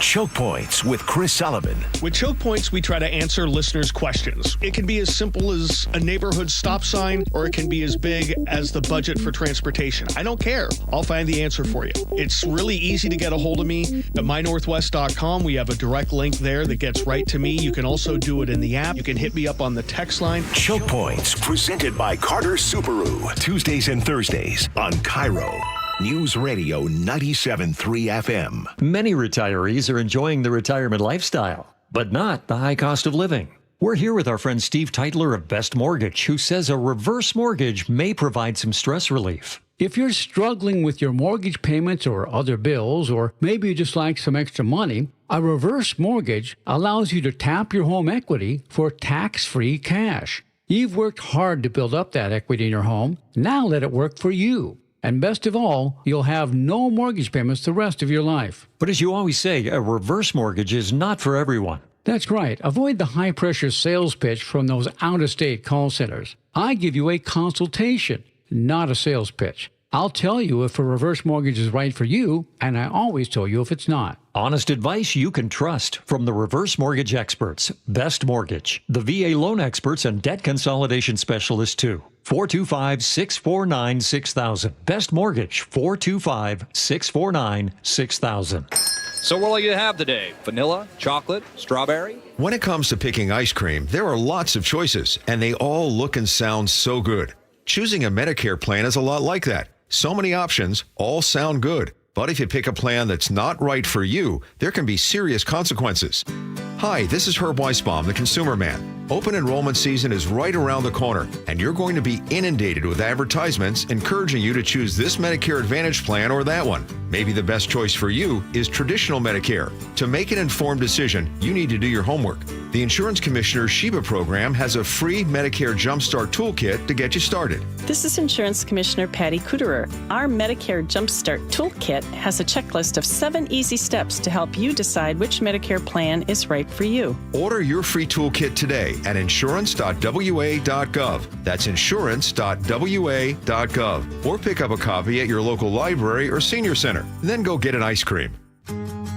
Choke Points with Chris Sullivan. With Choke Points, we try to answer listeners' questions. It can be as simple as a neighborhood stop sign, or it can be as big as the budget for transportation. I don't care. I'll find the answer for you. It's really easy to get a hold of me at mynorthwest.com. We have a direct link there that gets right to me. You can also do it in the app. You can hit me up on the text line. Choke Points, presented by Carter Subaru. Tuesdays and Thursdays on KIRO News Radio 97.3 FM. Many retirees are enjoying the retirement lifestyle, but not the high cost of living. We're here with our friend Steve Teitler of Best Mortgage, who says a reverse mortgage may provide some stress relief. If you're struggling with your mortgage payments or other bills, or maybe you just like some extra money, a reverse mortgage allows you to tap your home equity for tax-free cash. You've worked hard to build up that equity in your home. Now let it work for you. And best of all, you'll have no mortgage payments the rest of your life. But as you always say, a reverse mortgage is not for everyone. That's right. Avoid the high-pressure sales pitch from those out-of-state call centers. I give you a consultation, not a sales pitch. I'll tell you if a reverse mortgage is right for you, and I always tell you if it's not. Honest advice you can trust from the reverse mortgage experts. Best Mortgage, the VA loan experts and debt consolidation specialists too. 425-649-6000. Best Mortgage, 425-649-6000. So what will you have today? Vanilla, chocolate, strawberry? When it comes to picking ice cream, there are lots of choices, and they all look and sound so good. Choosing a Medicare plan is a lot like that. So many options, all sound good. But if you pick a plan that's not right for you, there can be serious consequences. Hi, this is Herb Weisbaum, the Consumer Man. Open enrollment season is right around the corner, and you're going to be inundated with advertisements encouraging you to choose this Medicare Advantage plan or that one. Maybe the best choice for you is traditional Medicare. To make an informed decision, you need to do your homework. The Insurance Commissioner's Sheba program has a free Medicare Jumpstart Toolkit to get you started. This is Insurance Commissioner Patty Kuderer. Our Medicare Jumpstart Toolkit has a checklist of 7 easy steps to help you decide which Medicare plan is right for you. Order your free toolkit today at insurance.wa.gov. That's insurance.wa.gov. Or pick up a copy at your local library or senior center. Then go get an ice cream.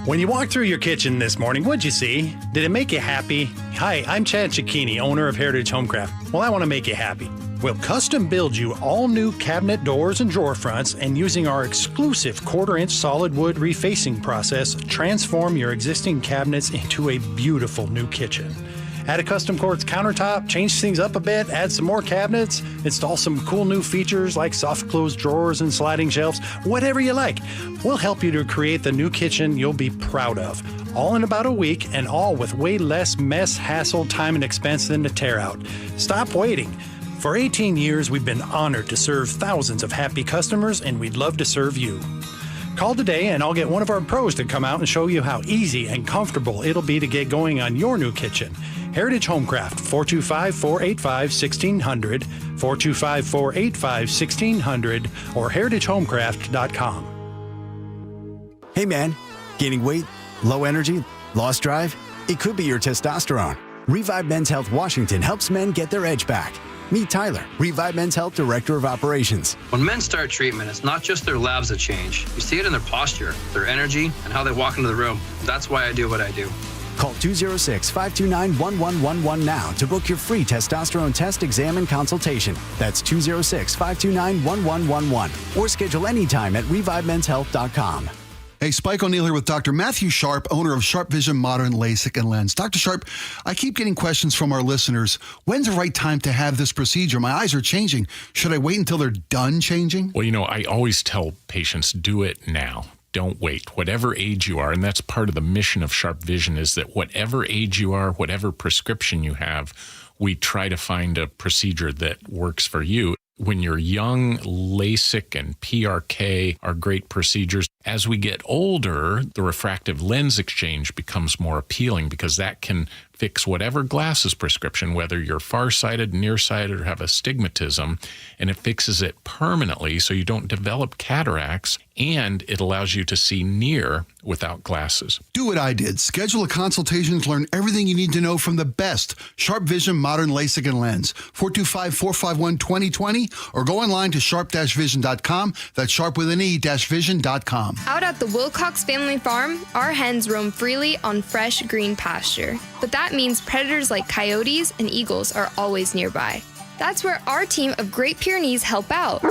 When you walked through your kitchen this morning, what'd you see? Did it make you happy? Hi, I'm Chad Cicchini, owner of Heritage Homecraft. Well, I want to make you happy. We'll custom build you all new cabinet doors and drawer fronts, and using our exclusive 1/4-inch solid wood refacing process, transform your existing cabinets into a beautiful new kitchen. Add a custom quartz countertop, change things up a bit, add some more cabinets, install some cool new features like soft close drawers and sliding shelves, whatever you like. We'll help you to create the new kitchen you'll be proud of. All in about a week, and all with way less mess, hassle, time, and expense than to tear out. Stop waiting. For 18 years, we've been honored to serve thousands of happy customers, and we'd love to serve you. Call today and I'll get one of our pros to come out and show you how easy and comfortable it'll be to get going on your new kitchen. Heritage Homecraft, 425-485-1600, 425-485-1600, or heritagehomecraft.com. Hey man, gaining weight, low energy, lost drive? It could be your testosterone. Revive Men's Health Washington helps men get their edge back. Meet Tyler, Revive Men's Health Director of Operations. When men start treatment, it's not just their labs that change. You see it in their posture, their energy, and how they walk into the room. That's why I do what I do. Call 206-529-1111 now to book your free testosterone test, exam, and consultation. That's 206-529-1111. Or schedule anytime at revivemenshealth.com. Hey, Spike O'Neill here with Dr. Matthew Sharp, owner of Sharp Vision Modern LASIK and Lens. Dr. Sharp, I keep getting questions from our listeners. When's the right time to have this procedure? My eyes are changing. Should I wait until they're done changing? Well, I always tell patients, do it now. Don't wait. Whatever age you are, and that's part of the mission of Sharp Vision, is that whatever age you are, whatever prescription you have, we try to find a procedure that works for you. When you're young, LASIK and PRK are great procedures. As we get older, the refractive lens exchange becomes more appealing because that can fix whatever glasses prescription, whether you're farsighted, nearsighted, or have astigmatism, and it fixes it permanently so you don't develop cataracts, and it allows you to see near without glasses. Do what I did. Schedule a consultation to learn everything you need to know from the best Sharp Vision Modern LASIK and Lens. 425-451-2020, or go online to sharp-vision.com. That's sharp with an E-vision.com. Out at the Wilcox family farm, our hens roam freely on fresh green pasture. But that means predators like coyotes and eagles are always nearby. That's where our team of Great Pyrenees help out.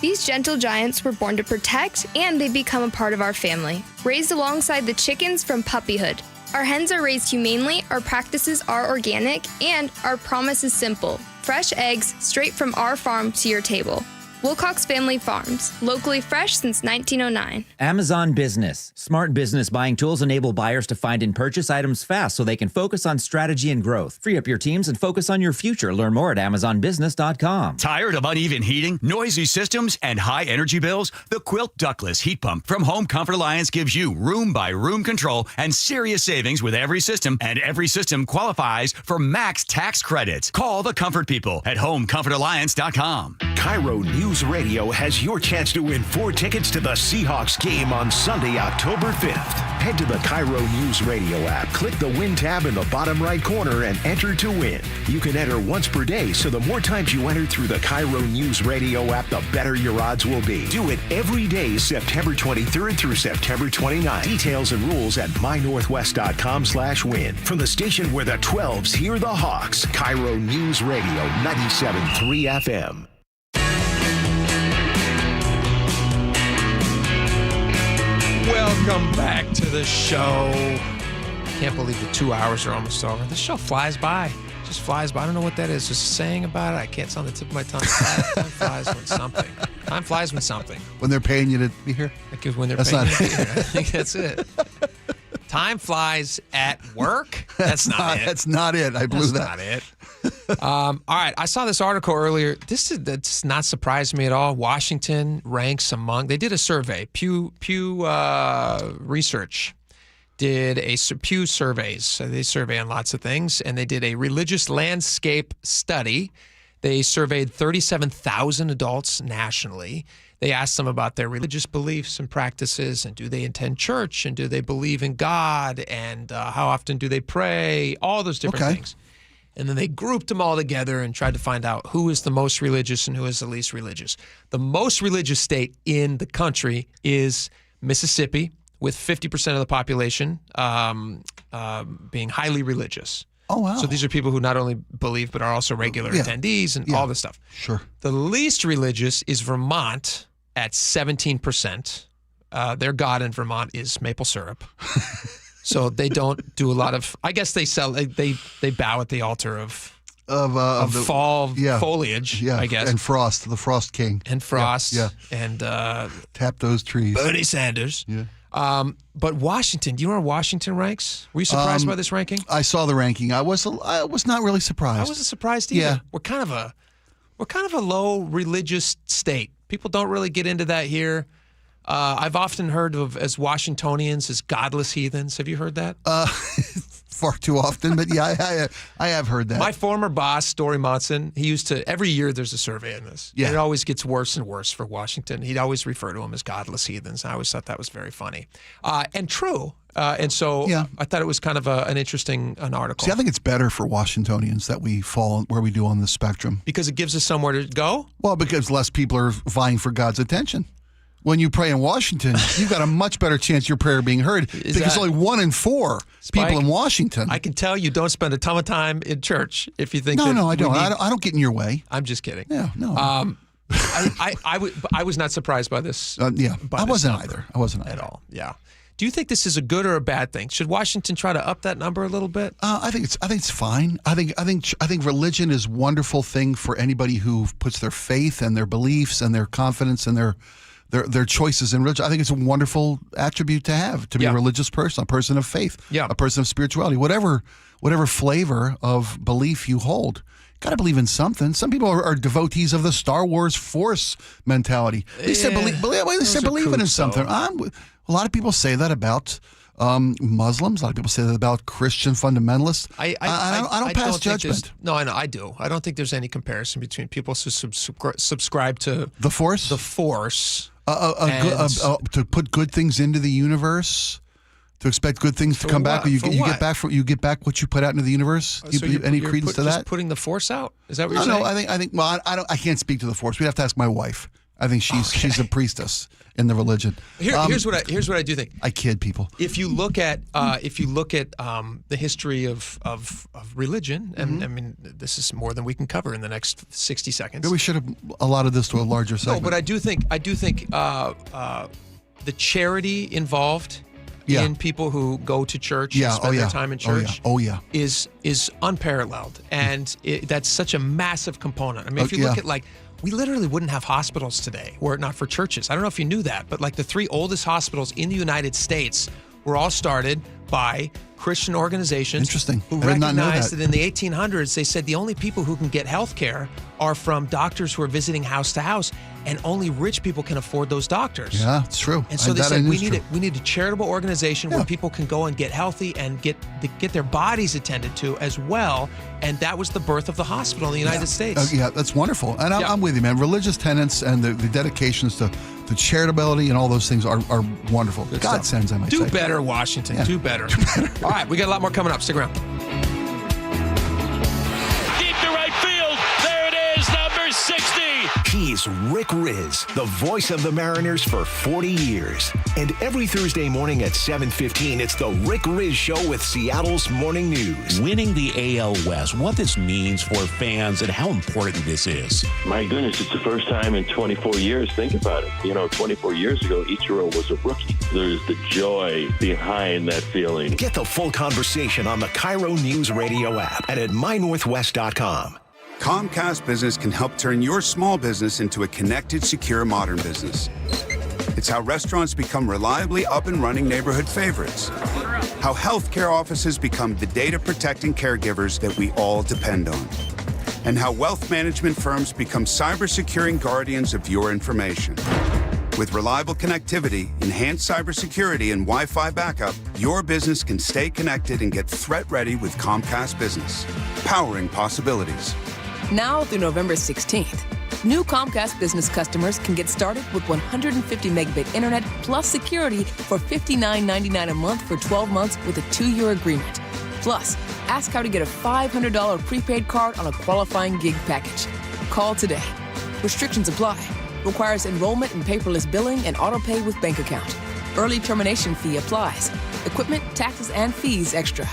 These gentle giants were born to protect, and they become a part of our family, raised alongside the chickens from puppyhood. Our hens are raised humanely, our practices are organic, and our promise is simple: fresh eggs straight from our farm to your table. Wilcox Family Farms, locally fresh since 1909. Amazon Business. Smart business buying tools enable buyers to find and purchase items fast so they can focus on strategy and growth. Free up your teams and focus on your future. Learn more at amazonbusiness.com. Tired of uneven heating, noisy systems, and high energy bills? The Quilt Ductless Heat Pump from Home Comfort Alliance gives you room-by-room control and serious savings with every system, and every system qualifies for max tax credits. Call the Comfort People at homecomfortalliance.com. KIRO Newsradio has your chance to win 4 tickets to the Seahawks game on Sunday, October 5th. Head to the KIRO Newsradio app, click the Win tab in the bottom right corner, and enter to win. You can enter once per day, so the more times you enter through the KIRO Newsradio app, the better your odds will be. Do it every day, September 23rd through September 29th. Details and rules at mynorthwest.com/win. From the station where the 12s hear the Hawks, KIRO Newsradio 97.3 FM. Welcome back to the show. Can't believe the 2 hours are almost over. This show flies by. Just flies by. I don't know what that is. Just saying about it. I can't. It's on the tip of my tongue. Time flies when something. Time flies when something. When they're paying you to be here? Because when they're paying you to be here. I think that's it. Time flies at work. That's not it. That's not it. I blew that. That's not it. All right. I saw this article earlier. That's not surprised me at all. Washington ranks among. They did a survey. Pew Research did a Pew surveys. So they survey on lots of things, and they did a religious landscape study. They surveyed 37,000 adults nationally. They asked them about their religious beliefs and practices, and do they attend church, and do they believe in God, and how often do they pray, all those different things. And then they grouped them all together and tried to find out who is the most religious and who is the least religious. The most religious state in the country is Mississippi, with 50% of the population being highly religious. Oh, wow. So these are people who not only believe but are also regular attendees and all this stuff. Sure. The least religious is Vermont at 17%. Their god in Vermont is maple syrup. So they don't do a lot of. I guess they sell. They bow at the altar of fall foliage. Yeah, I guess. And Frost, the Frost King. And Frost. Yeah. And tap those trees. Bernie Sanders. Yeah. But Washington. Do you know where Washington ranks? Were you surprised by this ranking? I saw the ranking. I was not really surprised. I wasn't surprised either. Yeah. We're kind of a low religious state. People don't really get into that here. I've often heard of as Washingtonians as godless heathens. Have you heard that? Far too often, but yeah, I have heard that. My former boss, Dory Monson, he used to, every year there's a survey on this. Yeah. And it always gets worse and worse for Washington. He'd always refer to them as godless heathens. I always thought that was very funny. And true. And so I thought it was kind of an interesting article. See, I think it's better for Washingtonians that we fall where we do on the spectrum. Because it gives us somewhere to go? Well, because less people are vying for God's attention. When you pray in Washington, you've got a much better chance your prayer being heard because only 1 in 4 people in Washington. I can tell you don't spend a ton of time in church if you think No, I don't. Need... I don't get in your way. I'm just kidding. Yeah, no. I was not surprised by this. I wasn't either. At all. Yeah. Do you think this is a good or a bad thing? Should Washington try to up that number a little bit? I think it's fine. I think religion is a wonderful thing for anybody who puts their faith and their beliefs and their confidence and their choices in religion. I think it's a wonderful attribute to have, to be a religious person, a person of faith, a person of spirituality, whatever flavor of belief you hold. Got to believe in something. Some people are devotees of the Star Wars Force mentality. They said believing in something. A lot of people say that about Muslims. A lot of people say that about Christian fundamentalists. I don't pass judgment. No, I know. I do. I don't think there's any comparison between people who subscribe to the Force. The Force. To put good things into the universe, to expect good things to come back. You get back what you put out into the universe. So any credence to that? Just putting the Force out? Is that what you're saying? No. I think. Well, I can't speak to the Force. We'd have to ask my wife. I think she's a priestess in the religion. Here's what I do think. I kid people. If you look at the history of religion, and I mean this is more than we can cover in the next 60 seconds. Maybe we should have allotted this to a larger segment. No, but I do think the charity involved in people who go to church and spend their time in church is unparalleled, and that's such a massive component. I mean, if you look at we literally wouldn't have hospitals today were it not for churches. I don't know if you knew that, but the 3 oldest hospitals in the United States were all started by Christian organizations. Interesting. Who recognized that in the 1800s, they said the only people who can get health care are from doctors who are visiting house to house, and only rich people can afford those doctors. Yeah, it's true. And so they said we need a charitable organization where people can go and get healthy and get their bodies attended to as well. And that was the birth of the hospital in the United States. That's wonderful. And I'm with you, man. Religious tenets and the dedications to charitability and all those things are wonderful. God sends, I might say. Do better, Washington. Yeah. Do better. All right, we got a lot more coming up. Stick around. Deep to right field. There it is, number 60. He's Rick Riz, the voice of the Mariners for 40 years. And every Thursday morning at 7:15, it's the Rick Riz Show with Seattle's Morning News. Winning the AL West, what this means for fans and how important this is. My goodness, it's the first time in 24 years. Think about it. 24 years ago, Ichiro was a rookie. There's the joy behind that feeling. Get the full conversation on the KIRO Newsradio app and at mynorthwest.com. Comcast Business can help turn your small business into a connected, secure, modern business. It's how restaurants become reliably up and running neighborhood favorites. How healthcare offices become the data-protecting caregivers that we all depend on. And how wealth management firms become cyber-securing guardians of your information. With reliable connectivity, enhanced cybersecurity, and Wi-Fi backup, your business can stay connected and get threat-ready with Comcast Business. Powering possibilities. Now through November 16th, new Comcast Business customers can get started with 150 megabit internet plus security for $59.99 a month for 12 months with a 2-year agreement. Plus, ask how to get a $500 prepaid card on a qualifying gig package. Call today. Restrictions apply. Requires enrollment in paperless billing and auto pay with bank account. Early termination fee applies. Equipment, taxes, and fees extra.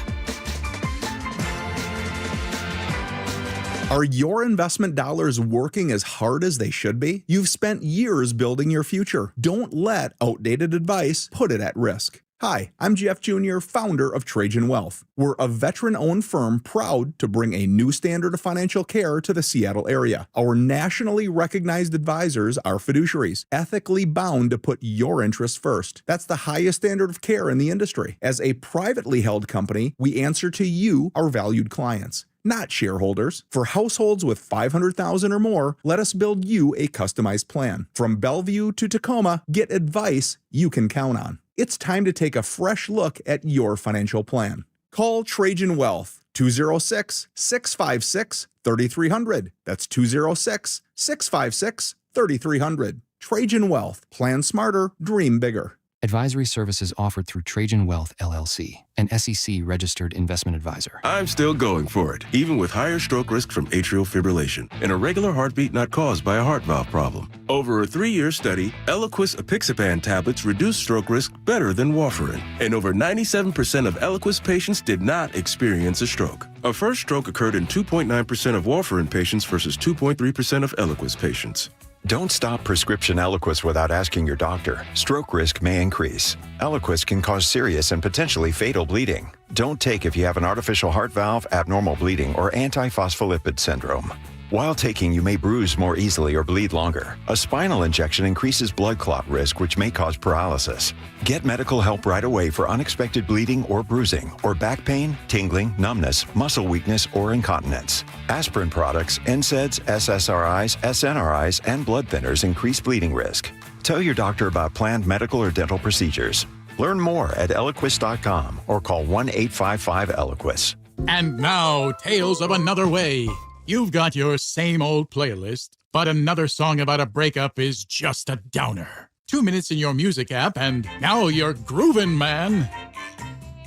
Are your investment dollars working as hard as they should be? You've spent years building your future. Don't let outdated advice put it at risk. Hi, I'm Jeff Jr., founder of Trajan Wealth. We're a veteran-owned firm proud to bring a new standard of financial care to the Seattle area. Our nationally recognized advisors are fiduciaries, ethically bound to put your interests first. That's the highest standard of care in the industry. As a privately held company, we answer to you, our valued clients. not shareholders. For households with $500,000 or more, let us build you a customized plan. From Bellevue to Tacoma, get advice you can count on. It's time to take a fresh look at your financial plan. Call Trajan Wealth, 206-656-3300. That's 206-656-3300. Trajan Wealth. Plan smarter, dream bigger. Advisory services offered through Trajan Wealth, LLC, an SEC-registered investment advisor. I'm still going for it, even with higher stroke risk from atrial fibrillation and a regular heartbeat not caused by a heart valve problem. Over a 3-year study, Eliquis apixaban tablets reduced stroke risk better than warfarin, and over 97% of Eliquis patients did not experience a stroke. A first stroke occurred in 2.9% of warfarin patients versus 2.3% of Eliquis patients. Don't stop prescription Eliquis without asking your doctor. Stroke risk may increase. Eliquis can cause serious and potentially fatal bleeding. Don't take if you have an artificial heart valve, abnormal bleeding, or antiphospholipid syndrome. While taking, you may bruise more easily or bleed longer. A spinal injection increases blood clot risk, which may cause paralysis. Get medical help right away for unexpected bleeding or bruising, or back pain, tingling, numbness, muscle weakness, or incontinence. Aspirin products, NSAIDs, SSRIs, SNRIs, and blood thinners increase bleeding risk. Tell your doctor about planned medical or dental procedures. Learn more at Eliquis.com or call 1-855-ELIQUIS. And now, Tales of Another Way. You've got your same old playlist, but another song about a breakup is just a downer. 2 minutes in your music app, and now you're groovin', man.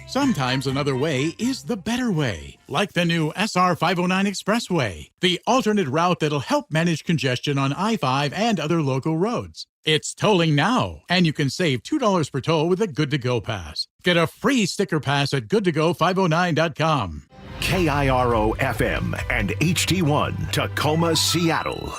Sometimes another way is the better way, like the new SR 509 Expressway, the alternate route that'll help manage congestion on I-5 and other local roads. It's tolling now, and you can save $2 per toll with a Good-to-Go pass. Get a free sticker pass at goodtogo509.com. KIRO FM and HD1 Tacoma, Seattle.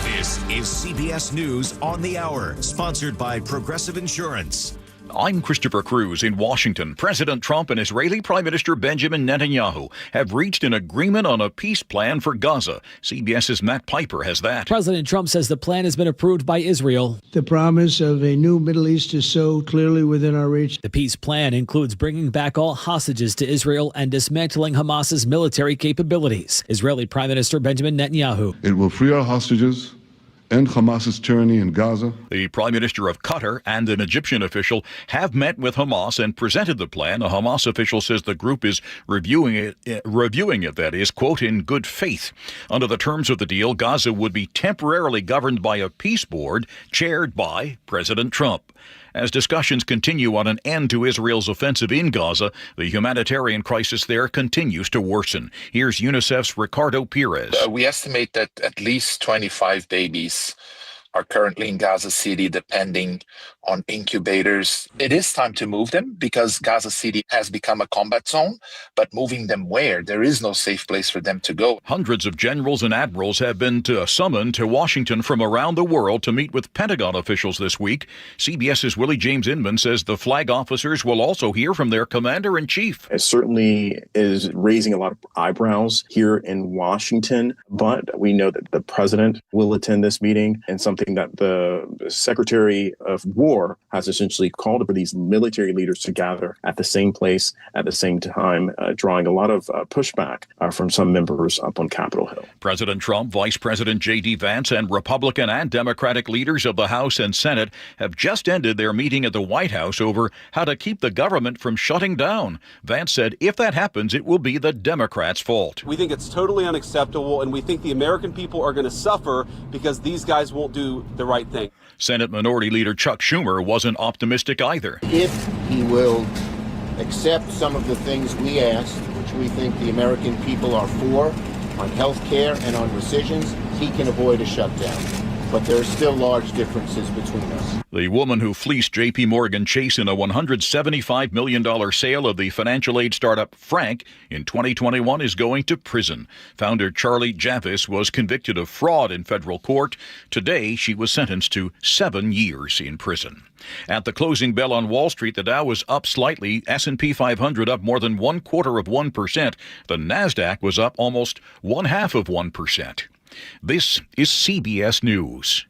This is CBS News on the Hour, sponsored by Progressive Insurance. I'm Christopher Cruz in Washington. President Trump and Israeli Prime Minister Benjamin Netanyahu have reached an agreement on a peace plan for Gaza. CBS's Matt Piper has that. President Trump says the plan has been approved by Israel. The promise of a new Middle East is so clearly within our reach. The peace plan includes bringing back all hostages to Israel and dismantling Hamas's military capabilities. Israeli Prime Minister Benjamin Netanyahu. It will free our hostages, end Hamas's tyranny in Gaza. The Prime Minister of Qatar and an Egyptian official have met with Hamas and presented the plan. A Hamas official says the group is reviewing it, that is, quote, in good faith. Under the terms of the deal, Gaza would be temporarily governed by a peace board chaired by President Trump. As discussions continue on an end to Israel's offensive in Gaza, the humanitarian crisis there continues to worsen. Here's UNICEF's Ricardo Perez. We estimate that at least 25 babies are currently in Gaza City, depending on incubators. It is time to move them because Gaza City has become a combat zone, but moving them where? There is no safe place for them to go. Hundreds of generals and admirals have been summoned to Washington from around the world to meet with Pentagon officials this week. CBS's Willie James Inman says the flag officers will also hear from their commander-in-chief. It certainly is raising a lot of eyebrows here in Washington, but we know that the president will attend this meeting, and something that the Secretary of War has essentially called for these military leaders to gather at the same place at the same time, drawing a lot of pushback from some members up on Capitol Hill. President Trump, Vice President J.D. Vance, and Republican and Democratic leaders of the House and Senate have just ended their meeting at the White House over how to keep the government from shutting down. Vance said if that happens, it will be the Democrats' fault. We think it's totally unacceptable, and we think the American people are going to suffer because these guys won't do the right thing. Senate Minority Leader Chuck Schumer wasn't optimistic either. If he will accept some of the things we asked, which we think the American people are for, on health care and on rescissions, he can avoid a shutdown. But there are still large differences between us. The woman who fleeced J.P. Morgan Chase in a $175 million sale of the financial aid startup Frank in 2021 is going to prison. Founder Charlie Javis was convicted of fraud in federal court. Today, she was sentenced to 7 years in prison. At the closing bell on Wall Street, the Dow was up slightly. S&P 500 up more than 0.25%. The Nasdaq was up almost 0.5%. This is CBS News.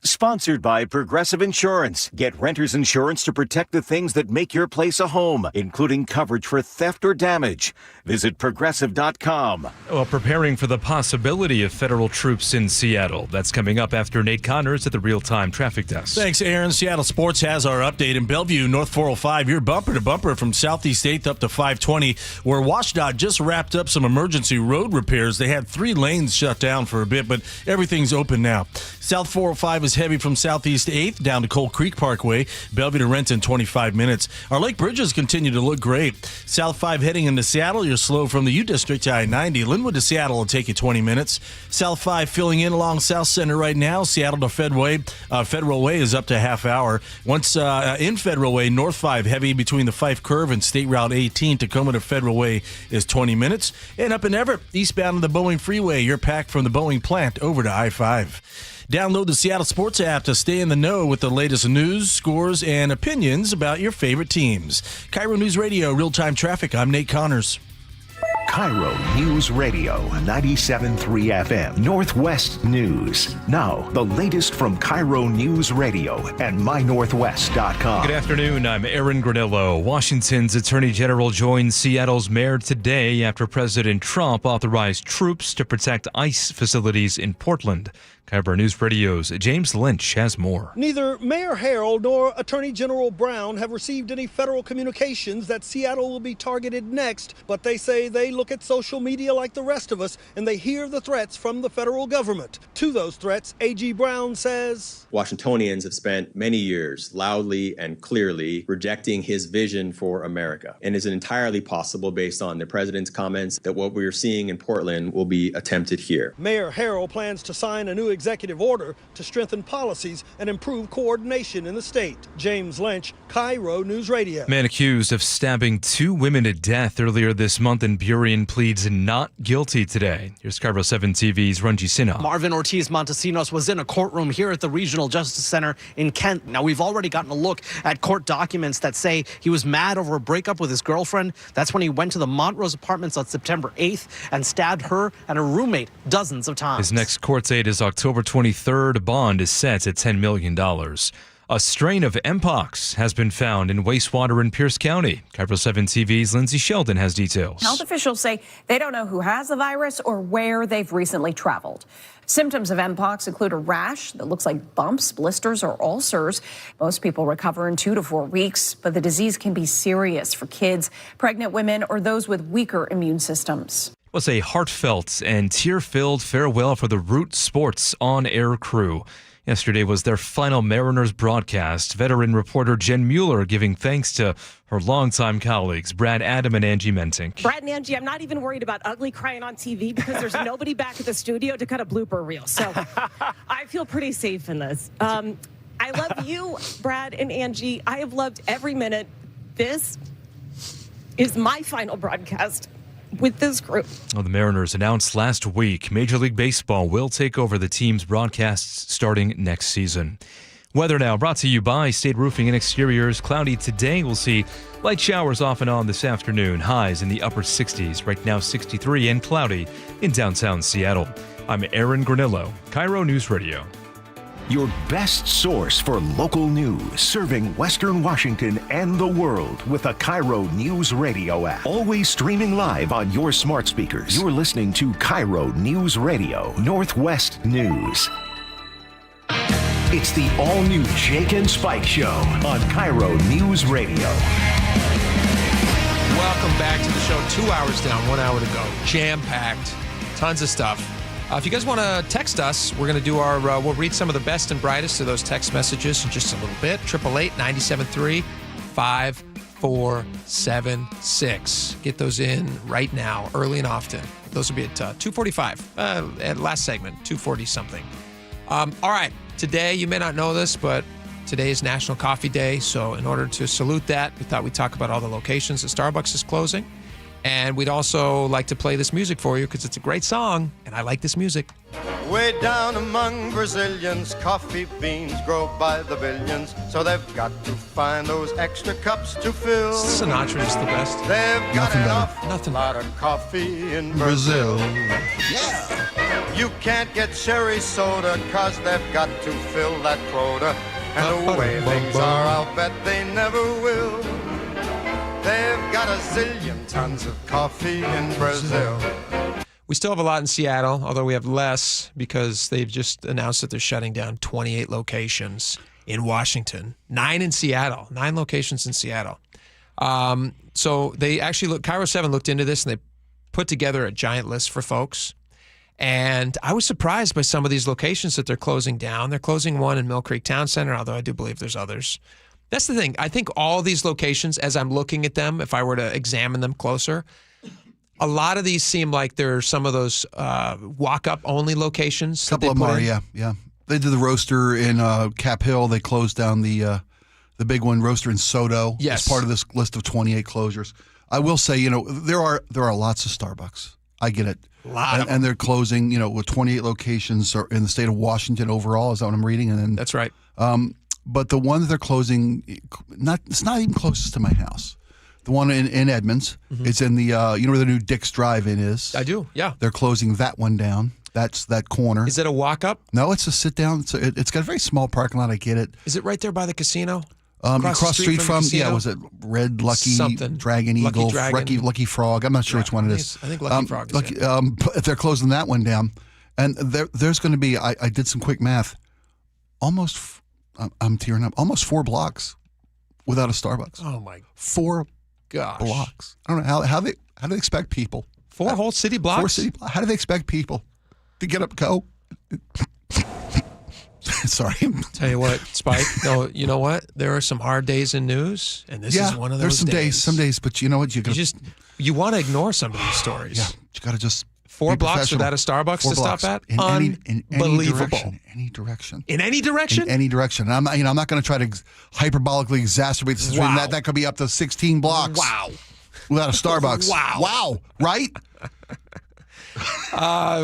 Sponsored by Progressive Insurance. Get renter's insurance to protect the things that make your place a home, including coverage for theft or damage. Visit Progressive.com. Well, preparing for the possibility of federal troops in Seattle. That's coming up after Nate Connors at the Real-Time Traffic Desk. Thanks, Aaron. Seattle Sports has our update. In Bellevue, North 405, you're bumper to bumper from Southeast 8th up to 520, where WashDOT just wrapped up some emergency road repairs. They had 3 lanes shut down for a bit, but everything's open now. South 405 is heavy from Southeast 8th down to Cold Creek Parkway, Bellevue to Renton, 25 minutes. Our lake bridges continue to look great. South 5 heading into Seattle, you're slow from the U District to I-90. Linwood to Seattle will take you 20 minutes. South 5 filling in along South Center right now. Seattle to Federal Way is up to half hour. Once in Federal Way, North 5 heavy between the Fife Curve and State Route 18. Tacoma to Federal Way is 20 minutes. And up in Everett, eastbound on the Boeing Freeway, you're packed from the Boeing plant over to I-5. Download the Seattle Sports app to stay in the know with the latest news, scores, and opinions about your favorite teams. KIRO News Radio, real-time traffic. I'm Nate Connors. KIRO News Radio, 97.3 FM, Northwest News. Now, the latest from KIRO News Radio and mynorthwest.com. Good afternoon, I'm Aaron Granillo. Washington's Attorney General joined Seattle's mayor today after President Trump authorized troops to protect ICE facilities in Portland. KIRO News Radio's James Lynch has more. Neither Mayor Harrell nor Attorney General Brown have received any federal communications that Seattle will be targeted next, but they say they look at social media like the rest of us and they hear the threats from the federal government. To those threats, A.G. Brown says, Washingtonians have spent many years loudly and clearly rejecting his vision for America. And it's entirely possible, based on the president's comments, that what we're seeing in Portland will be attempted here. Mayor Harrell plans to sign a new executive order to strengthen policies and improve coordination in the state. James Lynch, KIRO News Radio. Man accused of stabbing 2 women to death earlier this month in Burien pleads not guilty today. Here's KIRO 7 TV's Runji Sinha. Marvin Ortiz Montesinos was in a courtroom here at the Regional Justice Center in Kent. Now, we've already gotten a look at court documents that say he was mad over a breakup with his girlfriend. That's when he went to the Montrose Apartments on September 8th and stabbed her and her roommate dozens of times. His next court date is October 23rd. Bond is set at $10 million. A strain of Mpox has been found in wastewater in Pierce County. KIRO 7 TV's Lindsay Sheldon has details. Health officials say they don't know who has the virus or where they've recently traveled. Symptoms of Mpox include a rash that looks like bumps, blisters, or ulcers. Most people recover in 2 to 4 weeks, but the disease can be serious for kids, pregnant women, or those with weaker immune systems. It was a heartfelt and tear-filled farewell for the Root Sports on-air crew. Yesterday was their final Mariners broadcast. Veteran reporter Jen Mueller giving thanks to her longtime colleagues, Brad Adam and Angie Mentink. Brad and Angie, I'm not even worried about ugly crying on TV because there's nobody back at the studio to cut a blooper reel. So I feel pretty safe in this. I love you, Brad and Angie. I have loved every minute. This is my final broadcast with this group. Well, the Mariners announced last week Major League Baseball will take over the team's broadcasts starting next season. Weather now brought to you by State Roofing and Exteriors. Cloudy today. We'll see light showers off and on this afternoon. Highs in the upper 60s. Right now 63 and cloudy in downtown Seattle. I'm Aaron Granillo, KIRO News Radio. Your best source for local news, serving Western Washington and the world with the KIRO News Radio app. Always streaming live on your smart speakers. You're listening to KIRO News Radio, Northwest News. It's the all-new Jake and Spike Show on KIRO News Radio. Welcome back to the show. 2 hours down, 1 hour to go. Jam-packed. Tons of stuff. If you guys want to text us, we're going to do our, we'll read some of the best and brightest of those text messages in just a little bit. 888-973-5476. Get those in right now, early and often. Those will be at 2:45, at last segment, 2:40 something. All right, today, you may not know this, but today is National Coffee Day. So in order to salute that, we thought we'd talk about all the locations that Starbucks is closing. And we'd also like to play this music for you because it's a great song, and I like this music. Way down among Brazilians, coffee beans grow by the billions, so they've got to find those extra cups to fill. Sinatra is the best. They've got Nothing enough, better. Nothing lot better. of coffee in Brazil. Yeah. You can't get cherry soda 'cause they've got to fill that quota. And the way things are, I'll bet they never will. They've got a zillion tons of coffee in Brazil. We still have a lot in Seattle, although we have less because they've just announced that they're shutting down 28 locations in Washington, 9 in Seattle, 9 locations in Seattle. So they actually KIRO 7 looked into this and they put together a giant list for folks. And I was surprised by some of these locations that they're closing down. They're closing one in Mill Creek Town Center, although I do believe there's others. That's the thing. I think all these locations, as I'm looking at them, if I were to examine them closer, a lot of these seem like they're some of those walk-up only locations. A couple of them are, yeah. They did the roaster in Cap Hill. They closed down the big one, roaster in Soto. Yes. As part of this list of 28 closures. I will say, there are lots of Starbucks. I get it. And they're closing, with 28 locations in the state of Washington overall. Is that what I'm reading? And then that's right. But the one that they're closing, it's not even closest to my house. The one in Edmonds, it's in the, where the new Dick's Drive-In is? I do, yeah. They're closing that one down. That's that corner. Is it a walk-up? No, it's a sit-down. It's got a very small parking lot. I get it. Is it right there by the casino? Across the street from was it Red Lucky something. Dragon Eagle, Lucky Frog? I'm not sure which one it is. I think Lucky Frog is If they're closing that one down, and there's going to be, I did some quick math, I'm tearing up, almost 4 blocks without a Starbucks. Oh my 4 blocks. I don't know how they expect people. 4 whole city blocks? 4 city blocks. How do they expect people to get up, go? Sorry. Tell you what, Spike. No, you know what? There are some hard days in news, and this is one of those there's some days, but you know what? You want to ignore some of these stories. Yeah, you got to just 4 blocks without a Starbucks to stop at. In Unbelievable. Any direction. In any direction. In any direction. And I'm not going to try to hyperbolically exacerbate the situation. Wow. That could be up to 16 blocks. Wow. Without a Starbucks. Wow. Right?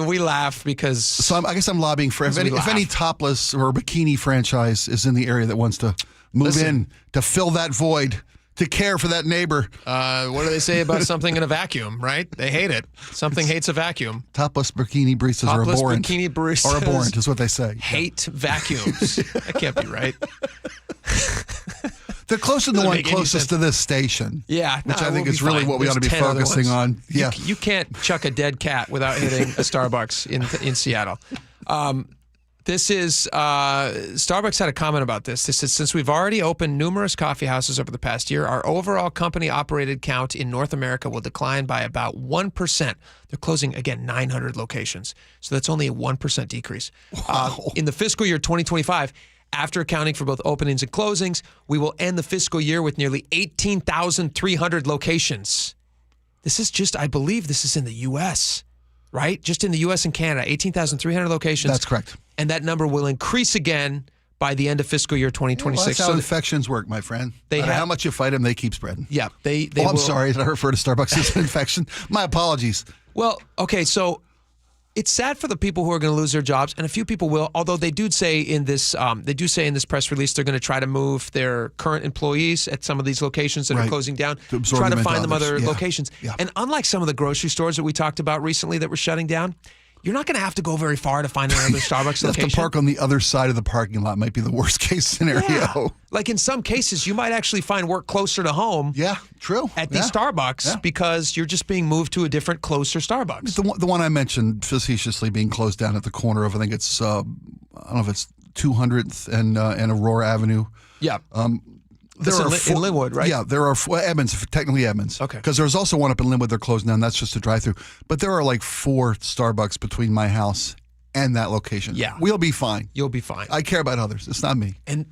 We laugh because. So I guess I'm lobbying for if any topless or bikini franchise is in the area that wants to move in to fill that void, to care for that neighbor. What do they say about something in a vacuum, right? They hate it. Something hates a vacuum. Topless bikini baristas are abhorrent. Topless bikini baristas are abhorrent is what they say. Hate vacuums. That can't be right. They're closer to the one closest to this station. Yeah. Which I think is really what we ought to be focusing on. Yeah. You can't chuck a dead cat without hitting a Starbucks in Seattle. This is, Starbucks had a comment about this. This is, since we've already opened numerous coffee houses over the past year, our overall company-operated count in North America will decline by about 1%. They're closing, again, 900 locations. So that's only a 1% decrease. Wow. In the fiscal year 2025, after accounting for both openings and closings, we will end the fiscal year with nearly 18,300 locations. This is just, I believe this is in the U.S., right? Just in the U.S. and Canada, 18,300 locations. That's correct. And that number will increase again by the end of fiscal year 2026. Well, that's how infections work, my friend. How much you fight them, they keep spreading. Yeah. I'm sorry. Did I refer to Starbucks as an infection? My apologies. Well, okay, so it's sad for the people who are going to lose their jobs, and a few people will. Although they do say in this, press release they're going to try to move their current employees at some of these locations that are closing down, try to find them other locations. Yeah. And unlike some of the grocery stores that we talked about recently that were shutting down, you're not going to have to go very far to find another Starbucks location. Have to park on the other side of the parking lot might be the worst case scenario. Yeah. Like in some cases, you might actually find work closer to home. Yeah, true. At the Starbucks because you're just being moved to a different, closer Starbucks. The one I mentioned facetiously being closed down at the corner of, I think it's, I don't know if it's 200th and Aurora Avenue. Yeah. In Linwood, right? Yeah, there are Edmonds, technically Edmonds. Okay. Because there's also one up in Linwood they're closing down. That's just a drive-through. But there are like 4 Starbucks between my house and that location. Yeah. We'll be fine. You'll be fine. I care about others. It's not me. And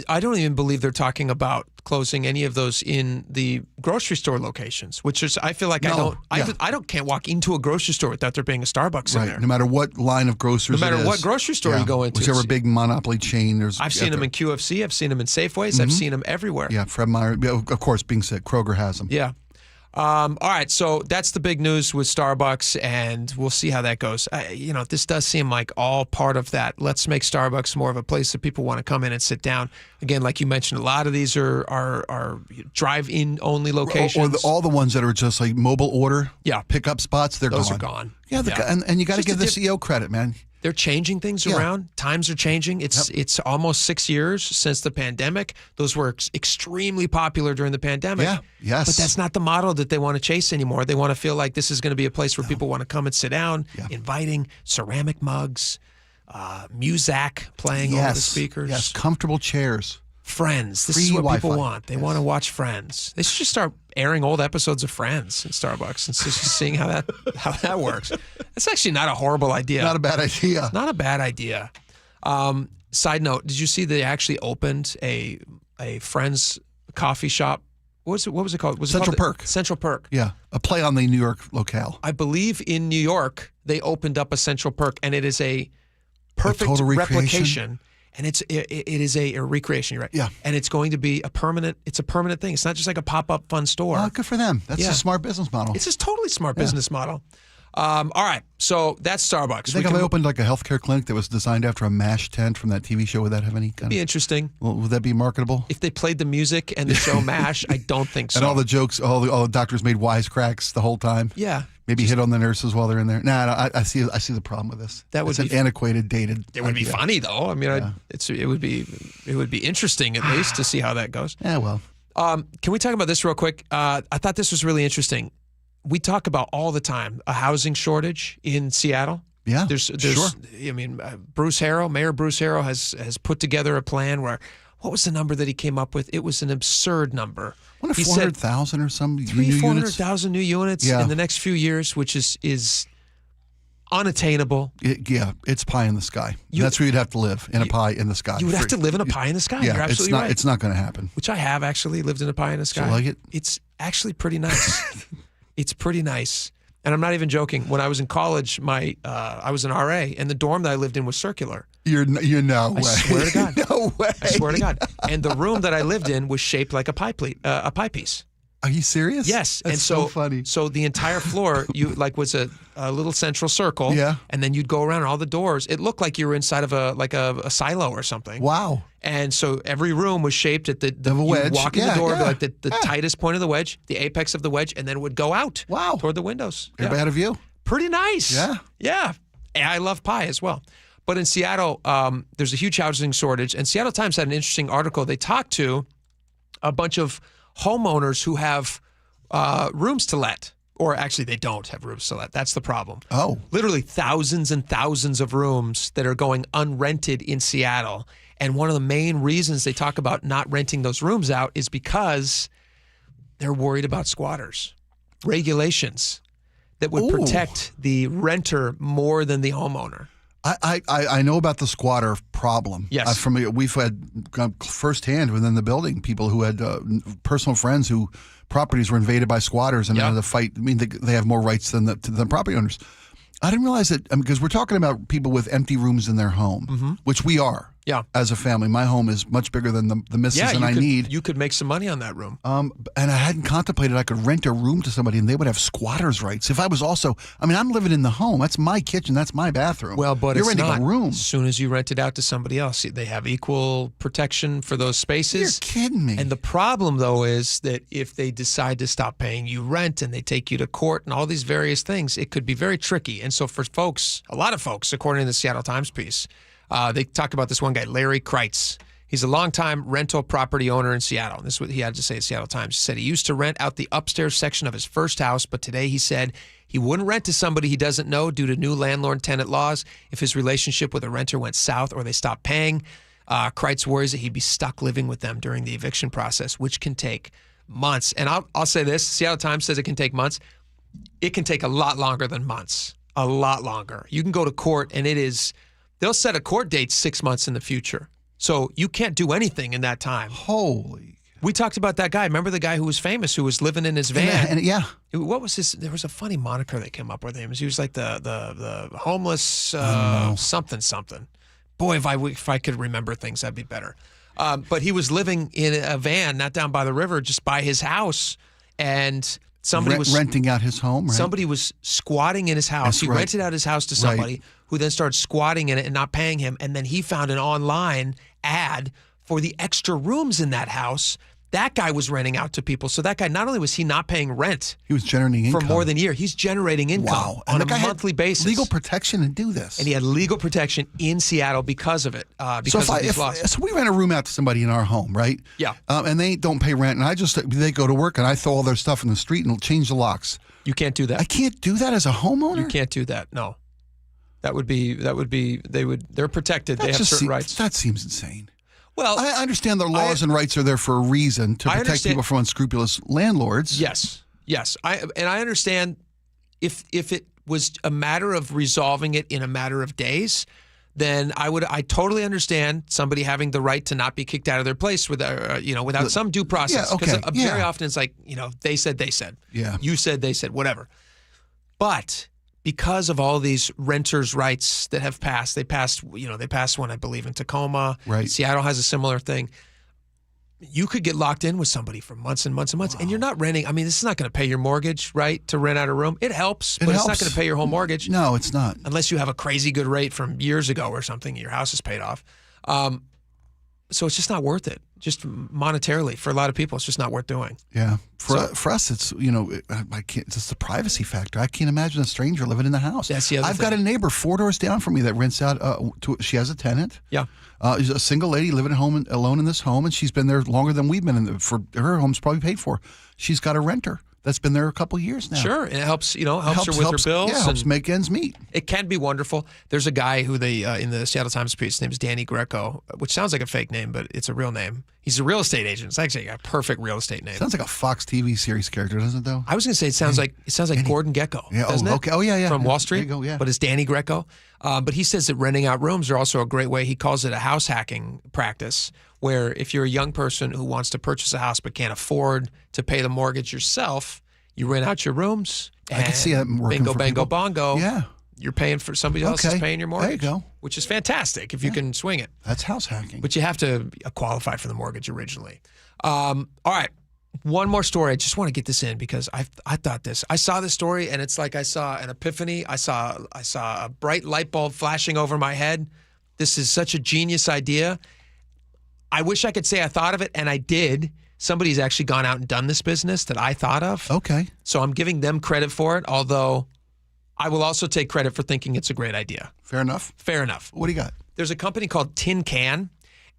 I don't even believe they're talking about closing any of those in the grocery store locations, which is, I feel like can't walk into a grocery store without there being a Starbucks in there. No matter what line of groceries No matter what grocery store you go into. Whichever big monopoly chain. I've seen them in QFC. I've seen them in Safeways. I've seen them everywhere. Yeah, Fred Meyer. Of course, being said, Kroger has them. Yeah. All right, so that's the big news with Starbucks, and we'll see how that goes. This does seem like all part of that. Let's make Starbucks more of a place that people want to come in and sit down. Again, like you mentioned, a lot of these are drive-in only locations. Or all the ones that are just like mobile order pickup spots, Those are gone. Yeah, and you got to give the CEO credit, man. They're changing things around. Times are changing. It's almost 6 years since the pandemic. Those were extremely popular during the pandemic. Yeah, yes. But that's not the model that they want to chase anymore. They want to feel like this is going to be a place where people want to come and sit down, inviting ceramic mugs, music playing over the speakers. Yes, comfortable chairs. Friends. This is what people want. They want to watch Friends. They should just start airing old episodes of Friends in Starbucks and just seeing how that works. That's actually not a horrible idea. Not a bad idea. It's not a bad idea. Side note, did you see they actually opened a Friends coffee shop? What was it called? Was Central it called Perk. Central Perk. Yeah, a play on the New York locale. I believe in New York they opened up a Central Perk, and it is a perfect total replication. And it is a recreation, you're right. Yeah. And it's going to be a permanent thing. It's not just like a pop-up fun store. Oh, good for them. That's a smart business model. It's a totally smart business model. All right, so that's Starbucks. You think if I opened like a healthcare clinic that was designed after a MASH tent from that TV show, would that have any kind be interesting. Would that be marketable? If they played the music and the show MASH, I don't think so. And all the jokes, all the doctors made wisecracks the whole time. Yeah. Maybe hit on the nurses while they're in there. I see the problem with this. It's an antiquated, dated. It would be funny though. I mean, it would be interesting at least to see how that goes. Yeah, well. Can we talk about this real quick? I thought this was really interesting. We talk about all the time a housing shortage in Seattle. Yeah, there's sure. I mean, Mayor Bruce Harrell has put together a plan where. What was the number that he came up with? It was an absurd number. What, 400,000 or some new units? 400,000 new units in the next few years, which is unattainable. It's pie in the sky. That's where you'd have to live, in a pie in the sky. You would have to live in a pie in the sky. Yeah, you're absolutely right. It's not going to happen. Which I have actually lived in a pie in the sky. Do you like it? It's actually pretty nice. It's pretty nice. And I'm not even joking. When I was in college, I was an RA, and the dorm that I lived in was circular. You're no way. I swear to God. No way. I swear to God. And the room that I lived in was shaped like a pie piece. Are you serious? Yes. That's and so funny. So the entire floor, was a little central circle. Yeah. And then you'd go around all the doors. It looked like you were inside of a silo or something. Wow. And so every room was shaped at the wedge. You'd walk in the door, like the tightest point of the wedge, the apex of the wedge, and then it would go out. Wow. Toward the windows. Everybody had a view. Pretty nice. Yeah. Yeah. And I love pie as well. But in Seattle, there's a huge housing shortage. And Seattle Times had an interesting article. They talked to a bunch of homeowners who have rooms to let. Or actually, they don't have rooms to let. That's the problem. Oh. Literally thousands and thousands of rooms that are going unrented in Seattle. And one of the main reasons they talk about not renting those rooms out is because they're worried about squatters. Regulations that would protect the renter more than the homeowner. I know about the squatter problem. Yes. We've had firsthand within the building people who had personal friends who properties were invaded by squatters and the fight. I mean, they have more rights than the property owners. I didn't realize that because we're talking about people with empty rooms in their home, which we are. Yeah. As a family, my home is much bigger than the missus and I need. You could make some money on that room. And I hadn't contemplated I could rent a room to somebody and they would have squatters' rights. If I was also, I mean, I'm living in the home. That's my kitchen. That's my bathroom. Well, but you're it's renting not. a room. As soon as you rent it out to somebody else, they have equal protection for those spaces. You're kidding me. And the problem, though, is that if they decide to stop paying you rent and they take you to court and all these various things, it could be very tricky. And so for folks, a lot of folks, according to the Seattle Times piece, they talk about this one guy, Larry Kreitz. He's a longtime rental property owner in Seattle. This is what he had to say at Seattle Times. He said he used to rent out the upstairs section of his first house, but today he said he wouldn't rent to somebody he doesn't know due to new landlord-tenant laws if his relationship with a renter went south or they stopped paying. Kreitz worries that he'd be stuck living with them during the eviction process, which can take months. And I'll say this, Seattle Times says it can take months. It can take a lot longer than months, a lot longer. You can go to court and they'll set a court date 6 months in the future. So you can't do anything in that time. Holy. We talked about that guy. Remember the guy who was famous, who was living in his van? Yeah. What was his? There was a funny moniker they came up with him. He was like the homeless something. Boy, if I could remember things, that'd be better. But he was living in a van, not down by the river, just by his house. And Somebody was renting out his home, right? Somebody was squatting in his house. He rented out his house to somebody who then started squatting in it and not paying him. And then he found an online ad for the extra rooms in that house. That guy was renting out to people. So that guy, not only was he not paying rent, he was generating income for more than a year. He's generating income on a monthly basis. Legal protection to do this. And he had legal protection in Seattle because of it. Because of these laws. So we rent a room out to somebody in our home, right? Yeah. And they don't pay rent, and they go to work, and I throw all their stuff in the street and change the locks. You can't do that. I can't do that as a homeowner? You can't do that. No. They're protected. They have certain rights. That seems insane. Well, I understand the laws and rights are there for a reason to protect people from unscrupulous landlords. Yes. I understand if it was a matter of resolving it in a matter of days, then I totally understand somebody having the right to not be kicked out of their place without some due process. Because very often it's like, they said. Yeah. You said, they said, whatever. But because of all these renters' rights that have passed, they passed one, I believe, in Tacoma. Right. Seattle has a similar thing. You could get locked in with somebody for months and months and months, and you're not renting. I mean, this is not going to pay your mortgage, right, to rent out a room. It helps, but it's not going to pay your whole mortgage. No, it's not. Unless you have a crazy good rate from years ago or something, your house is paid off. So it's just not worth it. Just monetarily, for a lot of people, it's just not worth doing. Yeah, for us, it's I can't. It's just the privacy factor. I can't imagine a stranger living in the house. That's the other I've thing. got a neighbor 4 doors down from me that rents out. She has a tenant. Yeah, she's a single lady living at home alone in this home, and she's been there longer than we've been. For her home's probably paid for. She's got a renter that's been there a couple of years now. Sure, and it helps. Helps her with her bills. Yeah, helps make ends meet. It can be wonderful. There's a guy who in the Seattle Times piece, his name is Danny Greco, which sounds like a fake name, but it's a real name. He's a real estate agent. It's actually a perfect real estate name. Sounds like a Fox TV series character, doesn't it? Though I was going to say it sounds like Gordon Gekko. Yeah. Doesn't it? Okay. Oh yeah. From Wall Street. There you go, yeah. But it's Danny Greco. But he says that renting out rooms are also a great way. He calls it a house hacking practice, where if you're a young person who wants to purchase a house but can't afford to pay the mortgage yourself, you rent out your rooms. I can see that working bingo, for bango, people. bongo. Yeah. You're paying for somebody else is paying your mortgage. There you go. Which is fantastic if you can swing it. That's house hacking. But you have to qualify for the mortgage originally. All right. One more story. I just want to get this in because I thought this. I saw this story and it's like I saw an epiphany. I saw a bright light bulb flashing over my head. This is such a genius idea. I wish I could say I thought of it, and I did. Somebody's actually gone out and done this business that I thought of. Okay. So I'm giving them credit for it, although I will also take credit for thinking it's a great idea. Fair enough. Fair enough. What do you got? There's a company called Tin Can,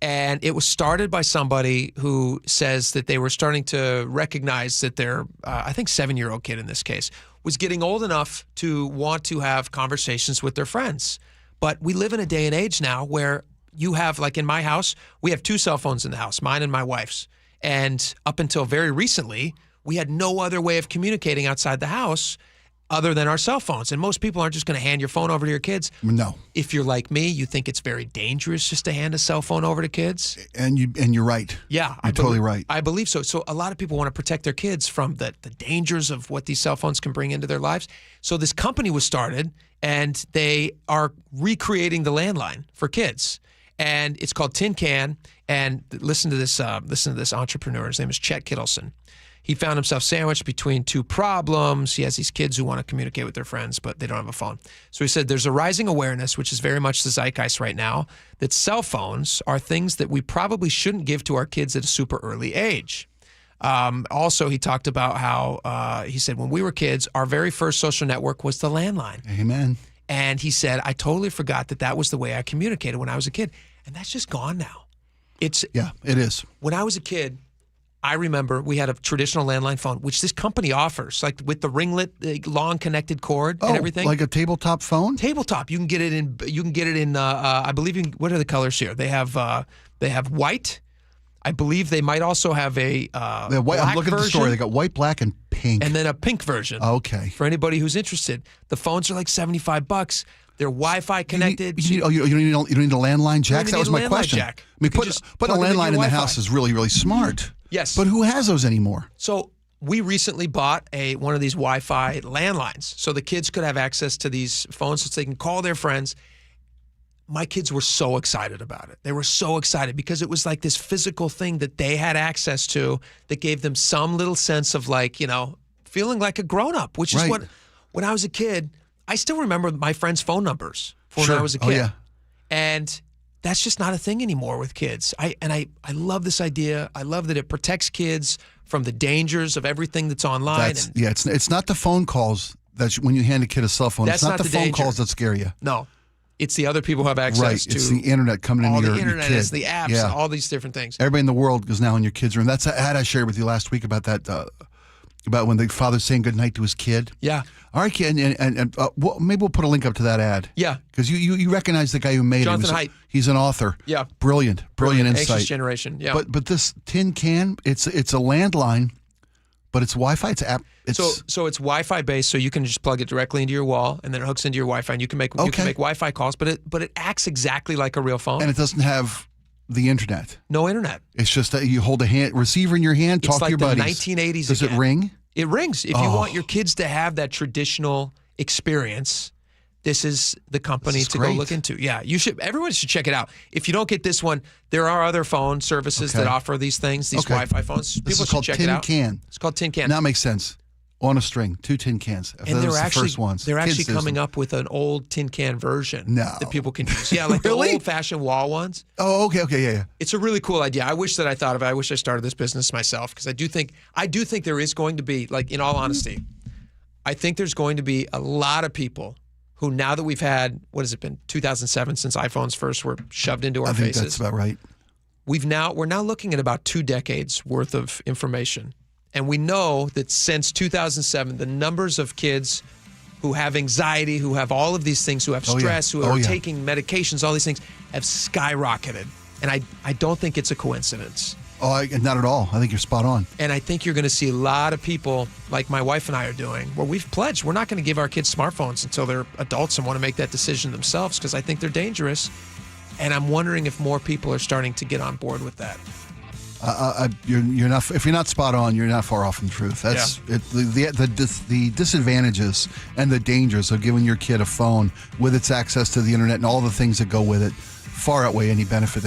and it was started by somebody who says that they were starting to recognize that their, I think 7-year-old kid in this case, was getting old enough to want to have conversations with their friends. But we live in a day and age now where you have, like in my house, we have 2 cell phones in the house, mine and my wife's. And up until very recently, we had no other way of communicating outside the house other than our cell phones. And most people aren't just going to hand your phone over to your kids. No. If you're like me, you think it's very dangerous just to hand a cell phone over to kids. And you're right. Yeah. You're totally right. I believe so. So a lot of people want to protect their kids from the dangers of what these cell phones can bring into their lives. So this company was started, and they are recreating the landline for kids. And it's called Tin Can. And listen to this entrepreneur. His name is Chet Kittleson. He found himself sandwiched between 2 problems. He has these kids who want to communicate with their friends, but they don't have a phone. So he said there's a rising awareness, which is very much the zeitgeist right now, that cell phones are things that we probably shouldn't give to our kids at a super early age. Also, he talked about how, he said, when we were kids, our very first social network was the landline. Amen. And he said, I totally forgot that was the way I communicated when I was a kid. And that's just gone now. Yeah, it is. When I was a kid, I remember we had a traditional landline phone, which this company offers, like with the ringlet, the long connected cord and everything. Like a tabletop phone? Tabletop. You can get it in. I believe what are the colors here? They have white. I believe they might also have a white. I'm looking at the story. They got white, black, and pink, and then a pink version. Okay. For anybody who's interested, the phones are like $75. They're Wi-Fi connected. You don't need a landline jack? That was my question. Jack. I mean, putting a landline in the house is really, really smart. Yes. But who has those anymore? So we recently bought one of these Wi-Fi landlines, so the kids could have access to these phones so they can call their friends. My kids were so excited about it. They were so excited because it was like this physical thing that they had access to that gave them some little sense of feeling like a grown-up, which is Right. what, when I was a kid, I still remember my friends' phone numbers from Sure. when I was a Oh, kid. yeah. And that's just not a thing anymore with kids. I love this idea. I love that it protects kids from the dangers of everything that's online. It's not the phone calls when you hand a kid a cell phone. That's It's not not the the phone danger. calls that scare you. No. It's the other people who have access Right. to It's the internet coming into all your the internet, kid. it's the apps, Yeah. all these different things. Everybody in the world is now in your kid's room. That's an ad I shared with you last week about that, about when the father's saying goodnight to his kid. Yeah. All right, kid, and maybe we'll put a link up to that ad. Yeah. Because you recognize the guy who made Jonathan it. Haidt. He's an author. Yeah. Brilliant insight. Anxious Generation. Yeah. But this tin can, it's a landline, but it's Wi-Fi. It's app. So it's Wi-Fi based, so you can just plug it directly into your wall, and then it hooks into your Wi-Fi, and you can make Wi-Fi calls. But it acts exactly like a real phone, and it doesn't have the internet. No internet. It's just that you hold a receiver in your hand, talk to your buddies. It's like the 1980s. Does again. it ring? It rings. If you want your kids to have that traditional experience, this is the company to go look into. Yeah, everyone should check it out. If you don't get this one, there are other phone services that offer these things, these Wi-Fi phones. People should check it out. Can. It's called Tin Can. Now it makes sense. On a string, 2 tin cans. And they're the first ones. They're Kids actually use coming them. up with an old tin can version that people can use. Yeah, like Really? the old-fashioned wall ones. Oh, okay, yeah. It's a really cool idea. I wish that I thought of it. I wish I started this business myself because I do think there is going to be, like, in all honesty, I think there's going to be a lot of people who, now that we've had, what has it been, 2007 since iPhones first were shoved into our faces. I think that's about right. We're now looking at about 2 decades worth of information. And we know that since 2007, the numbers of kids who have anxiety, who have all of these things, who have stress, who are taking medications, all these things, have skyrocketed. And I don't think it's a coincidence. Oh, not at all. I think you're spot on. And I think you're going to see a lot of people, like my wife and I are doing, where we've pledged we're not going to give our kids smartphones until they're adults and want to make that decision themselves because I think they're dangerous. And I'm wondering if more people are starting to get on board with that. You're not. If you're not spot on, you're not far off from the truth. That's the disadvantages and the dangers of giving your kid a phone with its access to the internet and all the things that go with it far outweigh any benefit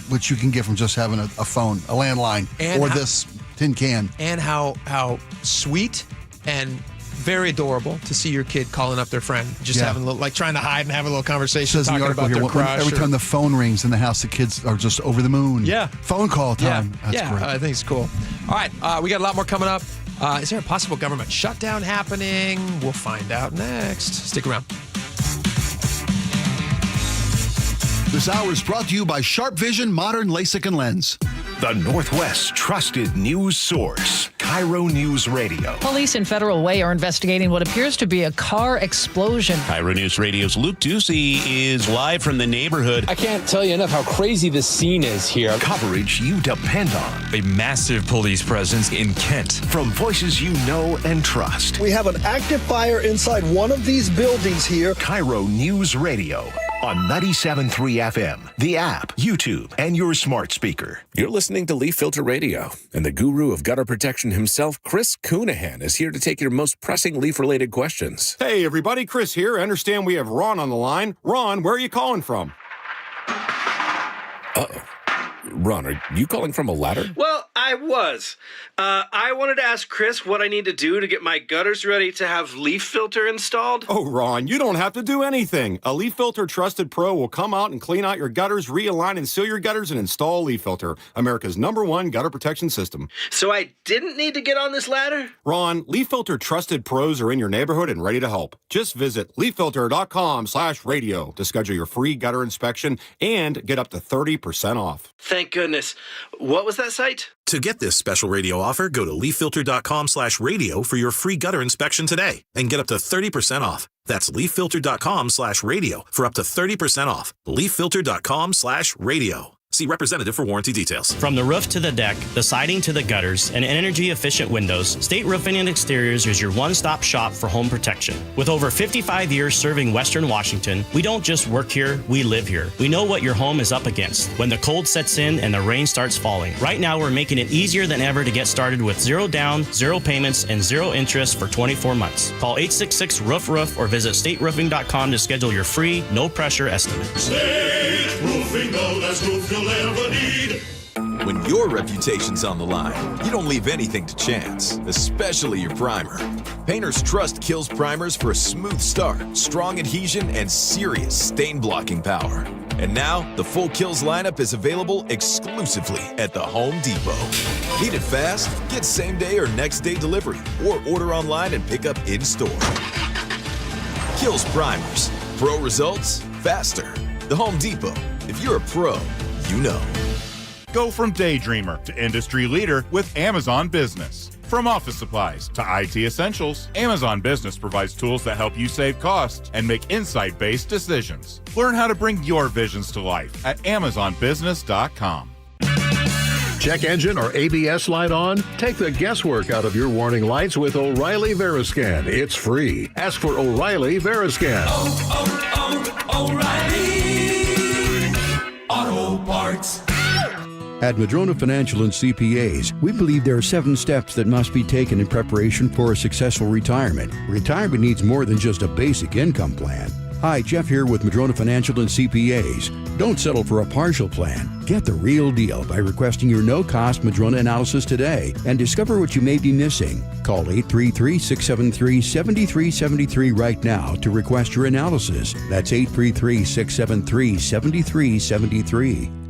which you can get from just having a phone, a landline, or this tin can. And how sweet and very adorable to see your kid calling up their friend, just having a little, like trying to hide and have a little conversation, Says in talking the article about here, their crush. every time the phone rings in the house, the kids are just over the moon. Yeah. Phone call time. That's great. I think it's cool. All right, we got a lot more coming up. Is there a possible government shutdown happening? We'll find out next. Stick around. This hour is brought to you by Sharp Vision Modern LASIK and Lens. The Northwest's trusted news source, KIRO News Radio. Police in Federal Way are investigating what appears to be a car explosion. KIRO News Radio's Luke Ducey is live from the neighborhood. I can't tell you enough how crazy this scene is here. Coverage you depend on. A massive police presence in Kent. From voices you know and trust. We have an active fire inside one of these buildings here. KIRO News Radio on 97.3 FM, the app, YouTube, and your smart speaker. You're listening to Leaf Filter Radio, and the guru of gutter protection himself, Chris Coonahan, is here to take your most pressing leaf-related questions. Hey, everybody, Chris here. I understand we have Ron on the line. Ron, where are you calling from? Uh-oh. Ron, are you calling from a ladder? Well, I was. I wanted to ask Chris what I need to do to get my gutters ready to have leaf filter installed. Oh, Ron, you don't have to do anything. A Leaf Filter Trusted Pro will come out and clean out your gutters, realign and seal your gutters, and install Leaf Filter, America's #1 gutter protection system. So I didn't need to get on this ladder? Ron, Leaf Filter Trusted Pros are in your neighborhood and ready to help. Just visit leaffilter.com/radio to schedule your free gutter inspection and get up to 30% off. Thank goodness. What was that site? To get this special radio offer, go to leaffilter.com/radio for your free gutter inspection today and get up to 30% off. That's leaffilter.com/radio for up to 30% off. leaffilter.com/radio. See representative for warranty details. From the roof to the deck, the siding to the gutters, and energy-efficient windows, State Roofing and Exteriors is your one-stop shop for home protection. With over 55 years serving Western Washington, we don't just work here, we live here. We know what your home is up against when the cold sets in and the rain starts falling. Right now, we're making it easier than ever to get started with 0 down, 0 payments, and 0 interest for 24 months. Call 866-ROOF-ROOF or visit stateroofing.com to schedule your free, no-pressure estimate. State Roofing, the last roof you'll ever need. When your reputation's on the line, you don't leave anything to chance, especially your primer. Painters trust Kills primers for a smooth start, strong adhesion, and serious stain-blocking power. And now, the full Kills lineup is available exclusively at the Home Depot. Need it fast? Get same-day or next-day delivery, or order online and pick up in-store. Kills primers. Pro results, faster. The Home Depot. If you're a pro, you know. Go from daydreamer to industry leader with Amazon Business. From office supplies to IT essentials, Amazon Business provides tools that help you save costs and make insight-based decisions. Learn how to bring your visions to life at AmazonBusiness.com. Check engine or ABS light on? Take the guesswork out of your warning lights with O'Reilly Veriscan. It's free. Ask for O'Reilly Veriscan. O'Reilly Auto Parts. At Madrona Financial and CPAs, we believe there are 7 steps that must be taken in preparation for a successful retirement. Retirement needs more than just a basic income plan. Hi, Jeff here with Madrona Financial and CPAs. Don't settle for a partial plan. Get the real deal by requesting your no-cost Madrona analysis today and discover what you may be missing. Call 833-673-7373 right now to request your analysis. That's 833-673-7373.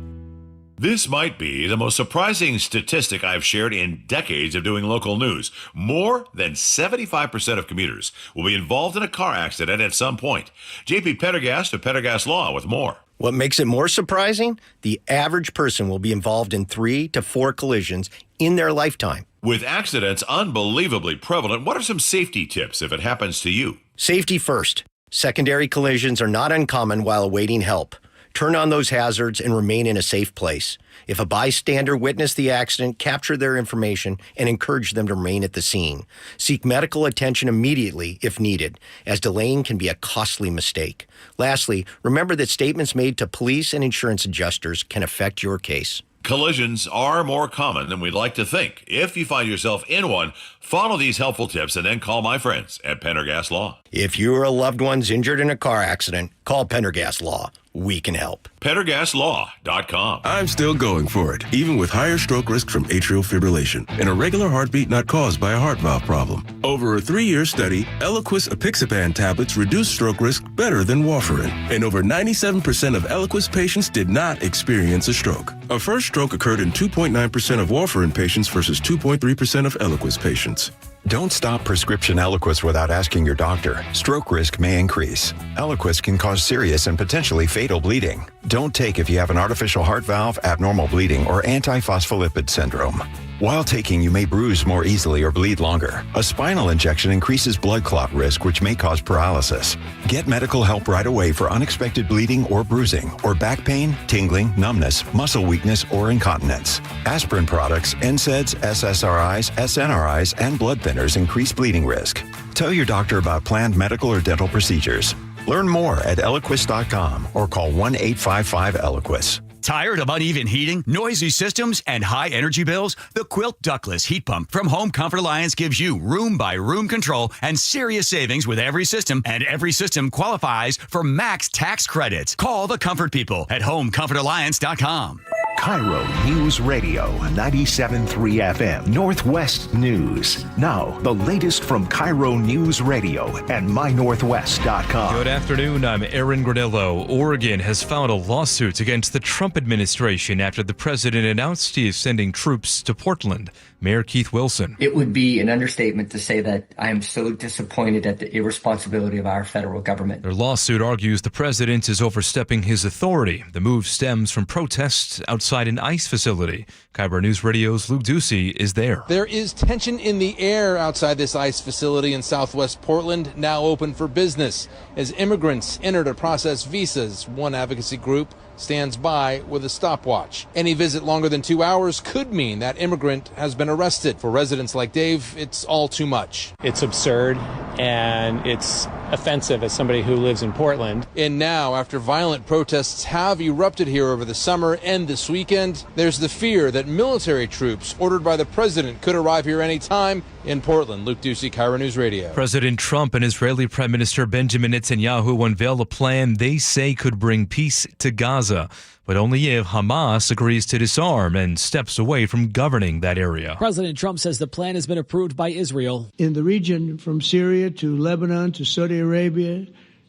This might be the most surprising statistic I've shared in decades of doing local news. More than 75% of commuters will be involved in a car accident at some point. JP Pendergast of Pendergast Law with more. What makes it more surprising? The average person will be involved in 3 to 4 collisions in their lifetime. With accidents unbelievably prevalent, what are some safety tips if it happens to you? Safety first. Secondary collisions are not uncommon while awaiting help. Turn on those hazards and remain in a safe place. If a bystander witnessed the accident, capture their information and encourage them to remain at the scene. Seek medical attention immediately if needed, as delaying can be a costly mistake. Lastly, remember that statements made to police and insurance adjusters can affect your case. Collisions are more common than we'd like to think. If you find yourself in one, follow these helpful tips and then call my friends at Pendergast Law. If you or a loved one's injured in a car accident, call Pendergast Law. We can help. PendergastLaw.com. I'm still going for it, even with higher stroke risk from atrial fibrillation and a regular heartbeat not caused by a heart valve problem. Over a 3-year study, Eliquis apixaban tablets reduced stroke risk better than warfarin, and over 97% of Eliquis patients did not experience a stroke. A first stroke occurred in 2.9% of warfarin patients versus 2.3% of Eliquis patients. Don't stop prescription Eliquis without asking your doctor. Stroke risk may increase. Eliquis can cause serious and potentially fatal bleeding. Don't take if you have an artificial heart valve, abnormal bleeding, or antiphospholipid syndrome. While taking, you may bruise more easily or bleed longer. A spinal injection increases blood clot risk, which may cause paralysis. Get medical help right away for unexpected bleeding or bruising, or back pain, tingling, numbness, muscle weakness, or incontinence. Aspirin products, NSAIDs, SSRIs, SNRIs, and blood thinners increase bleeding risk. Tell your doctor about planned medical or dental procedures. Learn more at Eliquis.com or call 1-855-ELIQUIS. Tired of uneven heating, noisy systems, and high energy bills? The Quilt Ductless Heat Pump from Home Comfort Alliance gives you room-by-room control and serious savings with every system, and every system qualifies for max tax credits. Call the Comfort People at HomeComfortAlliance.com. KIRO Newsradio 97.3 FM Northwest News. Now, the latest from KIRO Newsradio and MyNorthwest.com. Good afternoon, I'm Aaron Granillo. Oregon has filed a lawsuit against the Trump administration after the president announced he is sending troops to Portland. Mayor Keith Wilson. It would be an understatement to say that I am so disappointed at the irresponsibility of our federal government. Their lawsuit argues the president is overstepping his authority. The move stems from protests outside an ICE facility. KIRO News Radio's Luke Ducey is there. There is tension in the air outside this ICE facility in southwest Portland, now open for business. As immigrants enter to process visas, one advocacy group stands by with a stopwatch. Any visit longer than 2 hours could mean that immigrant has been arrested. For residents like Dave, it's all too much. It's absurd and it's offensive as somebody who lives in Portland. And now, after violent protests have erupted here over the summer and this weekend, there's the fear that military troops ordered by the president could arrive here any time in Portland. Luke Ducey, KIRO News Radio. President Trump and Israeli Prime Minister Benjamin Netanyahu unveiled a plan they say could bring peace to Gaza. Gaza, but only if Hamas agrees to disarm and steps away from governing that area. President Trump says the plan has been approved by Israel. In the region from Syria to Lebanon to Saudi Arabia,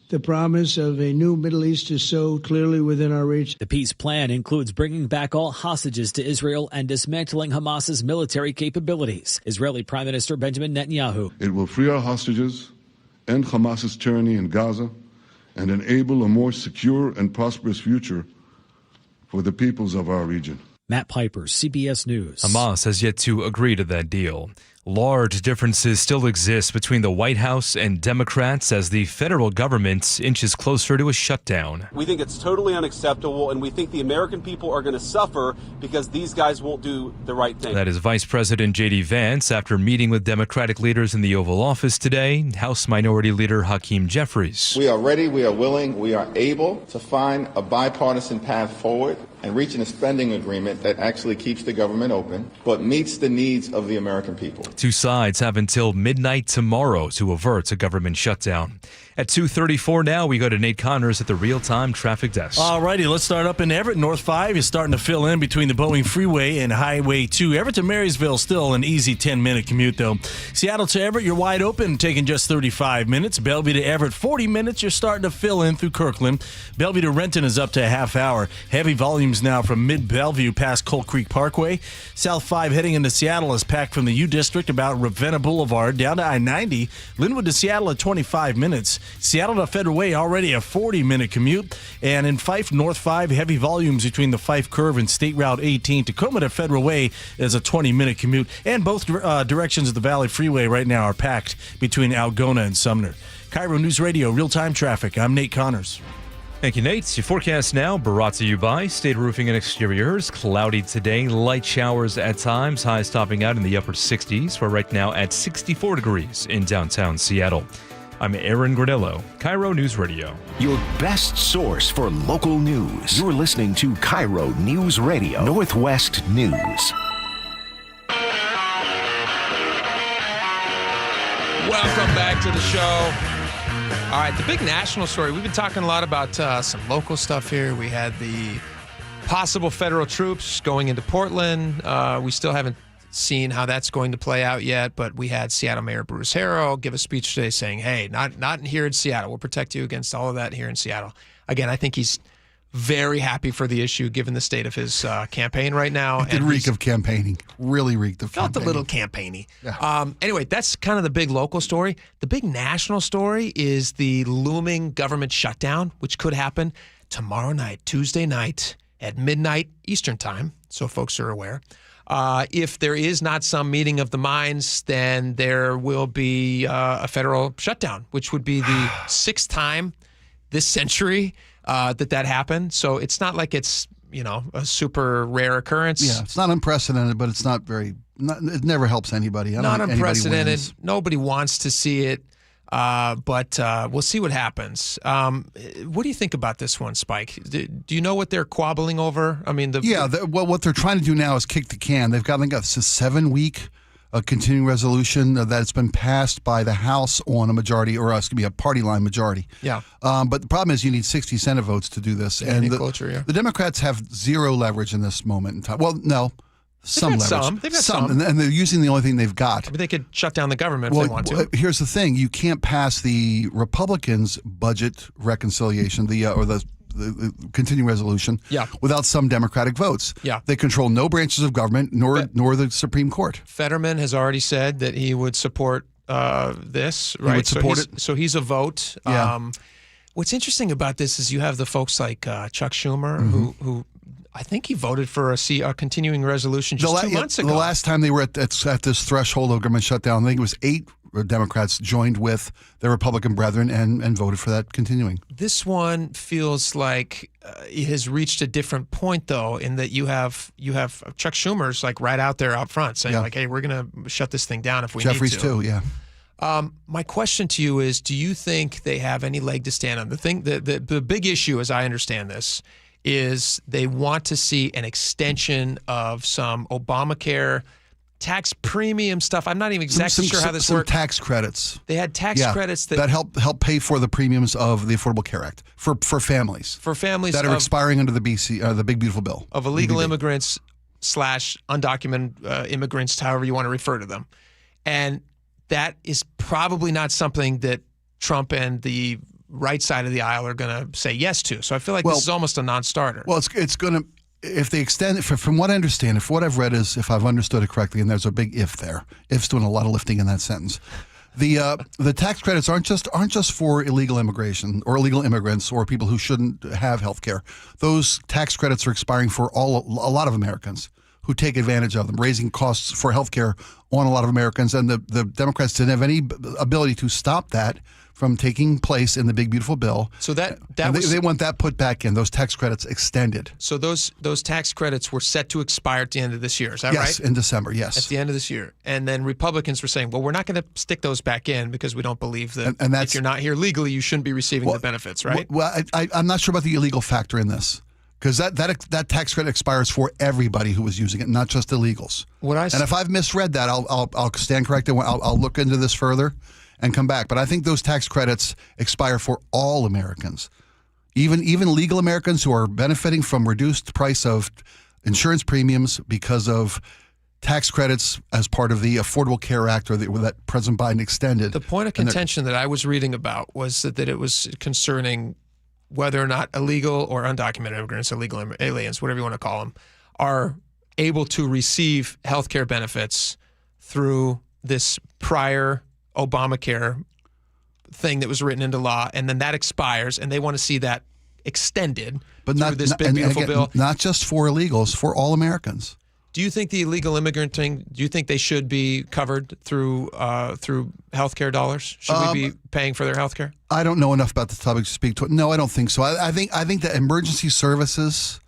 the promise of a new Middle East is so clearly within our reach. The peace plan includes bringing back all hostages to Israel and dismantling Hamas's military capabilities. Israeli Prime Minister Benjamin Netanyahu. It will free our hostages, end Hamas's tyranny in Gaza, and enable a more secure and prosperous future for the peoples of our region. Matt Piper, CBS News. Hamas has yet to agree to that deal. Large differences still exist between the White House and Democrats as the federal government inches closer to a shutdown. We think it's totally unacceptable, and we think the American people are going to suffer because these guys won't do the right thing. That is Vice President J.D. Vance after meeting with Democratic leaders in the Oval Office today. House Minority Leader Hakeem Jeffries. We are ready, we are willing, we are able to find a bipartisan path forward and reaching a spending agreement that actually keeps the government open, but meets the needs of the American people. Two sides have until midnight tomorrow to avert a government shutdown. At 2:34 now, we go to Nate Connors at the real-time traffic desk. All righty, let's start up in Everett. North 5 is starting to fill in between the Boeing Freeway and Highway 2. Everett to Marysville, still an easy 10-minute commute, though. Seattle to Everett, you're wide open, taking just 35 minutes. Bellevue to Everett, 40 minutes. You're starting to fill in through Kirkland. Bellevue to Renton is up to a half hour. Heavy volumes now from mid-Bellevue past Colt Creek Parkway. South 5 heading into Seattle is packed from the U District about Ravenna Boulevard down to I-90. Linwood to Seattle at 25 minutes. Seattle to Federal Way already a 40-minute commute. And in Fife, North 5, heavy volumes between the Fife Curve and State Route 18. Tacoma to Federal Way is a 20-minute commute. And both directions of the Valley Freeway right now are packed between Algona and Sumner. KIRO News Radio, real-time traffic. I'm Nate Connors. Thank you, Nate. Your forecast now brought to you by State Roofing and Exteriors. Cloudy today, light showers at times, highs topping out in the upper 60s. We're right now at 64 degrees in downtown Seattle. I'm Aaron Granillo, KIRO News Radio. Your best source for local news. You're listening to KIRO News Radio, Northwest News. Welcome back to the show. All right, the big national story. We've been talking a lot about some local stuff here. We had the possible federal troops going into Portland. We still haven't seen how that's going to play out yet, but we had Seattle Mayor Bruce Harrell give a speech today saying, hey, not here in Seattle. We'll protect you against all of that here in Seattle. Again, I think he's very happy for the issue given the state of his campaign right now. It did reek of campaigning. Really reeked of campaigning. Felt a little campaigny. Yeah. Anyway, that's kind of the big local story. The big national story is the looming government shutdown, which could happen tomorrow night, Tuesday night at midnight Eastern time, so folks are aware. If there is not some meeting of the minds, then there will be a federal shutdown, which would be the sixth time this century that happened. So it's not like it's, a super rare occurrence. Yeah, it's not unprecedented, but it's not very, it never helps anybody. Not unprecedented. Nobody wants to see it, but we'll see what happens. What do you think about this one, Spike? Do you know what they're quabbling over? I mean, what they're trying to do now is kick the can. They've got a 7-week continuing resolution that's been passed by the House on a majority, or it's going to be a party line majority. Yeah. But the problem is you need 60 Senate votes to do this. And the Democrats have zero leverage in this moment in time. Well, no. Some leverage. They've got some. And they're using the only thing they've got. I mean, they could shut down the government if they want to. Here's the thing. You can't pass the Republicans' budget reconciliation, the continuing resolution, without some Democratic votes. Yeah. They control no branches of government, nor the Supreme Court. Fetterman has already said that he would support this, right? He would support it. So he's a vote. Yeah. What's interesting about this is you have the folks like Chuck Schumer, who I think he voted for a continuing resolution just 2 months ago. The last time they were at this threshold of government shutdown, I think it was 8 Democrats joined with their Republican brethren and voted for that continuing. This one feels like it has reached a different point, though, in that you have Chuck Schumer's like right out there out front saying like, hey, we're going to shut this thing down if we Jeffries need to. too, yeah. My question to you is, do you think they have any leg to stand on? The big issue, as I understand this, is they want to see an extension of some Obamacare tax premium stuff. I'm not even exactly sure how this works. Some tax credits. They had tax credits that help pay for the premiums of the Affordable Care Act for families. For families that are expiring under the the Big Beautiful Bill. Of illegal immigrants / undocumented immigrants, however you want to refer to them. And that is probably not something that Trump and the right side of the aisle are going to say yes to. So I feel like this is almost a non-starter. Well, it's going to, if they extend it, from what I understand, if what I've read is, if I've understood it correctly, and there's a big if there, if's doing a lot of lifting in that sentence. The tax credits aren't just for illegal immigration or illegal immigrants or people who shouldn't have health care. Those tax credits are expiring for a lot of Americans who take advantage of them, raising costs for health care on a lot of Americans. And the Democrats didn't have any ability to stop that from taking place in the Big Beautiful Bill. So they want that put back in, those tax credits extended. So those tax credits were set to expire at the end of this year, is that right? Yes, in December, yes. At the end of this year. And then Republicans were saying, well, we're not going to stick those back in because we don't believe that if you're not here legally, you shouldn't be receiving the benefits, right? Well, I'm not sure about the illegal factor in this. Because that tax credit expires for everybody who was using it, not just illegals. And if I've misread that, I'll stand corrected. I'll look into this further and come back. But I think those tax credits expire for all Americans, even legal Americans who are benefiting from reduced price of insurance premiums because of tax credits as part of the Affordable Care Act or that President Biden extended. The point of contention that I was reading about was that it was concerning whether or not illegal or undocumented immigrants, illegal aliens, whatever you want to call them, are able to receive health care benefits through this prior Obamacare thing that was written into law, and then that expires, and they want to see that extended through this big, beautiful bill. Not just for illegals, for all Americans. Do you think the illegal immigrant thing, do you think they should be covered through health care dollars? Should we be paying for their health care? I don't know enough about the topic to speak to it. No, I don't think so. I think that emergency services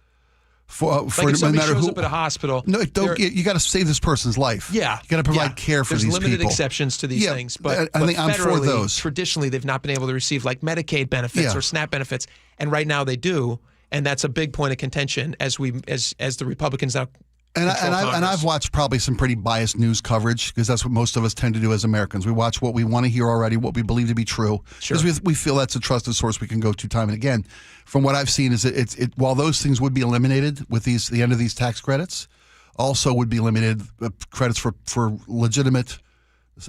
for if somebody no shows up at a hospital. No, you got to save this person's life. Yeah. You got to provide care for these people. There's limited exceptions to these things, but I think I'm for those. Traditionally, they've not been able to receive like Medicaid benefits or SNAP benefits, and right now they do, and that's a big point of contention as the Republicans now. And I've watched probably some pretty biased news coverage because that's what most of us tend to do as Americans. We watch what we want to hear already, what we believe to be true, because we feel that's a trusted source we can go to time and again. From what I've seen is it while those things would be eliminated with the end of these tax credits, also would be eliminated credits for legitimate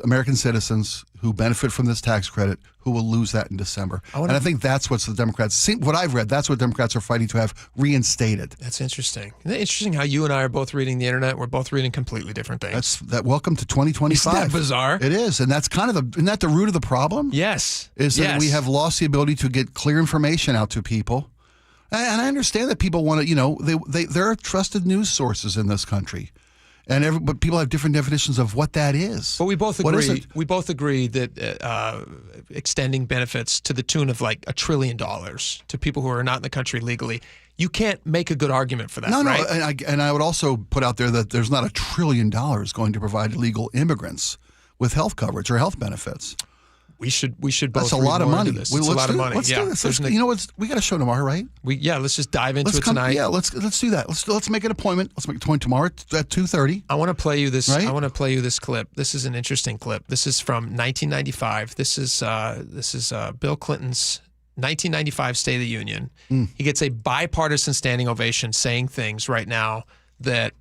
American citizens who benefit from this tax credit who will lose that in December. I think that's what the Democrats, what I've read, that's what Democrats are fighting to have reinstated. That's interesting. Isn't it interesting how you and I are both reading the internet? We're both reading completely different things. Welcome to 2025. Isn't that bizarre? It is. And that's isn't that the root of the problem? Yes. Is that we have lost the ability to get clear information out to people. And I understand that people want to, there are trusted news sources in this country. But people have different definitions of what that is. But we both agree. We both agree that extending benefits to the tune of like $1 trillion to people who are not in the country legally, you can't make a good argument for that. No, right? And I would also put out there that there's not $1 trillion going to provide illegal immigrants with health coverage or health benefits. We should both. That's a lot of money. It's a lot of money. Let's do this. We got a show tomorrow, right? Let's just dive into it tonight. Yeah, let's do that. Let's make an appointment. Let's make an appointment tomorrow at 2:30. I want to play you this. Right? I want to play you this clip. This is an interesting clip. This is from 1995. This is Bill Clinton's 1995 State of the Union. He gets a bipartisan standing ovation, saying things right now that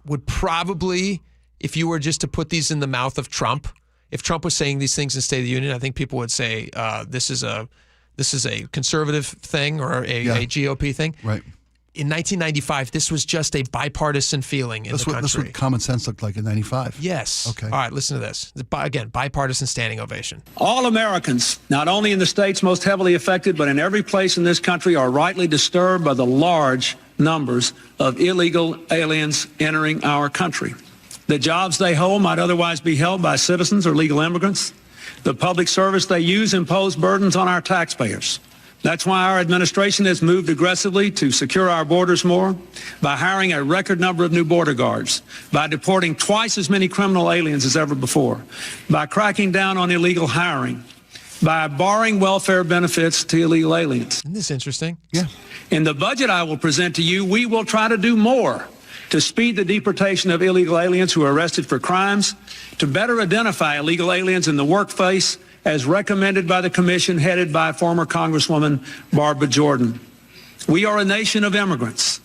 would probably, if you were just to put these in the mouth of Trump. If Trump was saying these things in State of the Union, I think people would say this is a conservative thing or a GOP thing. Right. In 1995, this was just a bipartisan feeling in the country. That's what common sense looked like in 95. Yes. Okay. All right, listen to this. Again, bipartisan standing ovation. All Americans, not only in the states most heavily affected, but in every place in this country, are rightly disturbed by the large numbers of illegal aliens entering our country. The jobs they hold might otherwise be held by citizens or legal immigrants. The public service they use impose burdens on our taxpayers. That's why our administration has moved aggressively to secure our borders more, by hiring a record number of new border guards, by deporting twice as many criminal aliens as ever before, by cracking down on illegal hiring, by barring welfare benefits to illegal aliens. Isn't this interesting? Yeah. In the budget I will present to you, we will try to do more to speed the deportation of illegal aliens who are arrested for crimes, to better identify illegal aliens in the workplace as recommended by the commission headed by former Congresswoman Barbara Jordan. We are a nation of immigrants,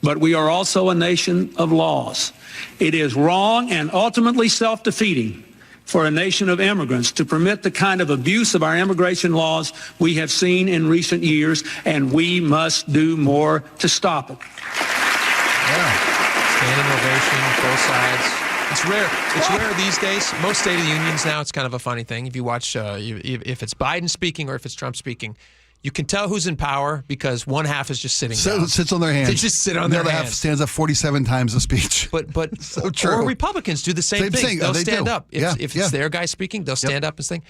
but we are also a nation of laws. It is wrong and ultimately self-defeating for a nation of immigrants to permit the kind of abuse of our immigration laws we have seen in recent years, and we must do more to stop it. Yeah. Standing ovation, both sides. It's rare. It's rare these days. Most State of the Unions now, it's kind of a funny thing. If you watch, if it's Biden speaking or if it's Trump speaking, you can tell who's in power because one half is just sitting down. Sits on their hands. They just sit on their hands. The other half stands up 47 times a speech. But so true. Or Republicans do the same thing. They'll stand up. If it's their guy speaking, they'll stand up and sing.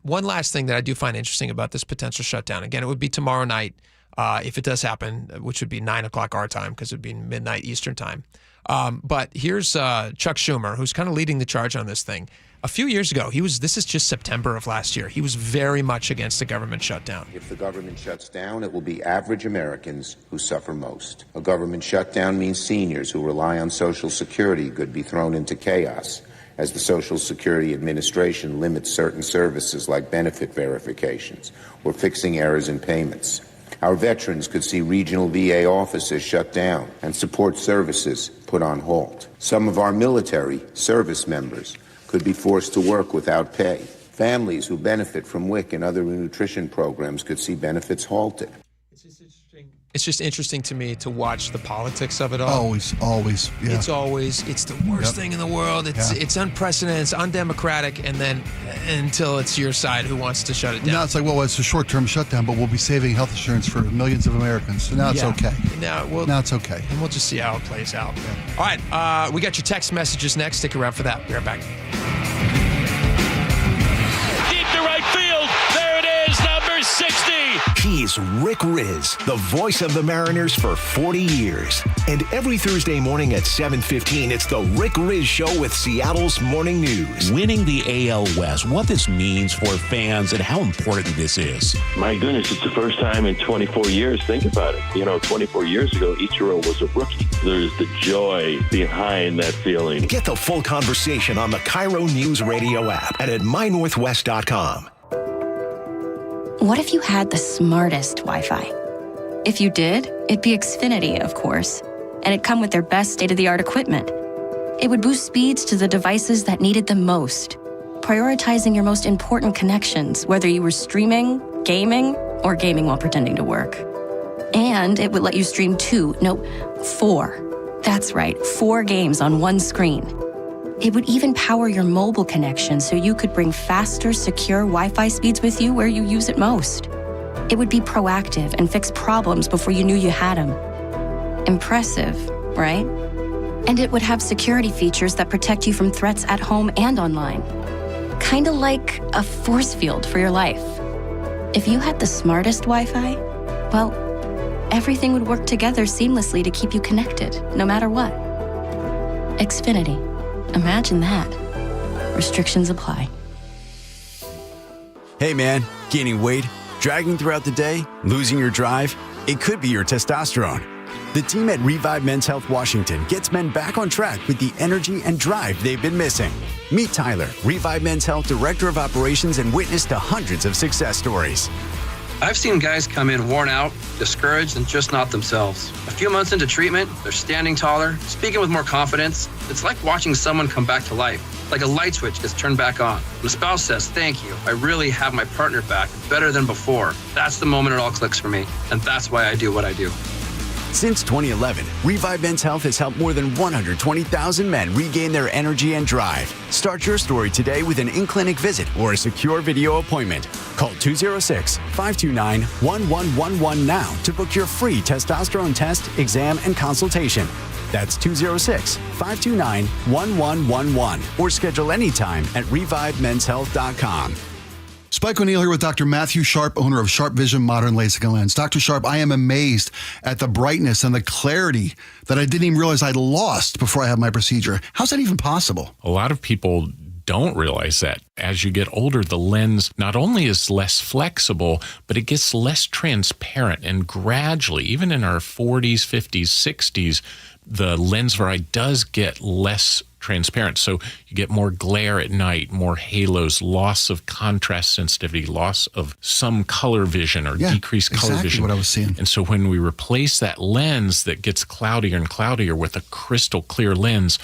One last thing that I do find interesting about this potential shutdown. Again, it would be tomorrow night if it does happen, which would be 9 o'clock our time because it would be midnight Eastern time. But here's Chuck Schumer, who's kind of leading the charge on this thing. A few years ago, this is just September of last year, he was very much against the government shutdown. If the government shuts down, it will be average Americans who suffer most. A government shutdown means seniors who rely on Social Security could be thrown into chaos as the Social Security Administration limits certain services like benefit verifications or fixing errors in payments. Our veterans could see regional VA offices shut down and support services put on hold. Some of our military service members could be forced to work without pay. Families who benefit from WIC and other nutrition programs could see benefits halted. It's just interesting to me to watch the politics of it all. Always, yeah. It's the worst thing in the world. It's unprecedented, it's undemocratic, and then until it's your side who wants to shut it down. Now it's like, well, it's a short-term shutdown, but we'll be saving health insurance for millions of Americans. So now it's okay. Now it's okay. And we'll just see how it plays out. All right, we got your text messages next. Stick around for that. Be right back. Deep to right field. There it is, number 60. He's Rick Riz, the voice of the Mariners for 40 years. And every Thursday morning at 7:15, it's the Rick Riz Show with Seattle's Morning News. Winning the AL West, what this means for fans and how important this is. My goodness, it's the first time in 24 years. Think about it. 24 years ago, Ichiro was a rookie. There's the joy behind that feeling. Get the full conversation on the KIRO Newsradio app and at mynorthwest.com. What if you had the smartest Wi-Fi? If you did, it'd be Xfinity, of course, and it'd come with their best state-of-the-art equipment. It would boost speeds to the devices that needed them most, prioritizing your most important connections, whether you were streaming, gaming, or gaming while pretending to work. And it would let you stream 4. That's right, 4 games on one screen. It would even power your mobile connection so you could bring faster, secure Wi-Fi speeds with you where you use it most. It would be proactive and fix problems before you knew you had them. Impressive, right? And it would have security features that protect you from threats at home and online. Kinda like a force field for your life. If you had the smartest Wi-Fi, well, everything would work together seamlessly to keep you connected, no matter what. Xfinity. Imagine that. Restrictions apply. Hey man, gaining weight, dragging throughout the day, losing your drive? It could be your testosterone. The team at Revive Men's Health Washington gets men back on track with the energy and drive they've been missing. Meet Tyler, Revive Men's Health Director of Operations and witness to hundreds of success stories. I've seen guys come in worn out, discouraged, and just not themselves. A few months into treatment, they're standing taller, speaking with more confidence. It's like watching someone come back to life, like a light switch gets turned back on. When a spouse says, "Thank you, I really have my partner back, better than before," that's the moment it all clicks for me, and that's why I do what I do. Since 2011, Revive Men's Health has helped more than 120,000 men regain their energy and drive. Start your story today with an in-clinic visit or a secure video appointment. Call 206-529-1111 now to book your free testosterone test, exam, and consultation. That's 206-529-1111 or schedule anytime at revivemenshealth.com. Spike O'Neill here with Dr. Matthew Sharp, owner of Sharp Vision Modern LASIK and Lens. Dr. Sharp, I am amazed at the brightness and the clarity that I didn't even realize I'd lost before I had my procedure. How's that even possible? A lot of people don't realize that as you get older, the lens not only is less flexible, but it gets less transparent. And gradually, even in our 40s, 50s, 60s, the lens variety does get less transparent. So you get more glare at night, more halos, loss of contrast sensitivity, loss of some color vision or decreased color vision. What I was seeing. And so when we replace that lens that gets cloudier and cloudier with a crystal clear lens,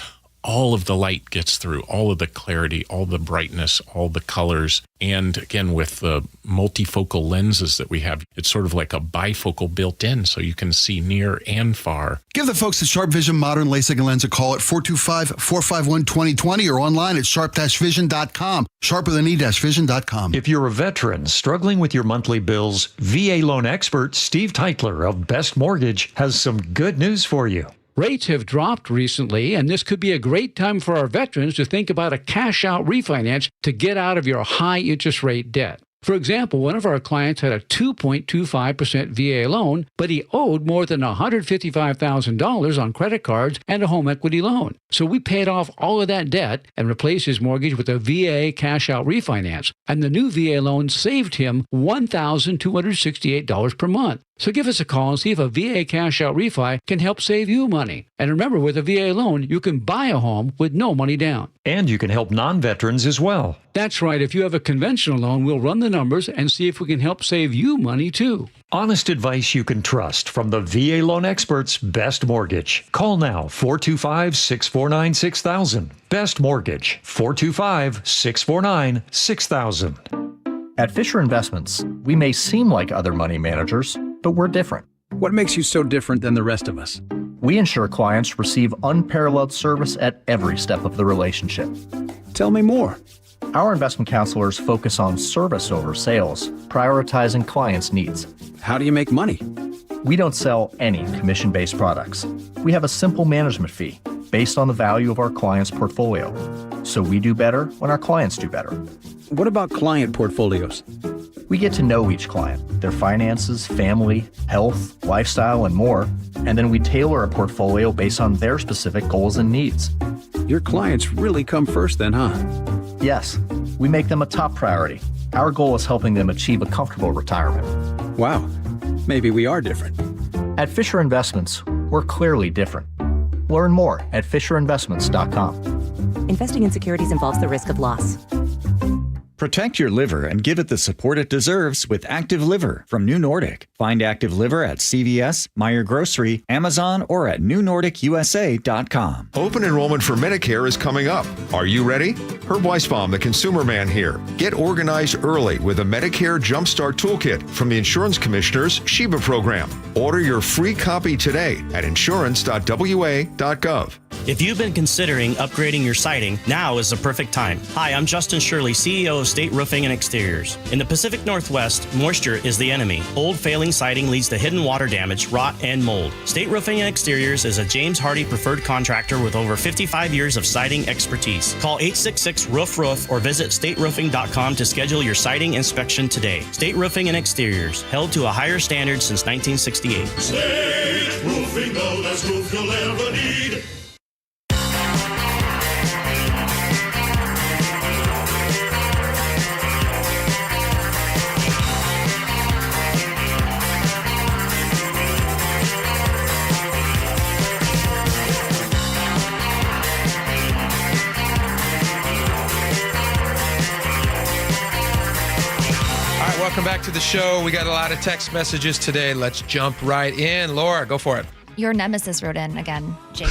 all of the light gets through, all of the clarity, all the brightness, all the colors. And again, with the multifocal lenses that we have, it's sort of like a bifocal built in, so you can see near and far. Give the folks at Sharp Vision Modern LASIK and Lens a call at 425-451-2020 or online at sharp-vision.com, sharper-than-e-vision.com. If you're a veteran struggling with your monthly bills, VA loan expert Steve Teitler of Best Mortgage has some good news for you. Rates have dropped recently, and this could be a great time for our veterans to think about a cash-out refinance to get out of your high-interest rate debt. For example, one of our clients had a 2.25% VA loan, but he owed more than $155,000 on credit cards and a home equity loan. So we paid off all of that debt and replaced his mortgage with a VA cash-out refinance. And the new VA loan saved him $1,268 per month. So give us a call and see if a VA cash-out refi can help save you money. And remember, with a VA loan, you can buy a home with no money down. And you can help non-veterans as well. That's right. If you have a conventional loan, we'll run the numbers and see if we can help save you money, too. Honest advice you can trust from the VA loan experts, Best Mortgage. Call now, 425-649-6000. Best Mortgage, 425-649-6000. At Fisher Investments, we may seem like other money managers, but we're different. What makes you so different than the rest of us? We ensure clients receive unparalleled service at every step of the relationship. Tell me more. Our investment counselors focus on service over sales, prioritizing clients' needs. How do you make money? We don't sell any commission-based products. We have a simple management fee based on the value of our client's portfolio. So we do better when our clients do better. What about client portfolios? We get to know each client, their finances, family, health, lifestyle, and more, and then we tailor a portfolio based on their specific goals and needs. Your clients really come first then, huh? Yes, we make them a top priority. Our goal is helping them achieve a comfortable retirement. Wow, maybe we are different. At Fisher Investments, we're clearly different. Learn more at FisherInvestments.com. Investing in securities involves the risk of loss. Protect your liver and give it the support it deserves with Active Liver from New Nordic. Find Active Liver at CVS, Meijer Grocery, Amazon, or at newnordicusa.com. Open enrollment for Medicare is coming up. Are you ready? Herb Weisbaum, the Consumer Man here. Get organized early with a Medicare Jumpstart Toolkit from the Insurance Commissioner's Sheba program. Order your free copy today at insurance.wa.gov. If you've been considering upgrading your siding, now is the perfect time. Hi, I'm Justin Shirley, CEO of State Roofing and Exteriors. In the Pacific Northwest, moisture is the enemy. Old failing siding leads to hidden water damage, rot, and mold. State Roofing and Exteriors is a James Hardy preferred contractor with over 55 years of siding expertise. Call 866-ROOF-ROOF or visit stateroofing.com to schedule your siding inspection today. State Roofing and Exteriors, held to a higher standard since 1968. State Roofing, the best roof you'll ever need. Welcome back to the show. We got a lot of text messages today. Let's jump right in. Laura, go for it. Your nemesis wrote in again, Jake.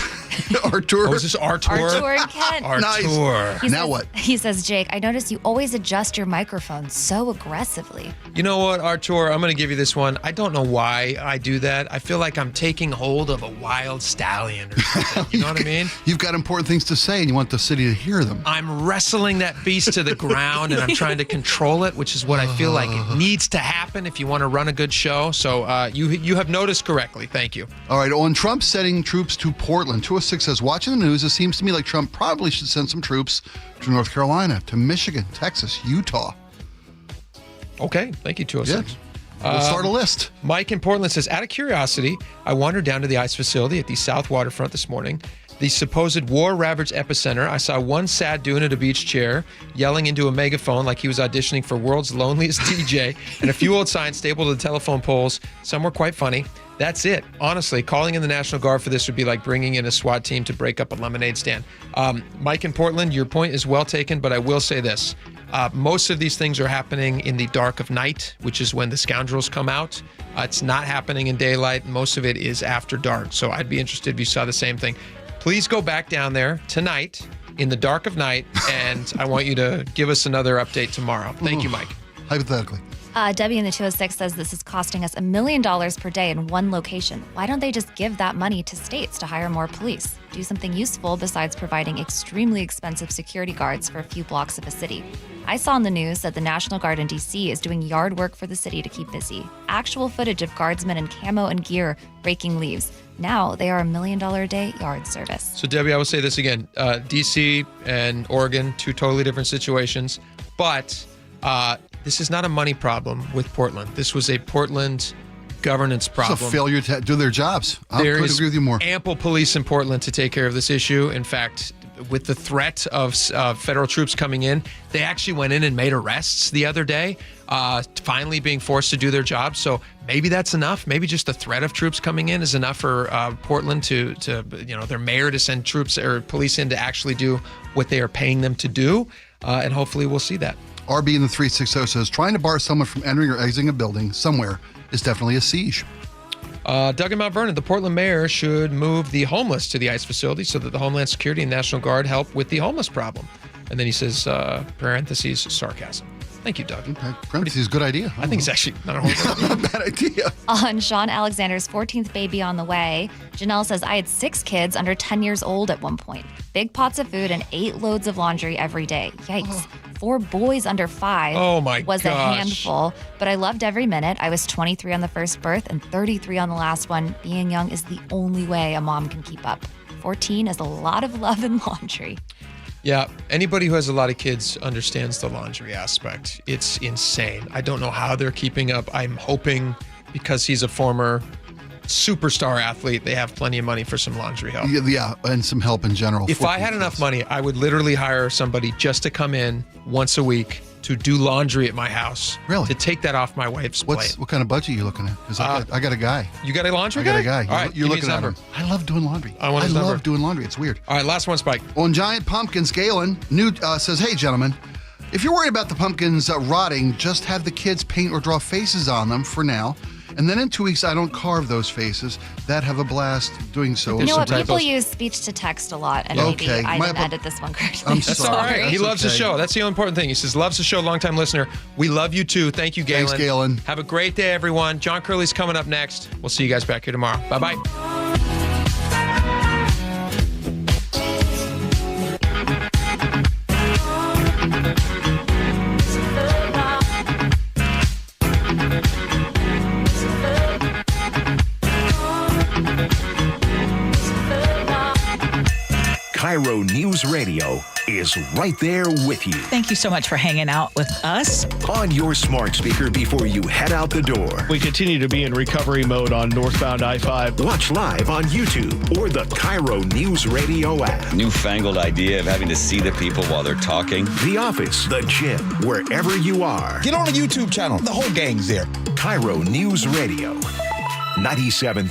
Artur. Oh, is this Artur? Artur and Kent. Artur. He Now says- what? He says, Jake, I notice you always adjust your microphone so aggressively. You know what, Artur? I'm going to give you this one. I don't know why I do that. I feel like I'm taking hold of a wild stallion or something. You know what I mean? You've got important things to say and you want the city to hear them. I'm wrestling that beast to the ground and I'm trying to control it, which is what I feel like it needs to happen if you want to run a good show. So you have noticed correctly. Thank you. All right, on Trump sending troops to Portland, 206 says, watching the news, it seems to me like Trump probably should send some troops to North Carolina, to Michigan, Texas, Utah. Okay, thank you, 206. We'll start a list. Mike in Portland says, out of curiosity, I wandered down to the ice facility at the South Waterfront this morning. the supposed war-ravaged epicenter. I saw one sad dude at a beach chair yelling into a megaphone like he was auditioning for World's Loneliest DJ, and a few old signs stapled to the telephone poles. Some were quite funny. That's it. Honestly, calling in the National Guard for this would be like bringing in a SWAT team to break up a lemonade stand. Mike in Portland, your point is well taken, but I will say this. Most of these things are happening in the dark of night, which is when the scoundrels come out. It's not happening in daylight. Most of it is after dark. So I'd be interested if you saw the same thing. Please go back down there tonight in the dark of night, and I want you to give us another update tomorrow. Thank you, Mike. Hypothetically. Debbie in the 206 says this is costing us $1 million per day in one location. Why don't they just give that money to states to hire more police? Do something useful besides providing extremely expensive security guards for a few blocks of a city. I saw in the news that the National Guard in D.C. is doing yard work for the city to keep busy. Actual footage of guardsmen in camo and gear raking leaves. Now they are $1 million a day yard service. So, Debbie, I will say this again. D.C. and Oregon, two totally different situations. But this is not a money problem with Portland. This was a Portland governance problem. It's a failure to do their jobs. I couldn't agree with you more. Ample police in Portland to take care of this issue. In fact, with the threat of federal troops coming in, they actually went in and made arrests the other day, finally being forced to do their job. So maybe that's enough. Maybe just the threat of troops coming in is enough for Portland to their mayor to send troops or police in to actually do what they are paying them to do. And hopefully we'll see that. RB in the 360 says, trying to bar someone from entering or exiting a building somewhere is definitely a siege. Doug in Mount Vernon, the Portland mayor should move the homeless to the ICE facility so that the Homeland Security and National Guard help with the homeless problem. And then he says, parentheses, sarcasm. Thank you, Doug. Okay. Parentheses, good idea. I think it's actually not a horrible bad idea. On Shaun Alexander's 14th baby on the way, Janelle says, I had 6 kids under 10 years old at one point. Big pots of food and 8 loads of laundry every day. Yikes. 4 boys under 5 was a handful, but I loved every minute. I was 23 on the first birth and 33 on the last one. Being young is the only way a mom can keep up. 14 is a lot of love and laundry. Yeah, anybody who has a lot of kids understands the laundry aspect. It's insane. I don't know how they're keeping up. I'm hoping because he's a former superstar athlete, they have plenty of money for some laundry help. Yeah, and some help in general. If I had enough money, I would literally hire somebody just to come in once a week to do laundry at my house. Really? To take that off my wife's plate. What kind of budget are you looking at? Because I got a guy. You got a laundry guy? I got a guy. All right, you're looking at him. I love doing laundry. I love doing laundry. It's weird. All right, last one, Spike. On Giant Pumpkins, Galen says, hey, gentlemen, if you're worried about the pumpkins rotting, just have the kids paint or draw faces on them for now. And then in 2 weeks, I don't carve those faces. That have a blast doing so. You know what? People use speech to text a lot, and maybe I didn't edit this one correctly. I'm That's sorry. all right. He loves the show. That's the only important thing. He says, loves the show, longtime listener. We love you too. Thank you, Galen. Thanks, Galen. Have a great day, everyone. John Curley's coming up next. We'll see you guys back here tomorrow. Bye-bye. KIRO News Radio is right there with you. Thank you so much for hanging out with us. On your smart speaker before you head out the door. We continue to be in recovery mode on northbound I-5. Watch live on YouTube or the KIRO News Radio app. Newfangled idea of having to see the people while they're talking. The office, the gym, wherever you are. Get on the YouTube channel. The whole gang's there. KIRO News Radio. 97.3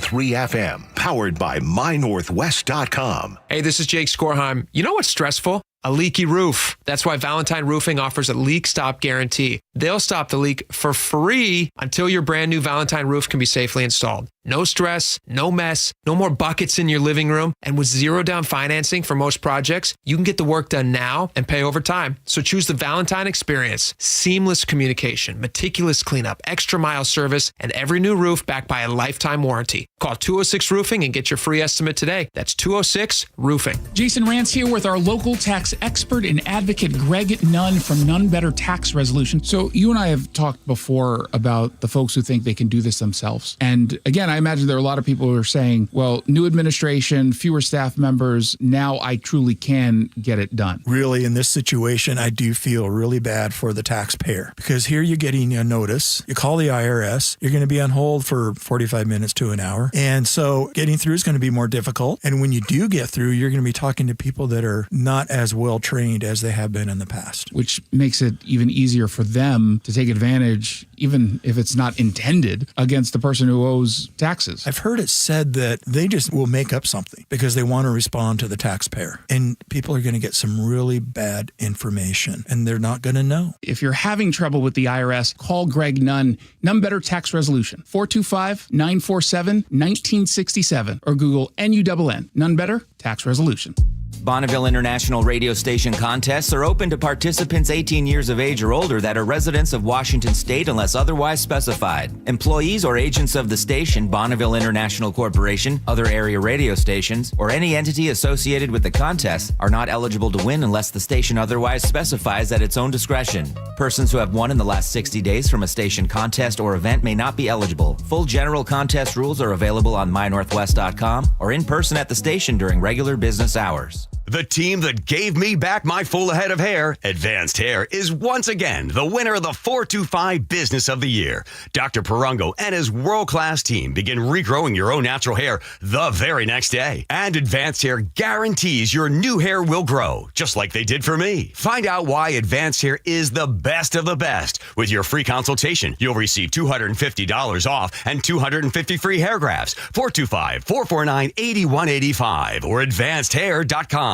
FM, powered by MyNorthwest.com. Hey, this is Jake Skorheim. You know what's stressful? A leaky roof. That's why Valentine Roofing offers a leak stop guarantee. They'll stop the leak for free until your brand new Valentine roof can be safely installed. No stress, no mess, no more buckets in your living room. And with 0 down financing for most projects, you can get the work done now and pay over time. So choose the Valentine experience. Seamless communication, meticulous cleanup, extra mile service, and every new roof backed by a lifetime warranty. Call 206 Roofing and get your free estimate today. That's 206 Roofing. Jason Rance here with our local tax expert and advocate Greg Nunn from None Better Tax Resolution. So you and I have talked before about the folks who think they can do this themselves. And again, I imagine there are a lot of people who are saying, well, new administration, fewer staff members, now I truly can get it done. Really, in this situation, I do feel really bad for the taxpayer because here you're getting a notice. You call the IRS, you're going to be on hold for 45 minutes to an hour. And so getting through is going to be more difficult. And when you do get through, you're going to be talking to people that are not as well trained as they have been in the past. Which makes it even easier for them to take advantage, even if it's not intended, against the person who owes taxes. I've heard it said that they just will make up something because they want to respond to the taxpayer. And people are going to get some really bad information and they're not going to know. If you're having trouble with the IRS, call Greg Nunn. None Better Tax Resolution, 425-947-1967, or Google NUNN. None Better Tax Resolution. Bonneville International radio station contests are open to participants 18 years of age or older that are residents of Washington State unless otherwise specified. Employees or agents of the station, Bonneville International Corporation, other area radio stations, or any entity associated with the contest are not eligible to win unless the station otherwise specifies at its own discretion. Persons who have won in the last 60 days from a station contest or event may not be eligible. Full general contest rules are available on mynorthwest.com or in person at the station during regular business hours. The team that gave me back my full head of hair, Advanced Hair, is once again the winner of the 425 Business of the Year. Dr. Perungo and his world-class team begin regrowing your own natural hair the very next day. And Advanced Hair guarantees your new hair will grow, just like they did for me. Find out why Advanced Hair is the best of the best. With your free consultation, you'll receive $250 off and 250 free hair grafts. 425-449-8185 or advancedhair.com.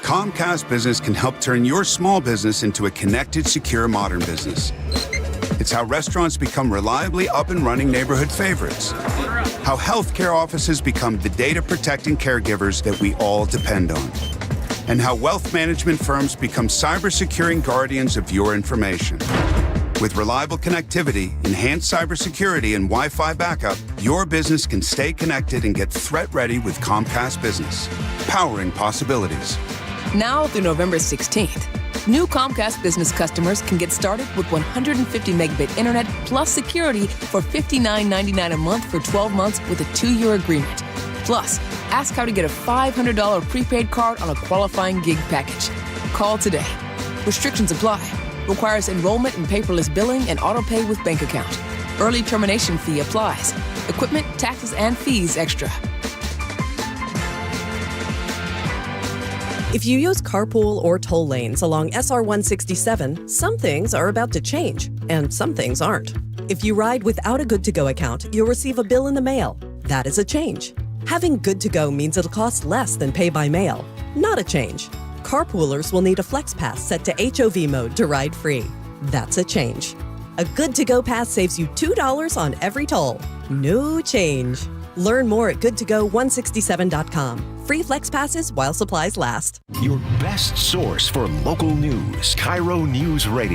Comcast Business can help turn your small business into a connected, secure, modern business. It's how restaurants become reliably up and running neighborhood favorites. How healthcare offices become the data-protecting caregivers that we all depend on. And how wealth management firms become cyber-securing guardians of your information. With reliable connectivity, enhanced cybersecurity, and Wi-Fi backup, your business can stay connected and get threat-ready with Comcast Business. Powering possibilities. Now through November 16th, new Comcast Business customers can get started with 150 megabit internet plus security for $59.99 a month for 12 months with a 2-year agreement. Plus, ask how to get a $500 prepaid card on a qualifying gig package. Call today. Restrictions apply. Requires enrollment in paperless billing and auto pay with bank account. Early termination fee applies. Equipment, taxes, and fees extra. If you use carpool or toll lanes along SR 167, some things are about to change, and some things aren't. If you ride without a Good To Go account, you'll receive a bill in the mail. That is a change. Having Good To Go means it'll cost less than pay by mail. Not a change. Carpoolers will need a Flex Pass set to HOV mode to ride free. That's a change. A Good To Go pass saves you $2 on every toll. No change. Learn more at goodtogo167.com. Free Flex Passes while supplies last. Your best source for local news, KIRO Newsradio.